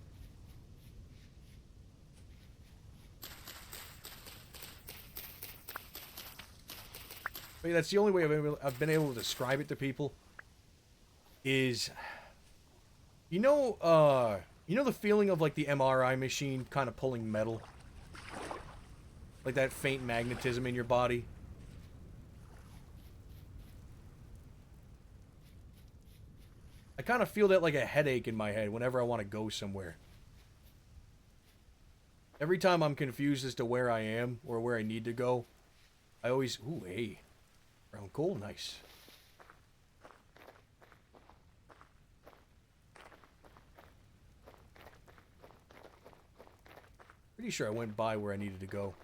But that's the only way I've been able to describe it to people. Is... You know the feeling of, like, the MRI machine kind of pulling metal? Like that faint magnetism in your body? I kind of feel that like a headache in my head whenever I want to go somewhere. Every time I'm confused as to where I am or where I need to go, I always... Ooh, hey. Brown coal, nice. Pretty sure I went by where I needed to go.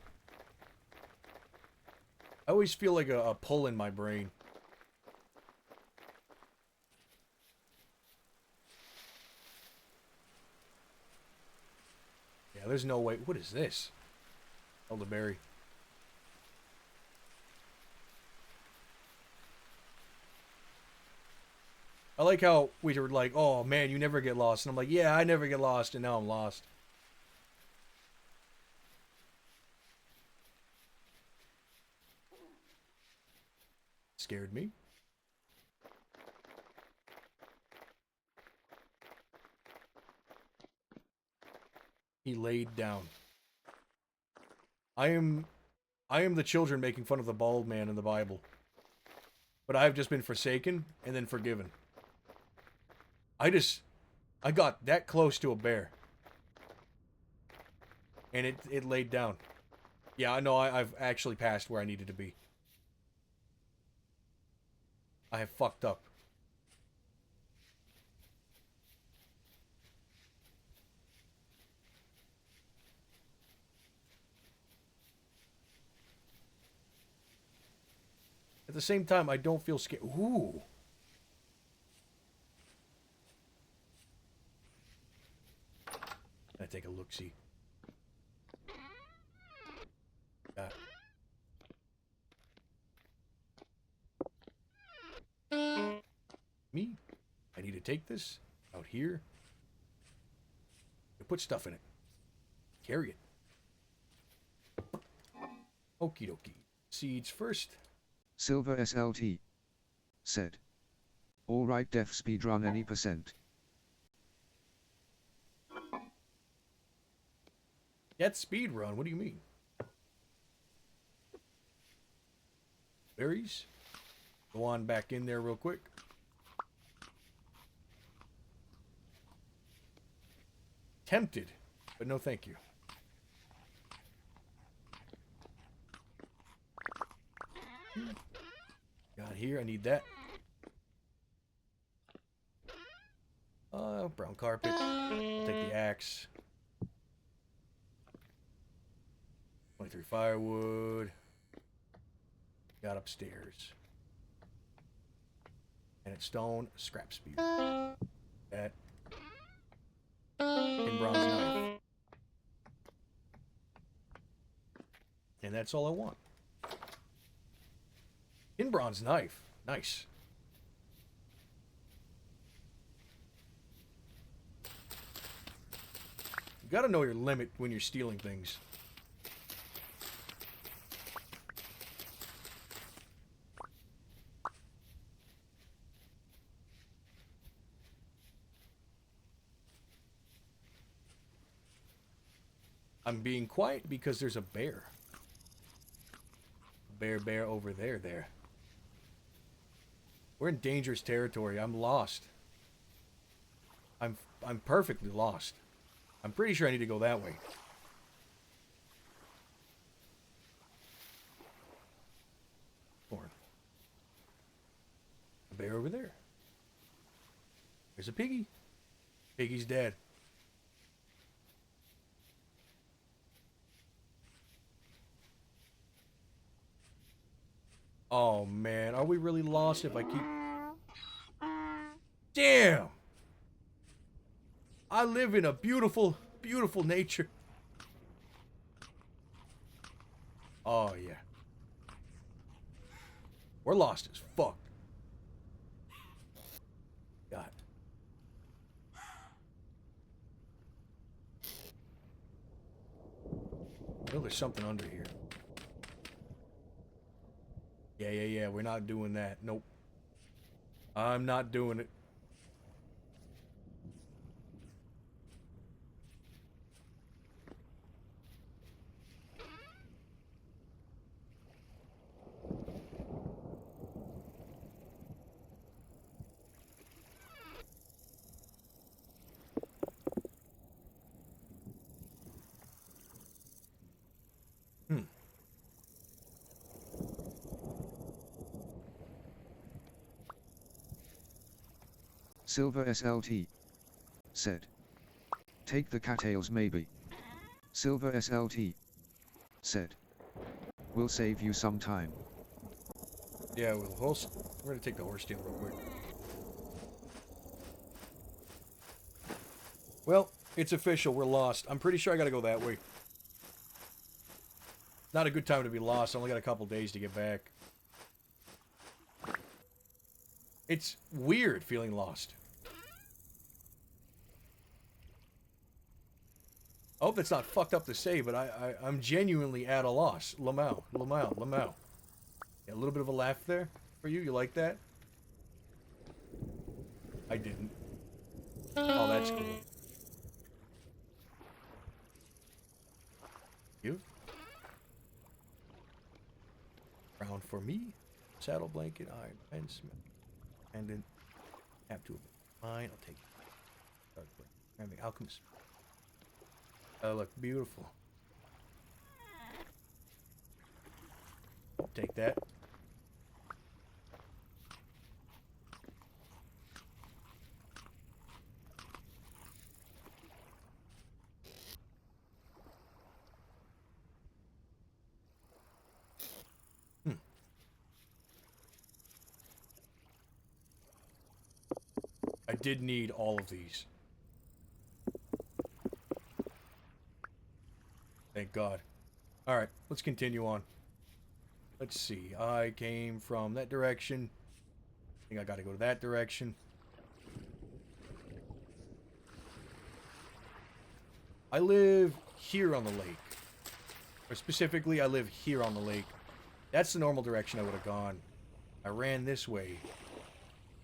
I always feel like a pull in my brain. Yeah, there's no way. What is this? Elderberry. I like how we were like, oh man, you never get lost. And I'm like, yeah, I never get lost, and now I'm lost. Scared me. He laid down. I am the children making fun of the bald man in the Bible. But I've just been forsaken and then forgiven. I got that close to a bear. And it laid down. Yeah, I know I've actually passed where I needed to be. I have fucked up. At the same time, I don't feel scared. Ooh. I take a look-see. Me? I need to take this out here. Put stuff in it. Carry it. Okie dokie. Seeds first. Silver SLT said. Alright, def speedrun any %. That speed run, what do you mean? Berries? Go on back in there real quick. Tempted, but no thank you. Got here, I need that. Brown carpet. I'll take the axe. 23 firewood. Got upstairs. And it's stone, scrap spear. That. And bronze knife. And that's all I want. In bronze knife. Nice. You gotta know your limit when you're stealing things. I'm being quiet because there's a bear. Bear over there. We're in dangerous territory. I'm lost. I'm perfectly lost. I'm pretty sure I need to go that way. Corn. A bear over there. There's a piggy. Piggy's dead. Oh man, are we really lost if I keep... Damn! I live in a beautiful, beautiful nature. Oh yeah. We're lost as fuck. God. I know there's something under here. Yeah, we're not doing that. Nope. I'm not doing it. Silver SLT said. Take the cattails maybe. Silver SLT said. We'll save you some time. Yeah, we're gonna take the horse deal real quick. Well, it's official. We're lost. I'm pretty sure I gotta go that way. Not a good time to be lost. I only got a couple days to get back. It's weird feeling lost. I hope that's not fucked up to say, but I'm genuinely at a loss. Lamau. Yeah, a little bit of a laugh there for you. You like that? I didn't. Oh, that's cool. You? Crown for me. Saddle blanket, iron fence, pendant. Have two of them. Mine, I'll take it. Ceramic alchemist. Oh, look, beautiful. Take that. I did need all of these. Thank God. Alright, let's continue on. Let's see. I came from that direction. I think I gotta go to that direction. I live here on the lake. Or specifically, I live here on the lake. That's the normal direction I would have gone. I ran this way.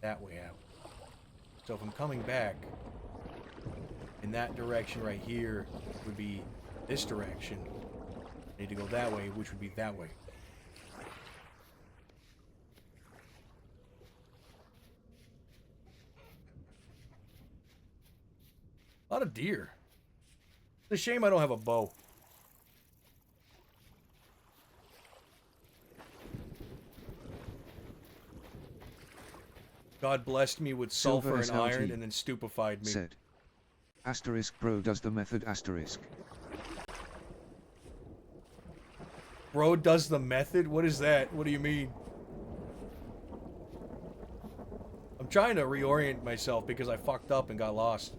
That way out. So if I'm coming back, in that direction right here would be this direction. I need to go that way, which would be that way. A lot of deer. It's a shame I don't have a bow. God blessed me with sulfur and iron and then stupefied me. Said. Asterisk bro does the method asterisk. Bro does the method? What is that? What do you mean? I'm trying to reorient myself because I fucked up and got lost.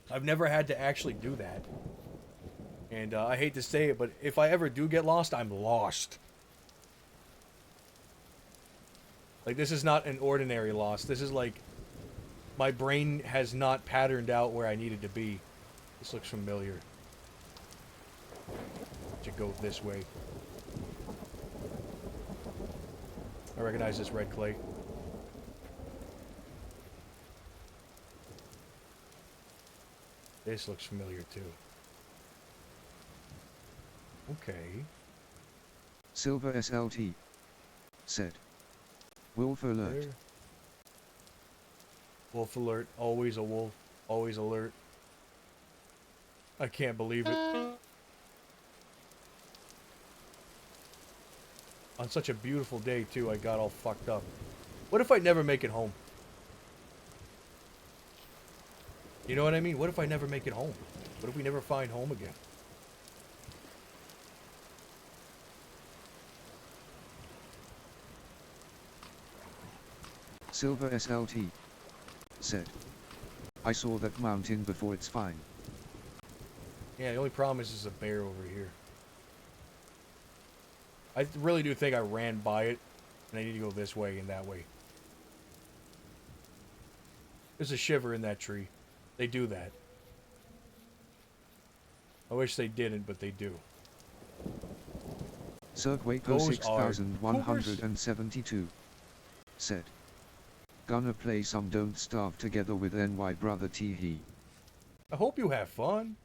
I've never had to actually do that. And I hate to say it, but if I ever do get lost, I'm lost. Like, this is not an ordinary loss. This is like, my brain has not patterned out where I needed to be. This looks familiar. Should go this way. I recognize this red clay. This looks familiar too. Okay. Silver SLT. Said. Wolf alert. There. Wolf alert. Always a wolf. Always alert. I can't believe it. On such a beautiful day, too, I got all fucked up. What if I never make it home? You know what I mean? What if I never make it home? What if we never find home again? Silver SLT. Said. I saw that mountain before, it's fine. Yeah, the only problem is there's a bear over here. I really do think I ran by it, and I need to go this way and that way. There's a shiver in that tree. They do that. I wish they didn't, but they do. Cirquaco 6172. Said. Gonna play some Don't Starve together with NY brother T. I hope you have fun.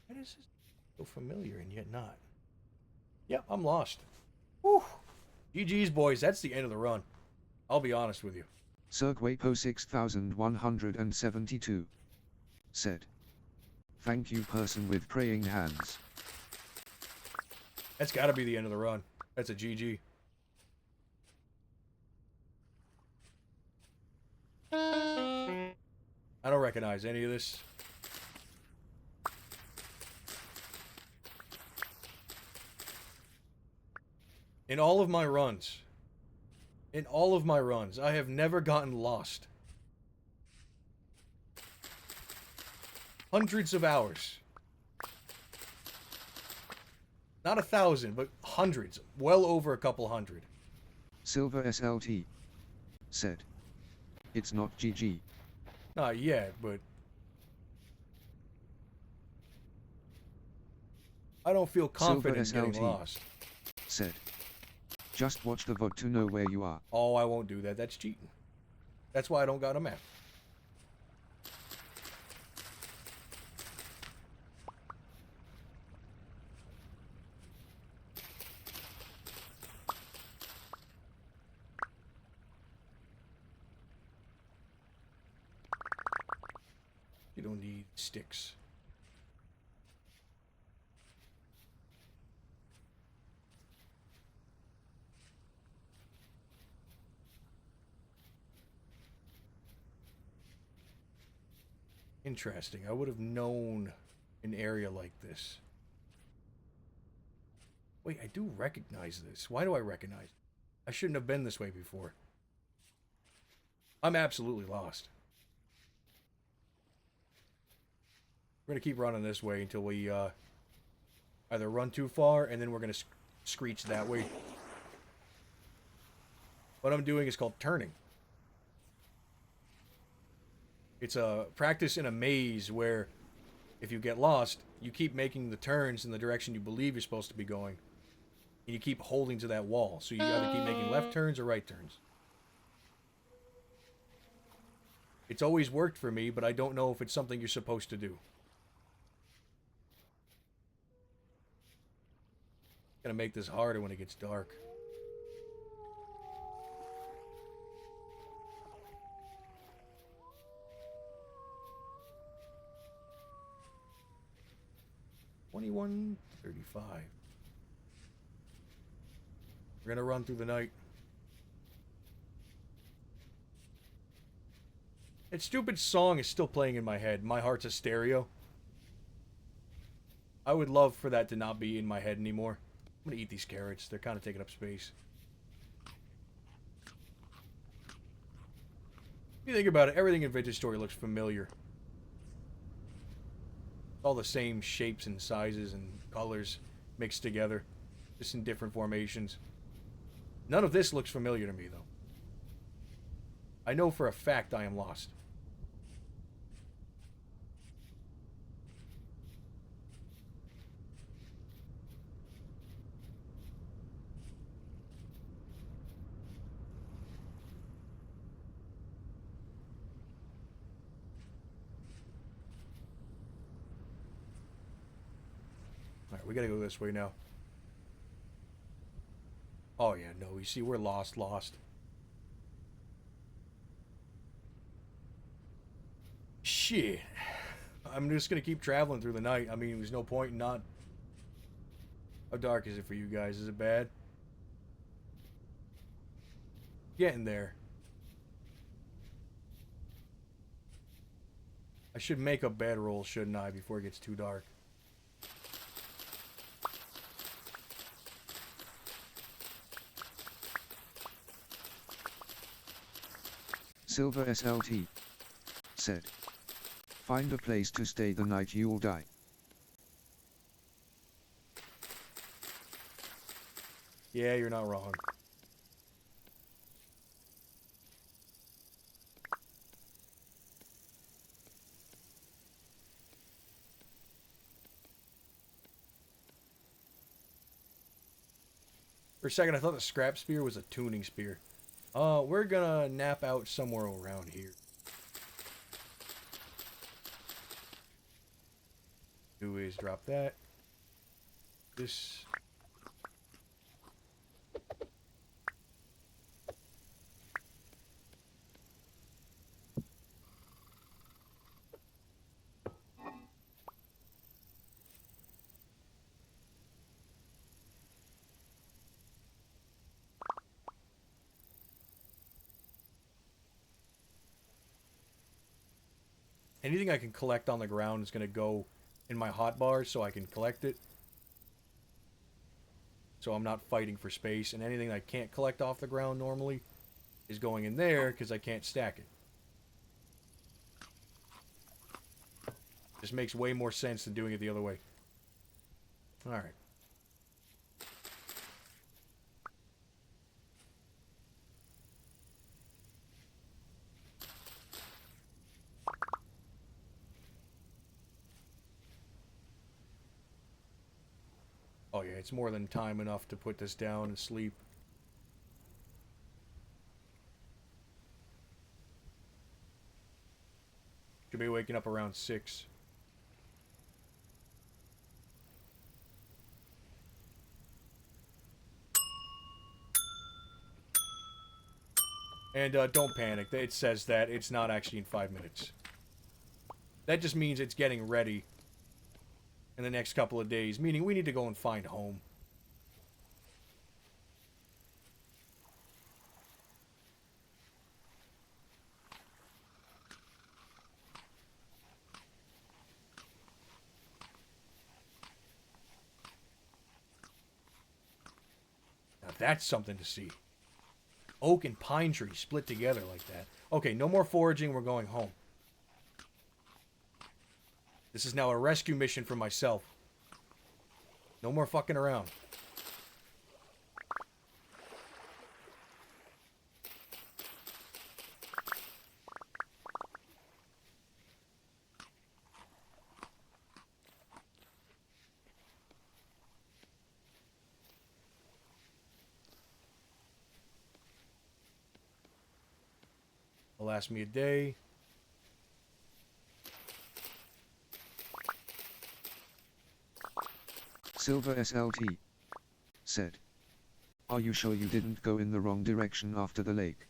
Why does this so familiar and yet not? Yep, I'm lost. Whew. GG's, boys. That's the end of the run. I'll be honest with you. Cirquaco 6172. Said. Thank you, person with praying hands. That's gotta be the end of the run. That's a GG. I don't recognize any of this. In all of my runs, I have never gotten lost. Hundreds of hours. Not 1,000, but hundreds. Well over a couple hundred. Silver SLT. Said. It's not GG. Not yet, but... I don't feel confident in getting lost. Said. Just watch the VOD to know where you are. Oh, I won't do that. That's cheating. That's why I don't got a map. You don't need sticks. Interesting. I would have known an area like this. Wait, I do recognize this. Why do I recognize it? I shouldn't have been this way before. I'm absolutely lost. We're going to keep running this way until we either run too far, and then we're going to screech that way. What I'm doing is called turning. It's a practice in a maze where if you get lost, you keep making the turns in the direction you believe you're supposed to be going. And you keep holding to that wall. So you either keep making left turns or right turns. It's always worked for me, but I don't know if it's something you're supposed to do. Gonna make this harder when it gets dark. $21.35. We're gonna run through the night. That stupid song is still playing in my head. My Heart's a Stereo. I would love for that to not be in my head anymore. I'm gonna eat these carrots. They're kind of taking up space. If you think about it, everything in Vintage Story looks familiar. All the same shapes and sizes and colors mixed together, just in different formations. None of this looks familiar to me, though. I know for a fact I am lost. Alright, we gotta go this way now. Oh yeah, no, you see, we're lost. Shit. I'm just gonna keep traveling through the night. I mean, there's no point in not... How dark is it for you guys? Is it bad? Getting there. I should make a bedroll, shouldn't I, before it gets too dark? Silver SLT said, "Find a place to stay the night you'll die." Yeah, you're not wrong. For a second, I thought the scrap spear was a tuning spear. We're gonna nap out somewhere around here. Do is drop that. This. Anything I can collect on the ground is going to go in my hotbar so I can collect it. So I'm not fighting for space. And anything I can't collect off the ground normally is going in there because I can't stack it. Just makes way more sense than doing it the other way. Alright. Oh yeah, it's more than time enough to put this down and sleep. Should be waking up around 6. And don't panic. It says that it's not actually in 5 minutes. That just means it's getting ready in the next couple of days, meaning we need to go and find home. Now that's something to see. Oak and pine tree split together like that. Okay, no more foraging. We're going home. This is now a rescue mission for myself. No more fucking around. It'll last me a day. Silver SLT said, "Are you sure you didn't go in the wrong direction after the lake?"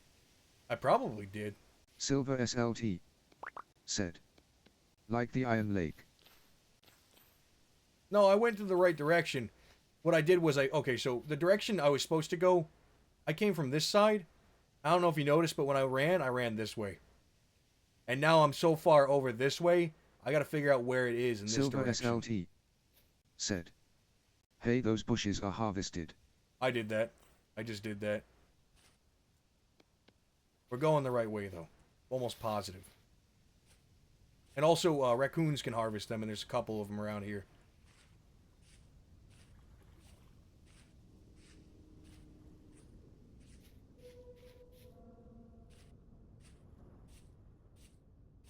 I probably did. Silver SLT said, "Like the Iron Lake." No, I went to the right direction. What I did was okay, so the direction I was supposed to go, I came from this side. I don't know if you noticed, but when I ran this way. And now I'm so far over this way, I gotta figure out where it is in this Silver direction. SLT said, "Hey, those bushes are harvested." I did that. I just did that. We're going the right way, though. Almost positive. And also, raccoons can harvest them, and there's a couple of them around here.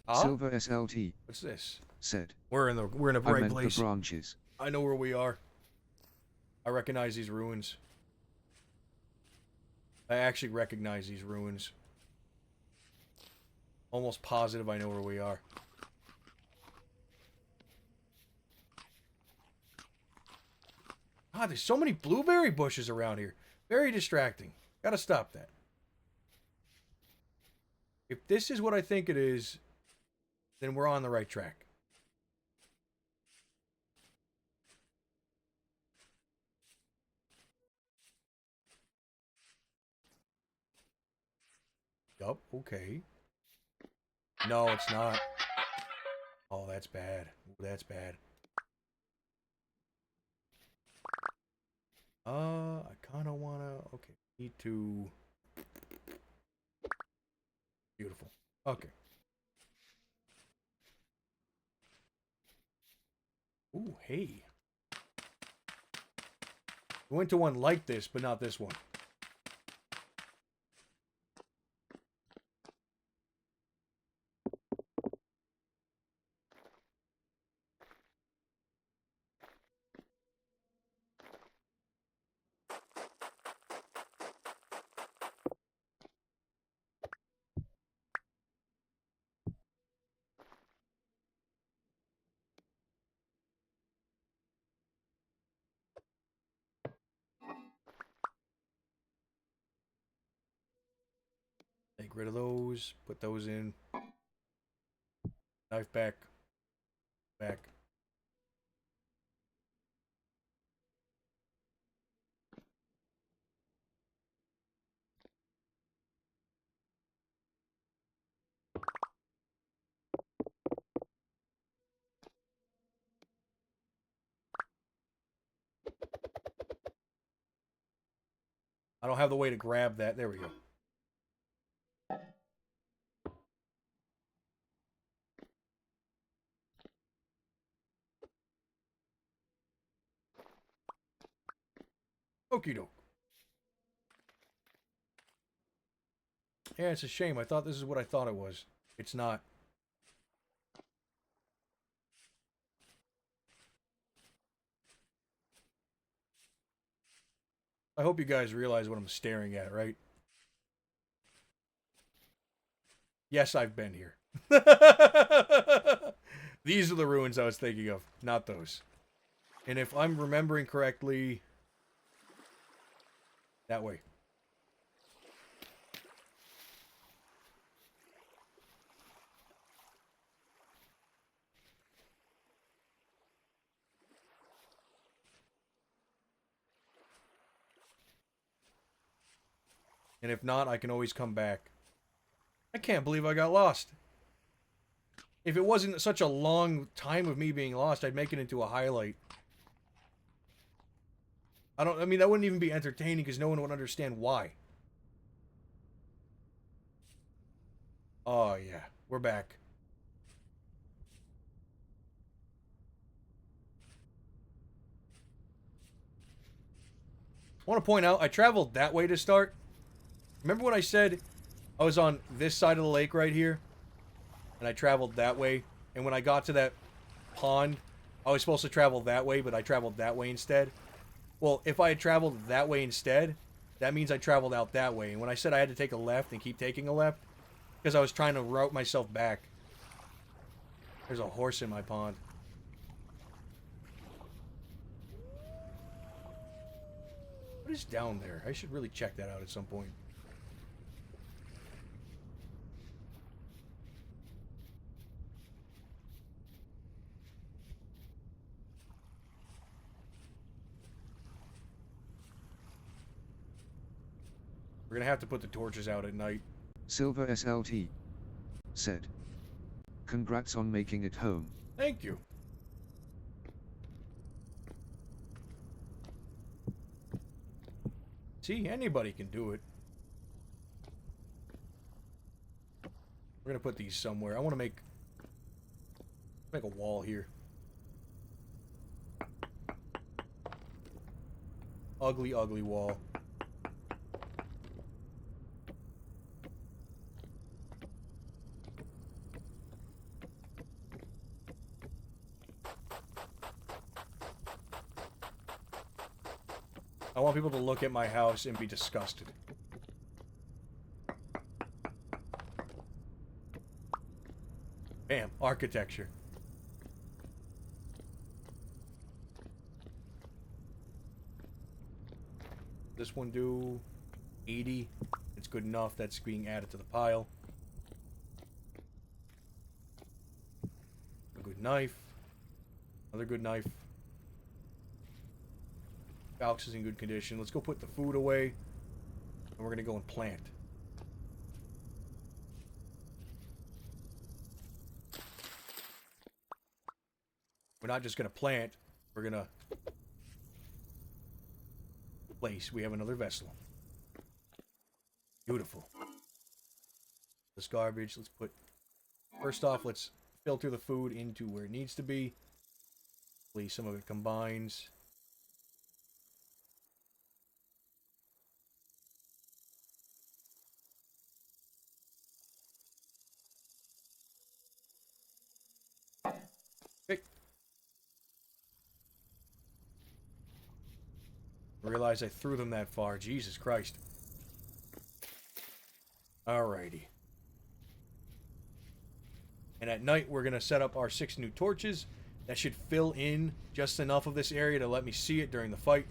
Ah? Silver SLT What's this? said, We're in a "I bright meant place. the branches." I know where we are. I recognize these ruins. I actually recognize these ruins. Almost positive I know where we are. God, there's so many blueberry bushes around here. Very distracting. Gotta stop that. If this is what I think it is, then we're on the right track. Yup, okay. No, it's not. Oh, that's bad. Ooh, that's bad. I kind of want to... Okay, need to... Beautiful. Okay. Ooh, hey. We went to one like this, but not this one. Take rid of those. Put those in. Knife back. Back. I don't have the way to grab that. There we go. Okie doke. Yeah, it's a shame. I thought this is what I thought it was. It's not. I hope you guys realize what I'm staring at, right? Yes, I've been here. These are the ruins I was thinking of, not those. And if I'm remembering correctly, that way. And if not, I can always come back. I can't believe I got lost. If it wasn't such a long time of me being lost, I'd make it into a highlight. I mean, that wouldn't even be entertaining because no one would understand why. Oh, yeah. We're back. I want to point out, I traveled that way to start. Remember when I said I was on this side of the lake right here? And I traveled that way. And when I got to that pond, I was supposed to travel that way, but I traveled that way instead. Well, if I had traveled that way instead, that means I traveled out that way. And when I said I had to take a left and keep taking a left, because I was trying to route myself back. There's a horse in my pond. What is down there? I should really check that out at some point. We're gonna have to put the torches out at night. Silver SLT said, "Congrats on making it home." Thank you. See, anybody can do it. We're gonna put these somewhere. I want to make a wall here. Ugly, ugly wall. I want people to look at my house and be disgusted. Bam, architecture. This one do 80. It's good enough. That's being added to the pile. A good knife. Another good knife. Alex is in good condition. Let's go put the food away. And we're going to go and plant. We're not just going to plant. We're going to place. We have another vessel. Beautiful. This garbage. Let's put... First off, let's filter the food into where it needs to be. Hopefully some of it combines. Okay. I realize I threw them that far. Jesus Christ. Alrighty. And at night, we're going to set up our 6 new torches. That should fill in just enough of this area to let me see it during the fight.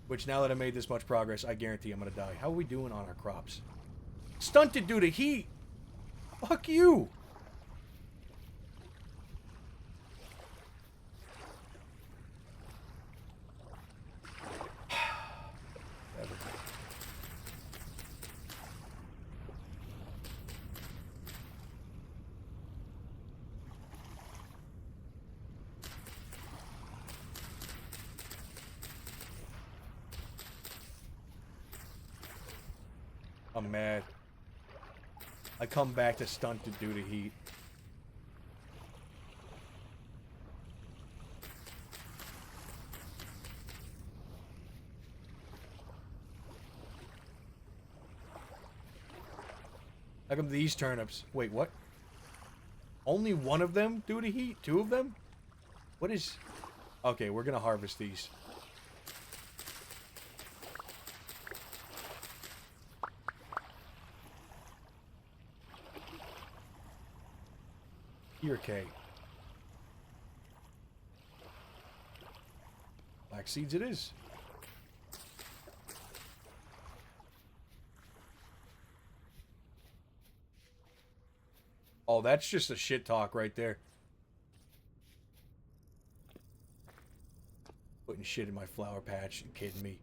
Which, now that I made this much progress, I guarantee I'm going to die. How are we doing on our crops? Stunted due to heat! Fuck you! I'm mad. I come back to stunted due to heat. How come these turnips? Wait, what? Only one of them due to heat? 2 of them? What is... Okay, we're gonna harvest these. Here, K. Black seeds it is. Oh, that's just a shit talk right there. Putting shit in my flower patch. You kidding me?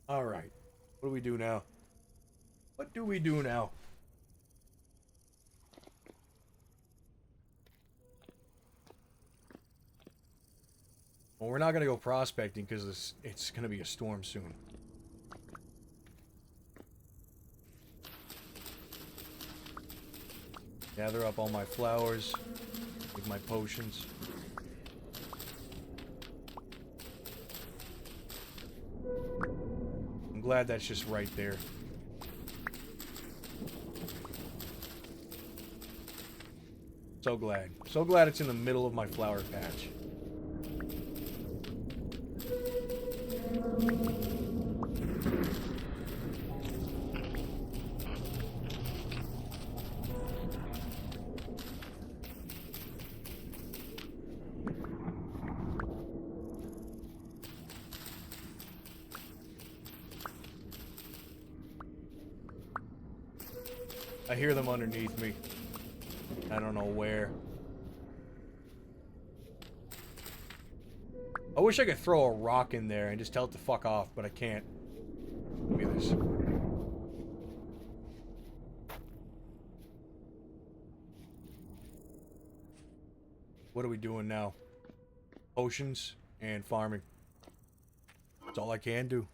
Alright. What do we do now? What do we do now? Well, we're not going to go prospecting because it's going to be a storm soon. Gather up all my flowers, make my potions. I'm glad that's just right there. So glad. So glad it's in the middle of my flower patch. I hear them underneath me. I don't know where. I wish I could throw a rock in there and just tell it to fuck off, but I can't. Look at this. What are we doing now? Potions and farming. That's all I can do.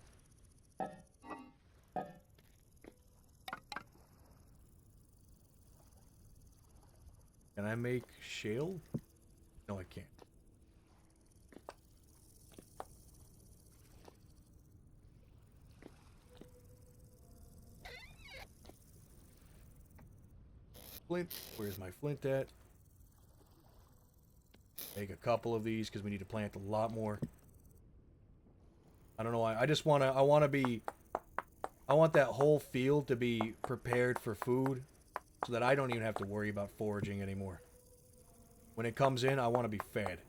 Can I make shale? No, I can't. Flint. Where's my flint at? Make a couple of these because we need to plant a lot more. I don't know why. I just want to... I want that whole field to be prepared for food so that I don't even have to worry about foraging anymore. When it comes in, I want to be fed.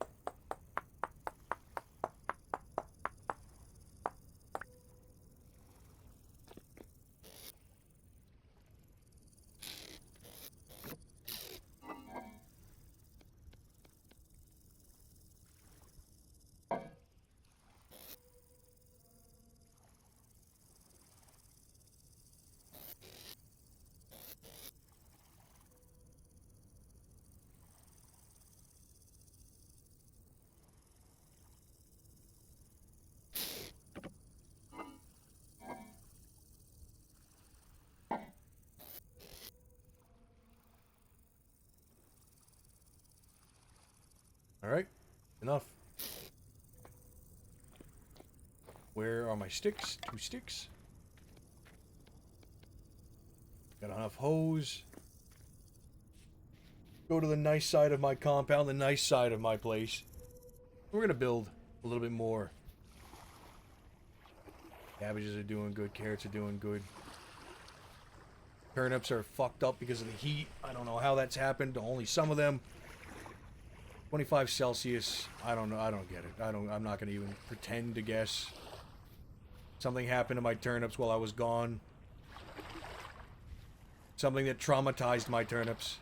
Alright, enough. Where are my sticks? 2 sticks. Got enough hose. Go to the nice side of my compound, the nice side of my place. We're gonna build a little bit more. Cabbages are doing good, carrots are doing good. Turnips are fucked up because of the heat. I don't know how that's happened. Only some of them. 25 Celsius. I don't know. I don't get it. I'm not going to even pretend to guess. Something happened to my turnips while I was gone. Something that traumatized my turnips.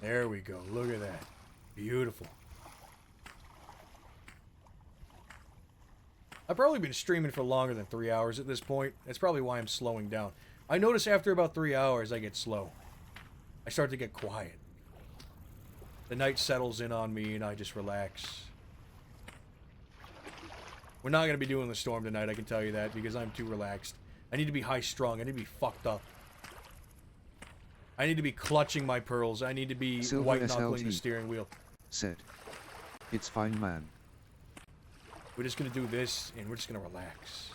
There we go. Look at that. Beautiful. I've probably been streaming for longer than 3 hours at this point. That's probably why I'm slowing down. I notice after about 3 hours, I get slow. I start to get quiet. The night settles in on me and I just relax. We're not going to be doing the storm tonight, I can tell you that, because I'm too relaxed. I need to be high-strung. I need to be fucked up. I need to be clutching my pearls. I need to be white-knuckling the steering wheel. Said. It's fine, man. We're just going to do this, and we're just going to relax.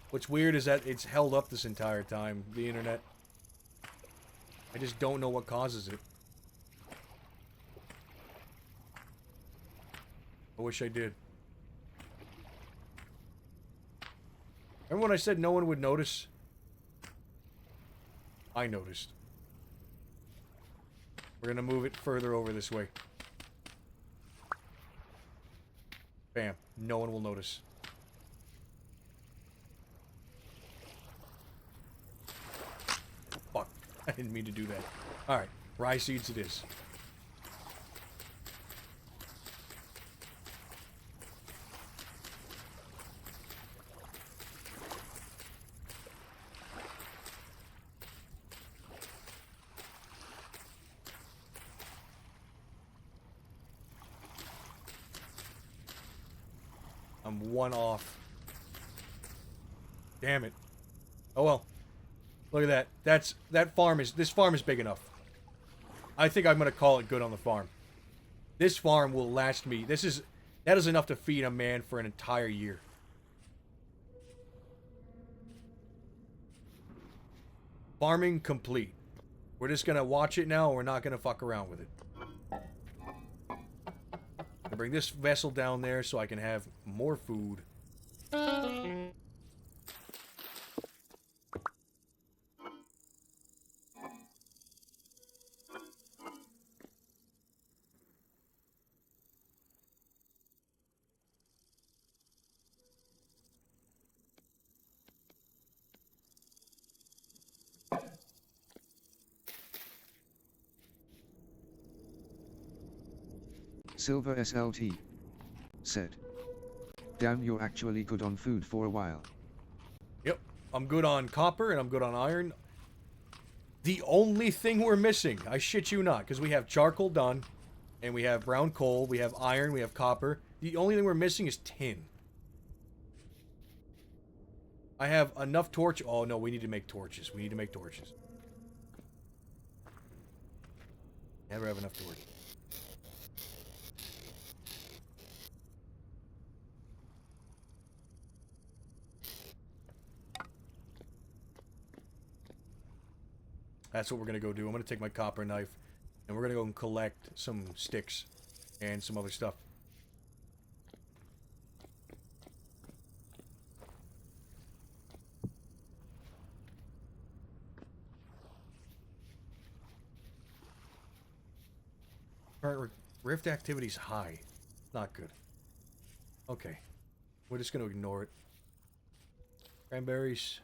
What's weird is that it's held up this entire time, the internet. I just don't know what causes it. I wish I did. Remember when I said no one would notice? I noticed. We're gonna move it further over this way. Bam. No one will notice. Fuck. I didn't mean to do that. Alright. Rye seeds it is. I'm one off. Damn it. Oh well. Look at that. This farm is big enough. I think I'm gonna call it good on the farm. This farm will last me. That is enough to feed a man for an entire year. Farming complete. We're just gonna watch it now and we're not gonna fuck around with it. I bring this vessel down there so I can have more food. Silver SLT said, "Damn, you're actually good on food for a while." Yep, I'm good on copper and I'm good on iron. The only thing we're missing, I shit you not, because we have charcoal done, and we have brown coal, we have iron, we have copper. The only thing we're missing is tin. I have enough torch. Oh no, we need to make torches. We need to make torches. Never have enough torches. That's what we're going to go do. I'm going to take my copper knife, and we're going to go and collect some sticks and some other stuff. Current rift activity's high. Not good. Okay. We're just going to ignore it. Cranberries.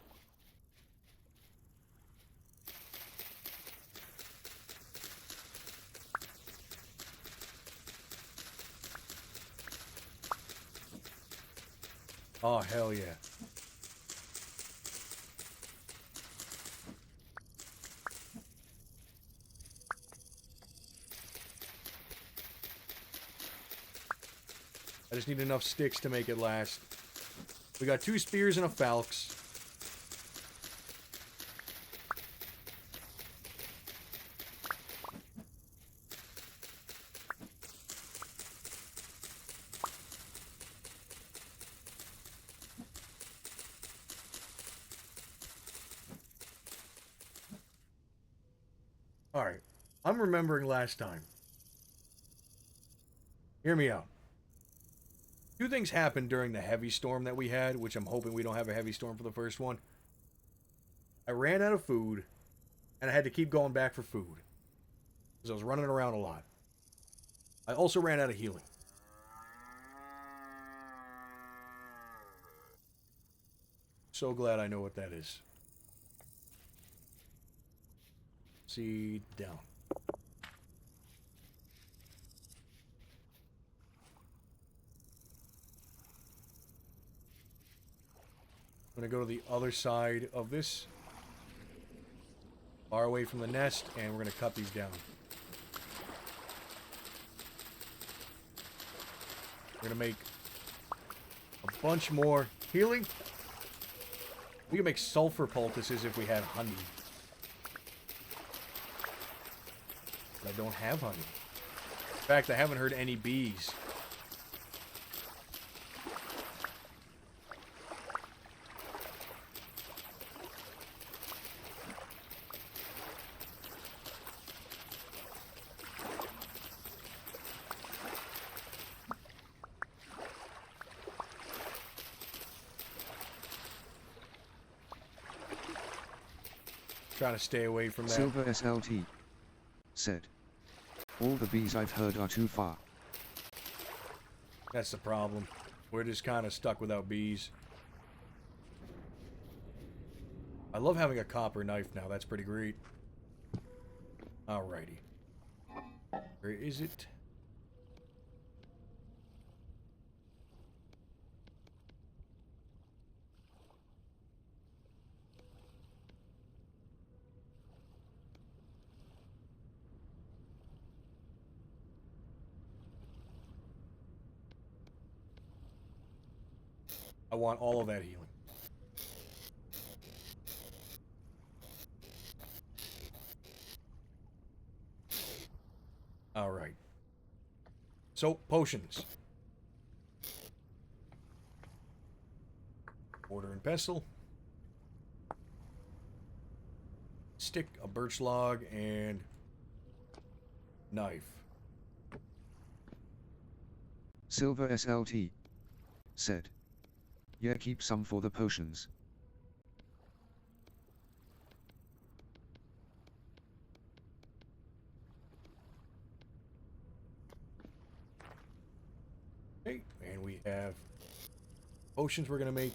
Oh, hell yeah. I just need enough sticks to make it last. We got 2 spears and a falx. Alright. I'm remembering last time. Hear me out. 2 things happened during the heavy storm that we had, which I'm hoping we don't have a heavy storm for the first one. I ran out of food, and I had to keep going back for food. Because I was running around a lot. I also ran out of healing. So glad I know what that is. Seed down. I'm going to go to the other side of this. Far away from the nest, and we're going to cut these down. We're going to make a bunch more healing. We can make sulfur poultices if we had honey. But I don't have honey. In fact, I haven't heard any bees. Trying to stay away from that. Silver SLT said, all the bees I've heard are too far. That's the problem. We're just kind of stuck without bees. I love having a copper knife now. That's pretty great. Alrighty. Where is it? I want all of that healing. Alright. So, potions. Mortar and pestle. Stick, a birch log, and knife. Silver SLT said, yeah, keep some for the potions. Okay, and we have potions we're gonna make.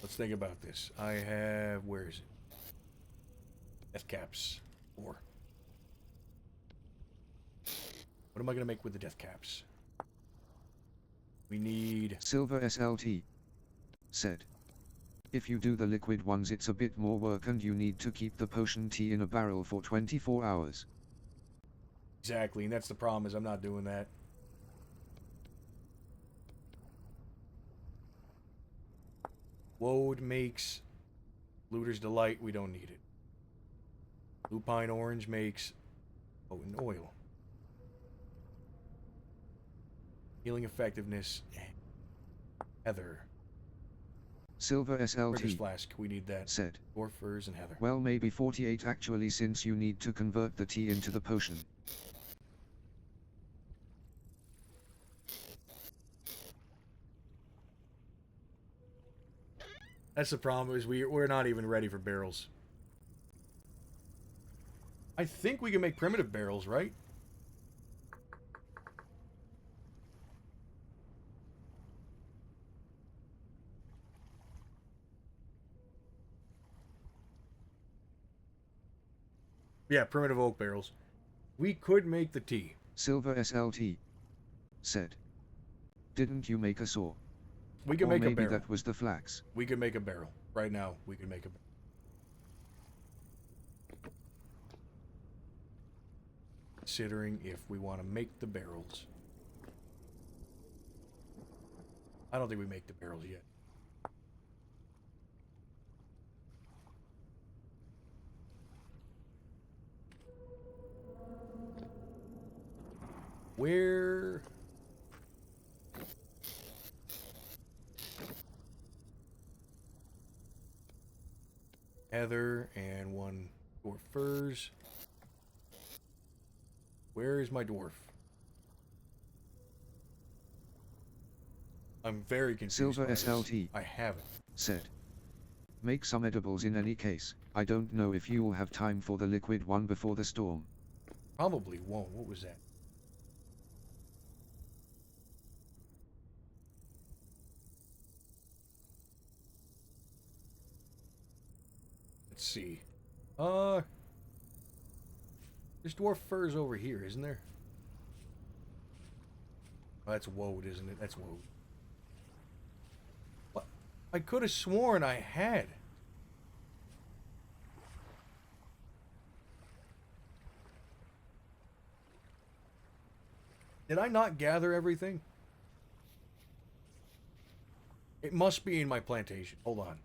Let's think about this. I have, where is it? Death caps. 4. What am I gonna make with the death caps? We need... Silver SLT said, if you do the liquid ones it's a bit more work and you need to keep the potion tea in a barrel for 24 hours. Exactly, and that's the problem, is I'm not doing that. Woad makes Looter's Delight. We don't need it. Lupine Orange makes potent oil. Healing effectiveness. Heather. Silver British SLT Flask. We need that. said, Dwarf Furs and Heather. well, maybe 48 actually, since you need to convert the tea into the potion. That's the problem, is we're not even ready for barrels. I think we can make primitive barrels, right? Yeah, primitive oak barrels. We could make the tea. Silver SLT said, didn't you make a saw? We could Or make a maybe barrel. that was the flax. We could make a barrel. Right now, we could make a barrel. Considering if we want to make the barrels. I don't think we make the barrels yet. Where... Heather and 1 dwarf furs. Where is my dwarf? I'm very confused. Silver by this. SLT I haven't. said, make some edibles in any case. I don't know if you will have time for the liquid one before the storm. Probably won't. What was that? Let's see. There's dwarf furs over here, isn't there? Oh, that's woad, isn't it? That's woad. What? I could have sworn I had. Did I not gather everything? It must be in my plantation. Hold on.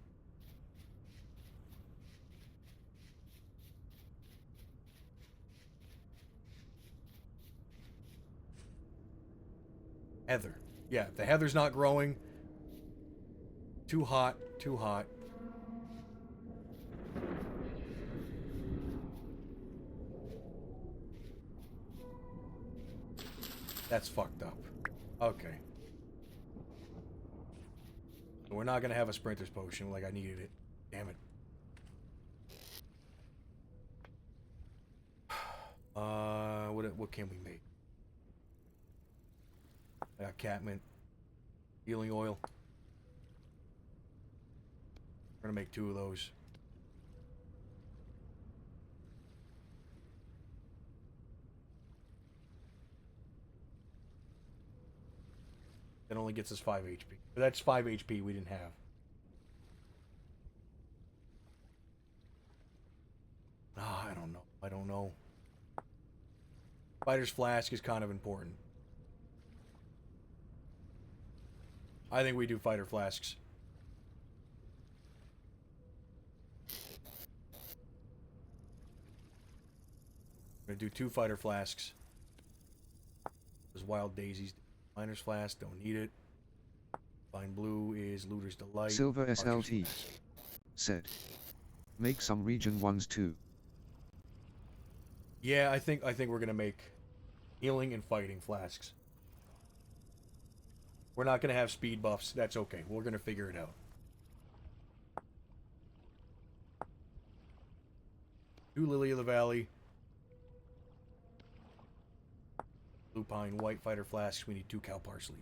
Heather. Yeah, the heather's not growing. Too hot. Too hot. That's fucked up. Okay. We're not gonna have a sprinter's potion like I needed it. Damn it. what can we make? I got catmint. Healing oil. We're gonna make 2 of those. That only gets us 5 HP. But that's 5 HP we didn't have. Ah, I don't know. I don't know. Fighter's Flask is kind of important. I think we do Fighter Flasks. We're gonna do 2 Fighter Flasks. Those Wild Daisies. Miner's Flask, don't need it. Fine Blue is Looter's Delight. Silver Archer's SLT Flask. said, make some region ones too. Yeah, I think we're gonna make healing and fighting flasks. We're not gonna have speed buffs. That's okay. We're gonna figure it out. 2 Lily of the Valley. Lupine, White Fighter Flasks. We need 2 Cow Parsley.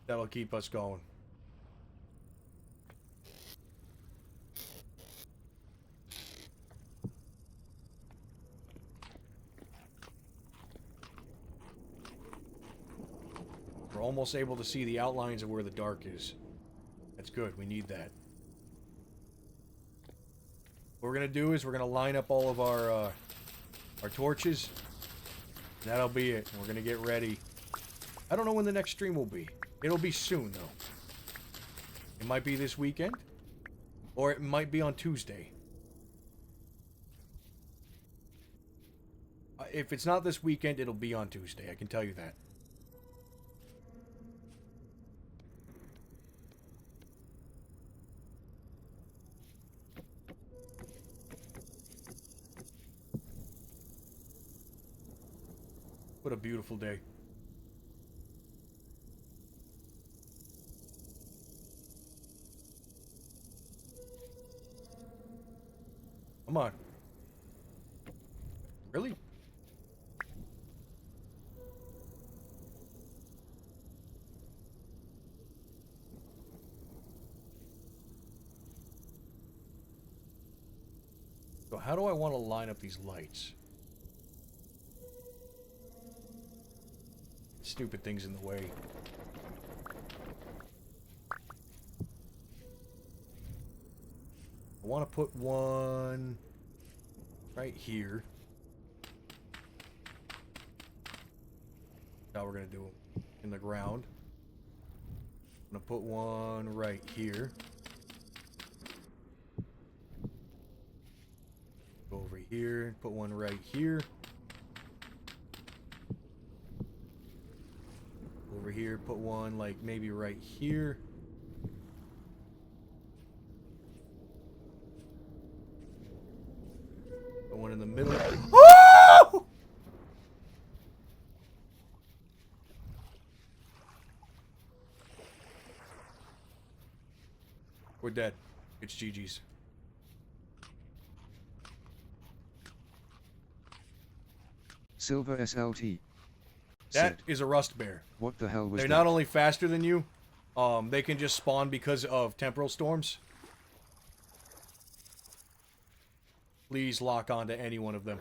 That'll keep us going. We're almost able to see the outlines of where the dark is. That's good. We need that. What we're gonna do is we're gonna line up all of our torches. That'll be it. We're gonna get ready. I don't know when the next stream will be. It'll be soon though. It might be this weekend, or it might be on Tuesday. If it's not this weekend, it'll be on Tuesday. I can tell you that. What a beautiful day. Come on. Really? So how do I want to line up these lights? Stupid things in the way. I want to put one right here. Now we're going to do them in the ground. I'm going to put one right here. Go over here, put one right here. Over here, put one like maybe right here. Put one in the middle. Oh! We're dead. It's GG's. Silver SLT That said, is a rust bear. what the hell was They're that? not only faster than you, they can just spawn because of temporal storms. Please lock on to any one of them.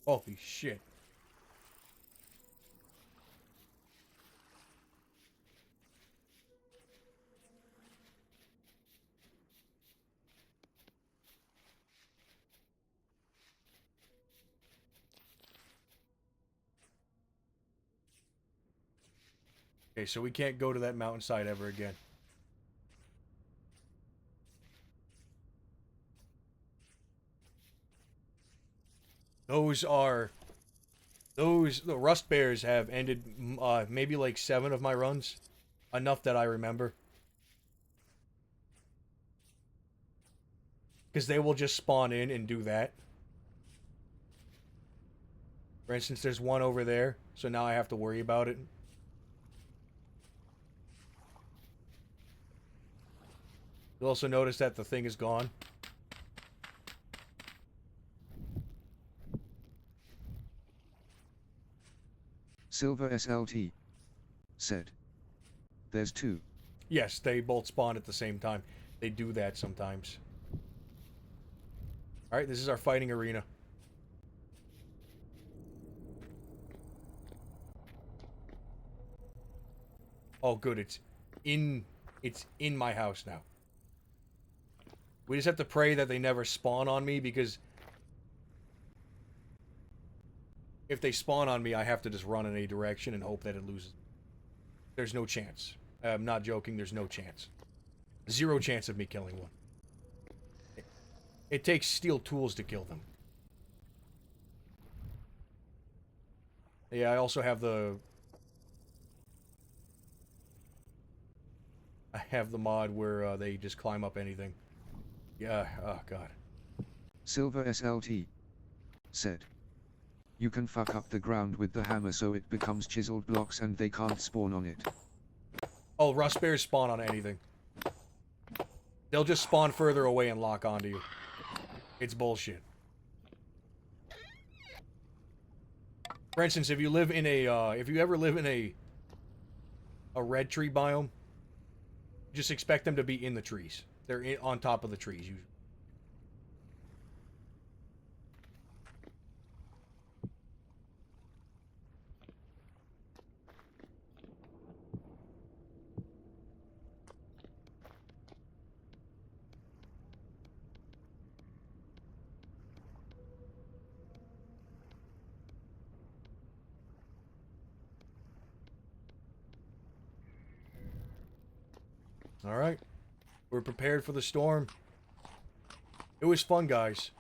Holy shit. Okay, so we can't go to that mountainside ever again. Those are... the rust bears have ended maybe like 7 of my runs. Enough that I remember. Because they will just spawn in and do that. For instance, there's one over there, so now I have to worry about it. You'll also notice that the thing is gone. Silver SLT said, "There's 2. Yes, they both spawn at the same time. They do that sometimes. Alright, this is our fighting arena. Oh, good. It's in my house now. We just have to pray that they never spawn on me, because if they spawn on me, I have to just run in a direction and hope that it loses. There's no chance. I'm not joking, there's no chance. 0 chance of me killing one. It takes steel tools to kill them. Yeah, I also have the... I have the mod where they just climb up anything. Yeah, oh god. Silver SLT said, "You can fuck up the ground with the hammer so it becomes chiseled blocks and they can't spawn on it." Oh, rust bears spawn on anything. They'll just spawn further away and lock onto you. It's bullshit. For instance, if you live in a, if you ever live in a red tree biome, just expect them to be in the trees. They're on top of the trees, usually. Alright. We're prepared for the storm. It was fun, guys.